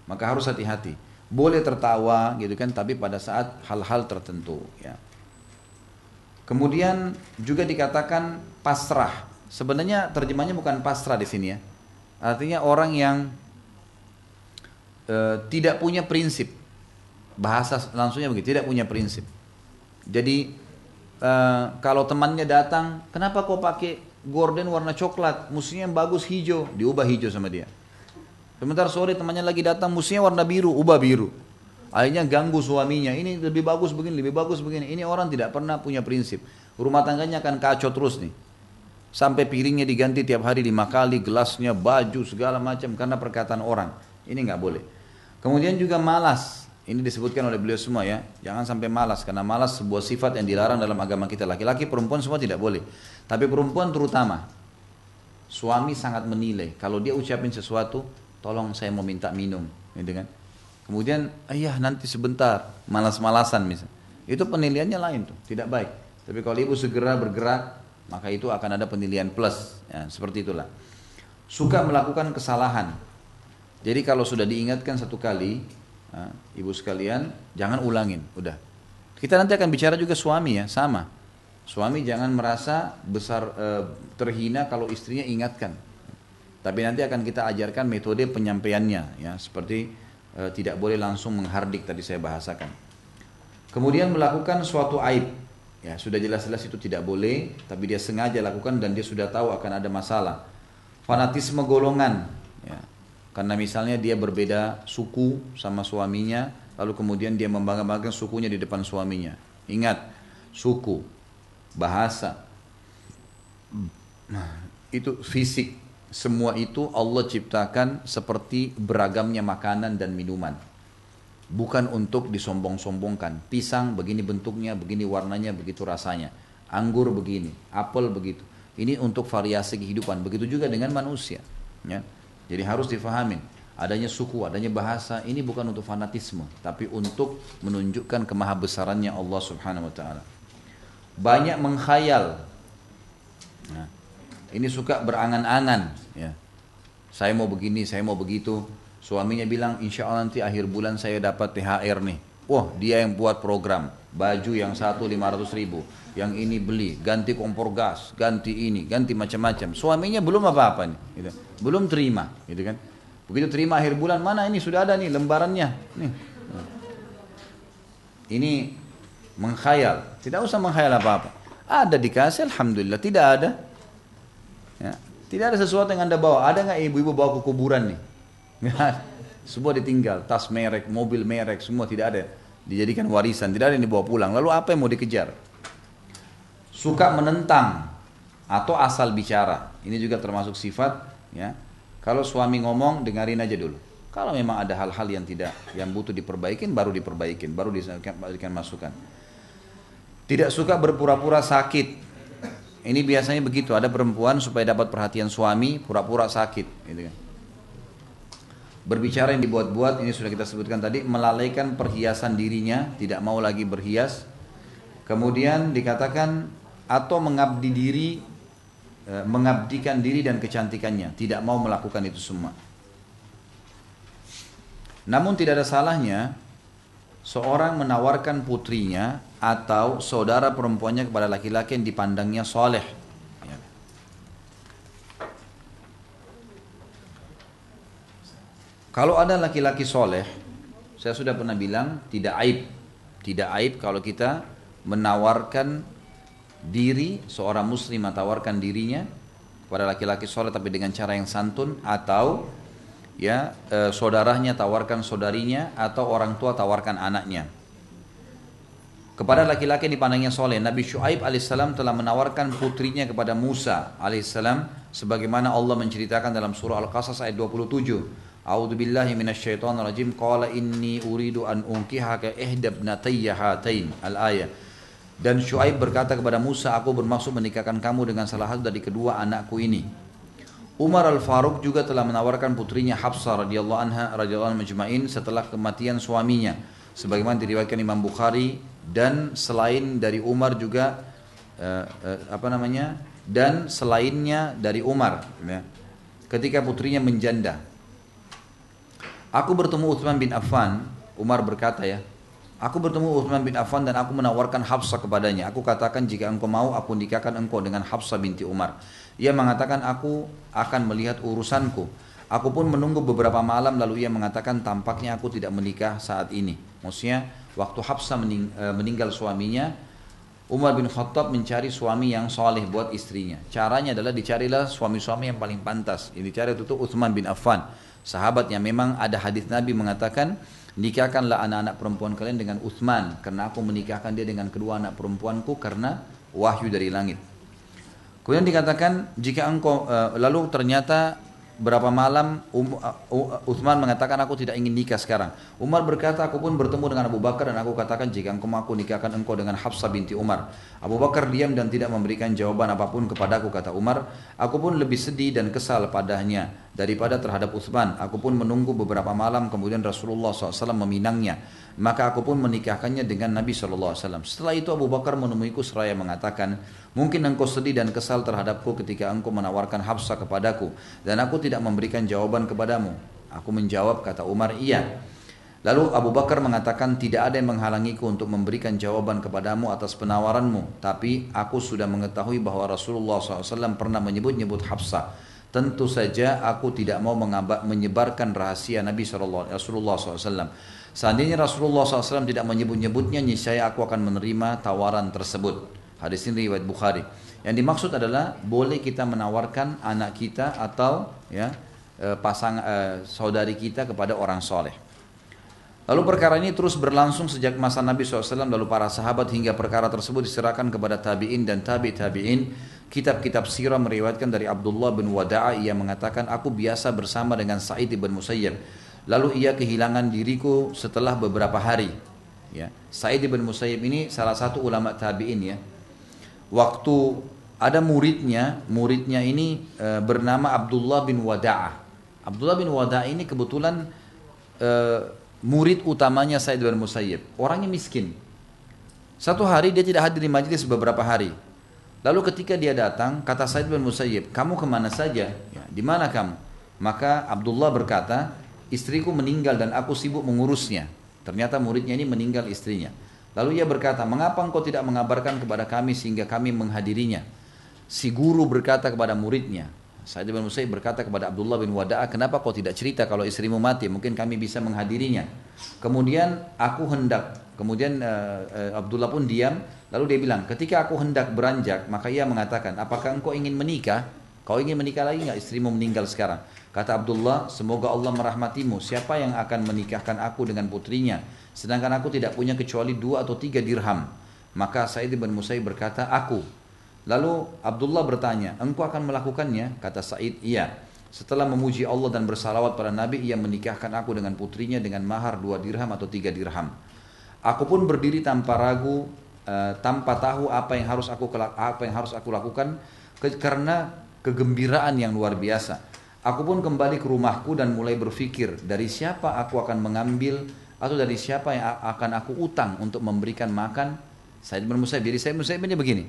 Maka harus hati-hati. Boleh tertawa gitu kan, tapi pada saat hal-hal tertentu ya. Kemudian juga dikatakan pasrah. Sebenarnya terjemahnya bukan pasrah di sini ya. Artinya orang yang tidak punya prinsip. Bahasa langsungnya begitu, tidak punya prinsip. Jadi kalau temannya datang, kenapa kau pakai gorden warna coklat, mustinya yang bagus hijau, diubah hijau sama dia. Sebentar sore temannya lagi datang, mustinya warna biru, ubah biru. Akhirnya ganggu suaminya, ini lebih bagus begini, lebih bagus begini. Ini orang tidak pernah punya prinsip. Rumah tangganya akan kacau terus nih. Sampai piringnya diganti tiap hari 5 kali, gelasnya, baju, segala macam karena perkataan orang. Ini nggak boleh. Kemudian juga malas. Ini disebutkan oleh beliau semua ya. Jangan sampai malas, karena malas sebuah sifat yang dilarang dalam agama kita. Laki-laki, perempuan semua tidak boleh. Tapi perempuan terutama, suami sangat menilai. Kalau dia ucapin sesuatu, tolong saya mau minta minum, gitu kan? Kemudian, ayah nanti sebentar, malas-malasan misalnya. Itu penilaiannya lain tuh, tidak baik. Tapi kalau ibu segera bergerak, maka itu akan ada penilaian plus. Ya, seperti itulah. Suka melakukan kesalahan. Jadi kalau sudah diingatkan satu kali, ibu sekalian, jangan ulangin, udah. Kita nanti akan bicara juga suami ya, sama. Suami jangan merasa terhina kalau istrinya ingatkan. Tapi nanti akan kita ajarkan metode penyampaiannya, ya, seperti tidak boleh langsung menghardik tadi saya bahasakan. Kemudian melakukan suatu aib, ya sudah jelas-jelas itu tidak boleh, tapi dia sengaja lakukan dan dia sudah tahu akan ada masalah. Fanatisme golongan, ya. Karena misalnya dia berbeda suku sama suaminya, lalu kemudian dia membangga-banggakan sukunya di depan suaminya. Ingat, suku, bahasa, itu fisik, semua itu Allah ciptakan seperti beragamnya makanan dan minuman. Bukan untuk disombong-sombongkan. Pisang begini bentuknya, begini warnanya, begitu rasanya. Anggur begini, apel begitu. Ini untuk variasi kehidupan. Begitu juga dengan manusia, ya. Jadi harus difahamin, adanya suku, adanya bahasa, ini bukan untuk fanatisme, tapi untuk menunjukkan kemahabesarannya Allah Subhanahu wa taala. Banyak menghayal. Nah, ini suka berangan-angan, ya. Saya mau begini, saya mau begitu. Suaminya bilang, insya Allah nanti akhir bulan saya dapat THR nih. Wah, dia yang buat program, baju yang 500.000, yang ini beli, ganti kompor gas, ganti ini, ganti macam-macam. Suaminya belum apa-apa nih, gitu. Belum terima, gitu kan? Begitu terima akhir bulan, mana ini sudah ada nih lembarannya, nih. Ini menghayal, tidak usah menghayal apa-apa. Ada dikasih, alhamdulillah. Tidak ada, ya. Tidak ada sesuatu yang anda bawa. Ada nggak ibu-ibu bawa ke kuburan nih? Semua ditinggal, tas merek, mobil merek, semua tidak ada. Dijadikan warisan, tidak ada yang dibawa pulang. Lalu apa yang mau dikejar? Suka menentang atau asal bicara. Ini juga termasuk sifat, ya. Kalau suami ngomong, dengarin aja dulu. Kalau memang ada hal-hal yang tidak, yang butuh diperbaikin, baru diperbaikin, baru diberikan masukan. Tidak suka berpura-pura sakit. Ini biasanya begitu. Ada perempuan supaya dapat perhatian suami, pura-pura sakit, gitu kan. Berbicara yang dibuat-buat, ini sudah kita sebutkan tadi, melalaikan perhiasan dirinya, tidak mau lagi berhias. Kemudian dikatakan atau mengabdi diri, mengabdikan diri dan kecantikannya, tidak mau melakukan itu semua. Namun tidak ada salahnya seorang menawarkan putrinya atau saudara perempuannya kepada laki-laki yang dipandangnya soleh. Kalau ada laki-laki soleh, saya sudah pernah bilang, tidak aib kalau kita menawarkan diri, seorang muslim menawarkan dirinya kepada laki-laki soleh tapi dengan cara yang santun, atau ya saudaranya tawarkan saudarinya, atau orang tua tawarkan anaknya. Kepada laki-laki dipandangnya soleh, Nabi Syuaib alaihissalam telah menawarkan putrinya kepada Musa alaihissalam, sebagaimana Allah menceritakan dalam surah Al-Qasas ayat 27. A'udzu billahi minasyaitonir rajim. Qala inni uridu an unkihaka ihda ibnatayya hatain. Al-ayah. Dan Syuaib berkata kepada Musa, aku bermaksud menikahkan kamu dengan salah satu dari kedua anakku ini. Umar Al-Faruq juga telah menawarkan putrinya Hafsah radhiyallahu anha majma'in setelah kematian suaminya, sebagaimana diriwayatkan Imam Bukhari. Dan selain dari Umar juga dan selainnya dari Umar, ya, ketika putrinya menjanda. Aku bertemu Utsman bin Affan, Umar berkata, ya, aku bertemu Utsman bin Affan dan aku menawarkan Hafsah kepadanya. Aku katakan, jika engkau mau, aku nikahkan engkau dengan Hafsah binti Umar. Ia mengatakan, aku akan melihat urusanku. Aku pun menunggu beberapa malam, lalu ia mengatakan, tampaknya aku tidak menikah saat ini. Maksudnya waktu Hafsah meninggal suaminya, Umar bin Khattab mencari suami yang soleh buat istrinya. Caranya adalah dicarilah suami-suami yang paling pantas. Ini dicari itu Utsman bin Affan, sahabat yang memang ada hadis Nabi mengatakan, nikahkanlah anak-anak perempuan kalian dengan Utsman, karena aku menikahkan dia dengan kedua anak perempuanku karena wahyu dari langit. Kemudian dikatakan, jika engkau lalu ternyata berapa malam Utsman mengatakan, aku tidak ingin nikah sekarang. Umar berkata, aku pun bertemu dengan Abu Bakar dan aku katakan, jika engkau mau, aku nikahkan engkau dengan Hafsah binti Umar. Abu Bakar diam dan tidak memberikan jawaban apapun kepadaku, kata Umar. Aku pun lebih sedih dan kesal padanya daripada terhadap Utsman. Aku pun menunggu beberapa malam, kemudian Rasulullah SAW meminangnya. Maka aku pun menikahkannya dengan Nabi SAW. Setelah itu Abu Bakar menemuiku seraya mengatakan, mungkin engkau sedih dan kesal terhadapku ketika engkau menawarkan Hafsah kepadaku, dan aku tidak memberikan jawaban kepadamu. Aku menjawab, kata Umar, iya. Lalu Abu Bakar mengatakan, tidak ada yang menghalangiku untuk memberikan jawaban kepadamu atas penawaranmu, tapi aku sudah mengetahui bahwa Rasulullah SAW pernah menyebut-nyebut Hafsah. Tentu saja aku tidak mau menyebarkan rahasia Nabi Rasulullah SAW. Seandainya Rasulullah SAW tidak menyebut-nyebutnya, niscaya aku akan menerima tawaran tersebut. Hadis ini riwayat Bukhari. Yang dimaksud adalah boleh kita menawarkan anak kita atau ya saudari kita kepada orang soleh. Lalu perkara ini terus berlangsung sejak masa Nabi SAW, lalu para sahabat, hingga perkara tersebut diserahkan kepada tabi'in dan tabi'in. Kitab-kitab sirah meriwayatkan dari Abdullah bin Wada'a, ia mengatakan, aku biasa bersama dengan Sa'id bin Musayyib. Lalu ia kehilangan diriku setelah beberapa hari. Ya. Sa'id bin Musayyib ini salah satu ulama tabi'in, ya. Waktu ada muridnya ini bernama Abdullah bin Wada'ah. Abdullah bin Wada'ah ini kebetulan murid utamanya Sa'id bin Musayyib. Orangnya miskin. Satu hari dia tidak hadir di majlis beberapa hari. Lalu ketika dia datang, kata Sa'id bin Musayyib, kamu kemana saja? Ya, di mana kamu? Maka Abdullah berkata, istriku meninggal dan aku sibuk mengurusnya. Ternyata muridnya ini meninggal istrinya. Lalu ia berkata, mengapa engkau tidak mengabarkan kepada kami sehingga kami menghadirinya? Si guru berkata kepada muridnya, Sa'id bin Musayyib berkata kepada Abdullah bin Wada'ah, kenapa kau tidak cerita kalau istrimu mati? Mungkin kami bisa menghadirinya. Kemudian Abdullah pun diam. Lalu dia bilang, ketika aku hendak beranjak, maka ia mengatakan, apakah engkau ingin menikah? Kau ingin menikah lagi nggak? Istrimu meninggal sekarang. Kata Abdullah, semoga Allah merahmatimu. Siapa yang akan menikahkan aku dengan putrinya? Sedangkan aku tidak punya kecuali 2 atau 3 dirham. Maka Sa'id bin Musayyib berkata, aku. Lalu Abdullah bertanya, engkau akan melakukannya? Kata Sa'id, iya. Setelah memuji Allah dan bersalawat pada Nabi, ia menikahkan aku dengan putrinya dengan mahar 2 dirham atau 3 dirham. Aku pun berdiri tanpa ragu, tanpa tahu apa yang harus aku lakukan, karena kegembiraan yang luar biasa. Aku pun kembali ke rumahku dan mulai berpikir, dari siapa aku akan mengambil atau dari siapa yang akan aku utang untuk memberikan makan Sa'id bin Musayyib. Jadi Sa'id bin Musayyib ini begini,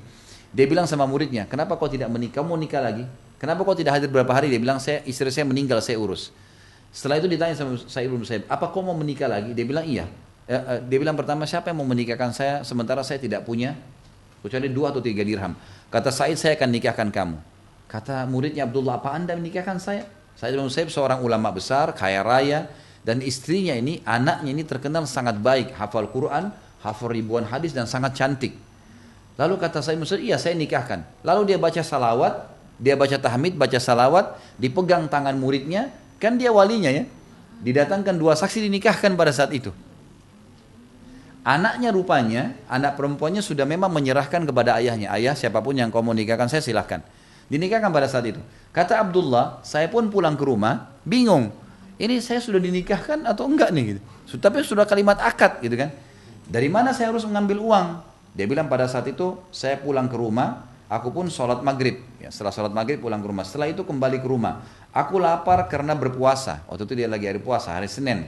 dia bilang sama muridnya, kenapa kau tidak menikah? Mau nikah lagi? Kenapa kau tidak hadir berapa hari? Dia bilang, istri saya meninggal, saya urus. Setelah itu ditanya sama Sa'id bin Musayyib, apa kau mau menikah lagi? Dia bilang iya. Dia bilang pertama, siapa yang mau menikahkan saya sementara saya tidak punya kecuali 2 atau 3 dirham. Kata Sa'id, saya akan nikahkan kamu. Kata muridnya Abdullah, apa anda menikahkan saya? Sa'id bin Musayyib seorang ulama besar, kaya raya, dan istrinya ini, anaknya ini terkenal sangat baik, hafal Quran, hafal ribuan hadis dan sangat cantik. Lalu kata Sa'id bin Musayyib, iya saya nikahkan. Lalu dia baca salawat, dia baca tahmid, baca salawat, dipegang tangan muridnya, kan dia walinya ya. Didatangkan 2 saksi, dinikahkan pada saat itu. Anaknya rupanya, anak perempuannya sudah memang menyerahkan kepada ayahnya. Ayah, siapapun yang kau mau nikahkan saya silahkan. Dinikahkan pada saat itu. Kata Abdullah, saya pun pulang ke rumah, bingung. Ini saya sudah dinikahkan atau enggak nih gitu. Tapi sudah kalimat akad gitu kan. Dari mana saya harus mengambil uang? Dia bilang pada saat itu, saya pulang ke rumah, aku pun sholat maghrib. Ya, setelah sholat maghrib pulang ke rumah. Setelah itu kembali ke rumah. Aku lapar karena berpuasa. Waktu itu dia lagi hari puasa, hari Senin.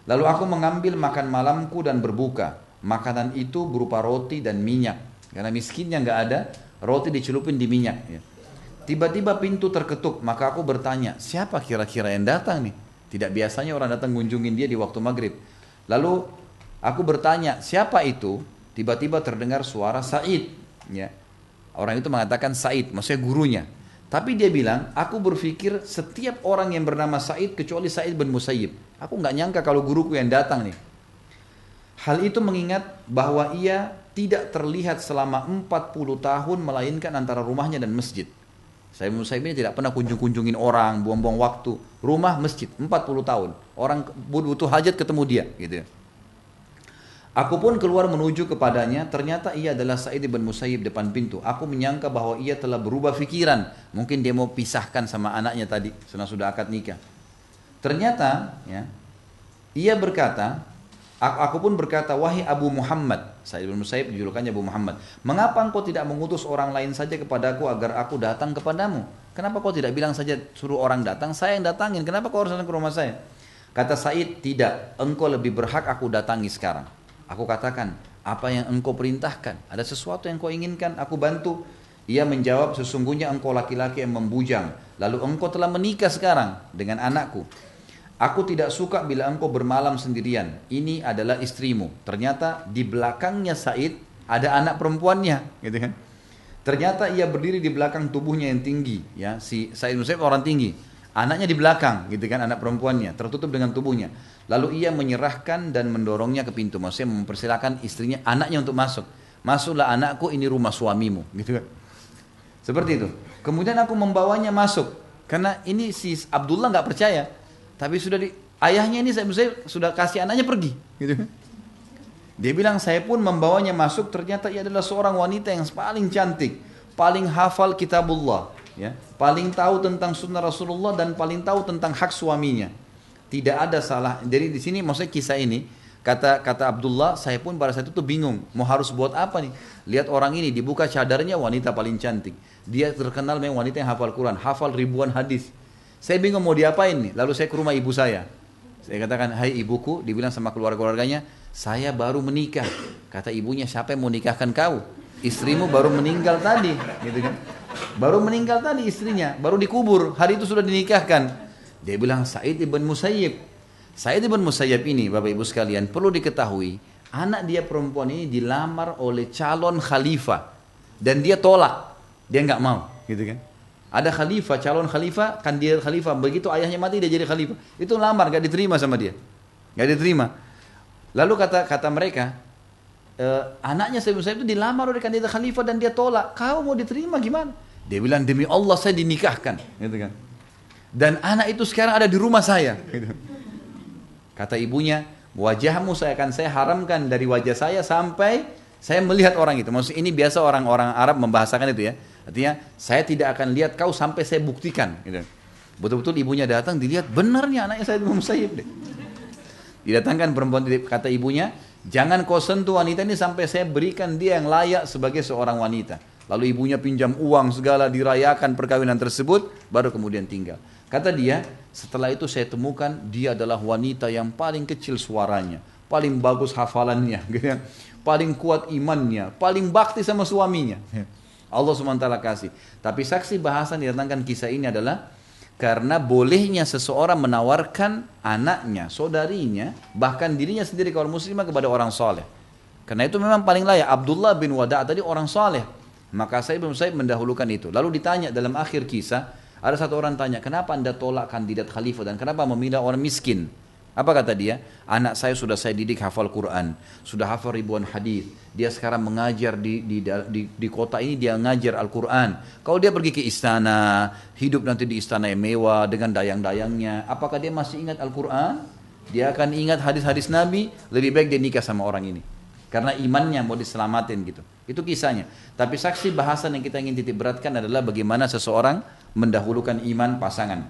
Lalu aku mengambil makan malamku dan berbuka. Makanan itu berupa roti dan minyak. Karena miskinnya nggak ada, roti dicelupin di minyak. Ya. Tiba-tiba pintu terketuk, maka aku bertanya, siapa kira-kira yang datang nih? Tidak biasanya orang datang kunjungin dia di waktu maghrib. Lalu aku bertanya, siapa itu? Tiba-tiba terdengar suara Sa'id. Ya. Orang itu mengatakan Sa'id, maksudnya gurunya. Tapi dia bilang, aku berpikir setiap orang yang bernama Sa'id kecuali Sa'id bin Musayyib. Aku nggak nyangka kalau guruku yang datang nih. Hal itu mengingat bahwa ia tidak terlihat selama 40 tahun melainkan antara rumahnya dan masjid. Sa'id bin Musayyib ini tidak pernah kunjungin orang, buang-buang waktu. Rumah, masjid, 40 tahun. Orang butuh hajat ketemu dia. Gitu. Aku pun keluar menuju kepadanya, ternyata ia adalah Sa'id bin Musayyib depan pintu. Aku menyangka bahwa ia telah berubah pikiran. Mungkin dia mau pisahkan sama anaknya tadi, sudah akad nikah. Ternyata, ya, ia berkata, aku pun berkata, wahai Abu Muhammad, Sa'id bin Musayyib dijulukannya Abu Muhammad, mengapa engkau tidak mengutus orang lain saja kepadaku agar aku datang kepadamu? Kenapa kau tidak bilang saja suruh orang datang, saya yang datangin, kenapa kau harus datang ke rumah saya? Kata Sa'id, tidak, engkau lebih berhak aku datangi sekarang. Aku katakan, apa yang engkau perintahkan? Ada sesuatu yang kau inginkan, aku bantu. Ia menjawab, sesungguhnya engkau laki-laki yang membujang. Lalu engkau telah menikah sekarang dengan anakku. Aku tidak suka bila engkau bermalam sendirian. Ini adalah istrimu. Ternyata di belakangnya Sa'id ada anak perempuannya, gitu kan? Ternyata ia berdiri di belakang tubuhnya yang tinggi. Ya, si Sa'id bin Musayyib orang tinggi. Anaknya di belakang, gitu kan, anak perempuannya tertutup dengan tubuhnya. Lalu ia menyerahkan dan mendorongnya ke pintu. Maksudnya mempersilahkan istrinya, anaknya untuk masuk. Masuklah anakku, ini rumah suamimu, gitu kan? Seperti itu. Kemudian aku membawanya masuk, karena ini si Abdullah nggak percaya. Tapi ayahnya ini saya sudah kasih anaknya pergi, gitu kan? Dia bilang saya pun membawanya masuk. Ternyata ia adalah seorang wanita yang paling cantik, paling hafal kitabullah, ya, paling tahu tentang sunnah Rasulullah dan paling tahu tentang hak suaminya. Tidak ada salah. Jadi di sini maksudnya kisah ini kata Abdullah, saya pun pada saat itu bingung mau harus buat apa nih. Lihat orang ini dibuka cadarnya, wanita paling cantik. Dia terkenal memang wanita yang hafal Quran, hafal ribuan hadis. Saya bingung mau diapain nih. Lalu saya ke rumah ibu saya. Saya katakan, hai ibuku, dibilang sama keluarganya, saya baru menikah. Kata ibunya, siapa yang mau nikahkan kau? Istrimu baru meninggal tadi, gitu kan? Baru meninggal tadi istrinya, baru dikubur, hari itu sudah dinikahkan. Dia bilang Sa'id bin Musayyib. Sa'id bin Musayyib ini, Bapak Ibu sekalian, perlu diketahui, anak dia perempuan ini dilamar oleh calon khalifah dan dia tolak, dia nggak mau, gitu kan? Ada khalifah, calon khalifah, kandidat khalifah, begitu ayahnya mati dia jadi khalifah. Itu lamar, nggak diterima sama dia, nggak diterima. Lalu kata mereka, anaknya Sa'id bin Musayyib itu dilamar oleh kandidat khalifah dan dia tolak. Kau mau diterima gimana? Dia bilang demi Allah saya dinikahkan, gitu kan? Dan anak itu sekarang ada di rumah saya. Gitu. Kata ibunya, wajahmu saya haramkan dari wajah saya sampai saya melihat orang itu. Maksud ini biasa orang-orang Arab membahasakan itu ya. Artinya saya tidak akan lihat kau sampai saya buktikan. Gitu. Betul-betul ibunya datang dilihat, benarnya anaknya Sa'id bin Musayyib deh. Didatangkan perempuan, kata ibunya, jangan kau sentuh wanita ini sampai saya berikan dia yang layak sebagai seorang wanita. Lalu ibunya pinjam uang segala, dirayakan perkawinan tersebut, baru kemudian tinggal. Kata dia, setelah itu saya temukan dia adalah wanita yang paling kecil suaranya, paling bagus hafalannya, gitu ya, paling kuat imannya, paling bakti sama suaminya. Allah SWT kasih. Tapi saksi bahasan didatangkan kisah ini adalah karena bolehnya seseorang menawarkan anaknya, saudarinya, bahkan dirinya sendiri kalau muslimah kepada orang soleh. Karena itu memang paling layak. Abdullah bin Wada' tadi orang soleh. Maka saya mendahulukan itu. Lalu ditanya dalam akhir kisah, ada satu orang tanya, kenapa anda tolak kandidat khalifah dan kenapa memilih orang miskin? Apa kata dia? Anak saya sudah saya didik hafal Quran, sudah hafal ribuan hadis. Dia sekarang mengajar di kota ini, dia ngajar Al-Quran. Kalau dia pergi ke istana, hidup nanti di istana yang mewah dengan dayang-dayangnya, apakah dia masih ingat Al-Quran? Dia akan ingat hadis-hadis Nabi, lebih baik dia nikah sama orang ini. Karena imannya mau diselamatin gitu. Itu kisahnya. Tapi saksi bahasan yang kita ingin titik beratkan adalah bagaimana seseorang mendahulukan iman pasangan.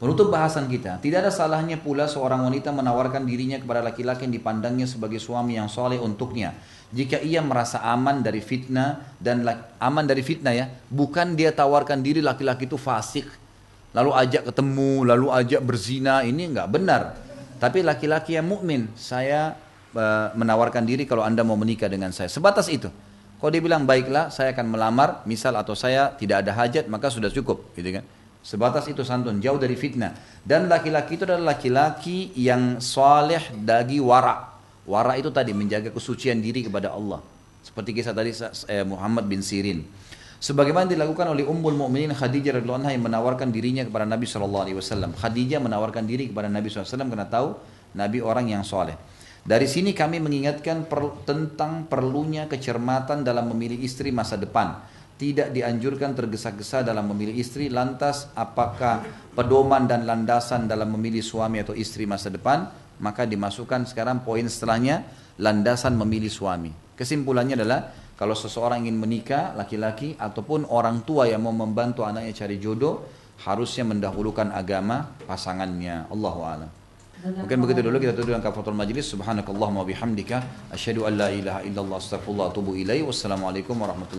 Menutup bahasan kita, tidak ada salahnya pula seorang wanita menawarkan dirinya kepada laki-laki yang dipandangnya sebagai suami yang soleh untuknya. Jika ia merasa aman dari fitnah, dan aman dari fitnah ya, bukan dia tawarkan diri laki-laki itu fasik, lalu ajak ketemu, lalu ajak berzina, ini enggak benar. Tapi laki-laki yang mukmin, saya menawarkan diri kalau anda mau menikah dengan saya, sebatas itu. Kalau dia bilang baiklah saya akan melamar misal, atau saya tidak ada hajat, maka sudah cukup gitu kan. Sebatas itu santun, jauh dari fitnah. Dan laki-laki itu adalah laki-laki yang saleh dari wara. Wara itu tadi menjaga kesucian diri kepada Allah, seperti kisah tadi Muhammad bin Sirin. Sebagaimana dilakukan oleh Ummul Mukminin Khadijah radhiyallahu anha yang menawarkan dirinya kepada Nabi SAW. Khadijah menawarkan diri kepada Nabi SAW karena tahu Nabi orang yang saleh. Dari sini kami mengingatkan tentang perlunya kecermatan dalam memilih istri masa depan. Tidak dianjurkan tergesa-gesa dalam memilih istri. Lantas apakah pedoman dan landasan dalam memilih suami atau istri masa depan? Maka dimasukkan sekarang poin setelahnya, landasan memilih suami. Kesimpulannya adalah kalau seseorang ingin menikah, laki-laki ataupun orang tua yang mau membantu anaknya cari jodoh, harusnya mendahulukan agama pasangannya. Allahu a'lam. Mungkin begitu dulu, kita tutup dengan kafaratul majlis. Subhanakallahumma bihamdika asyhadu an la ilaha illallah astaghfirullah wa atubu ilaih. Wassalamualaikum warahmatullahi wabarakatuh.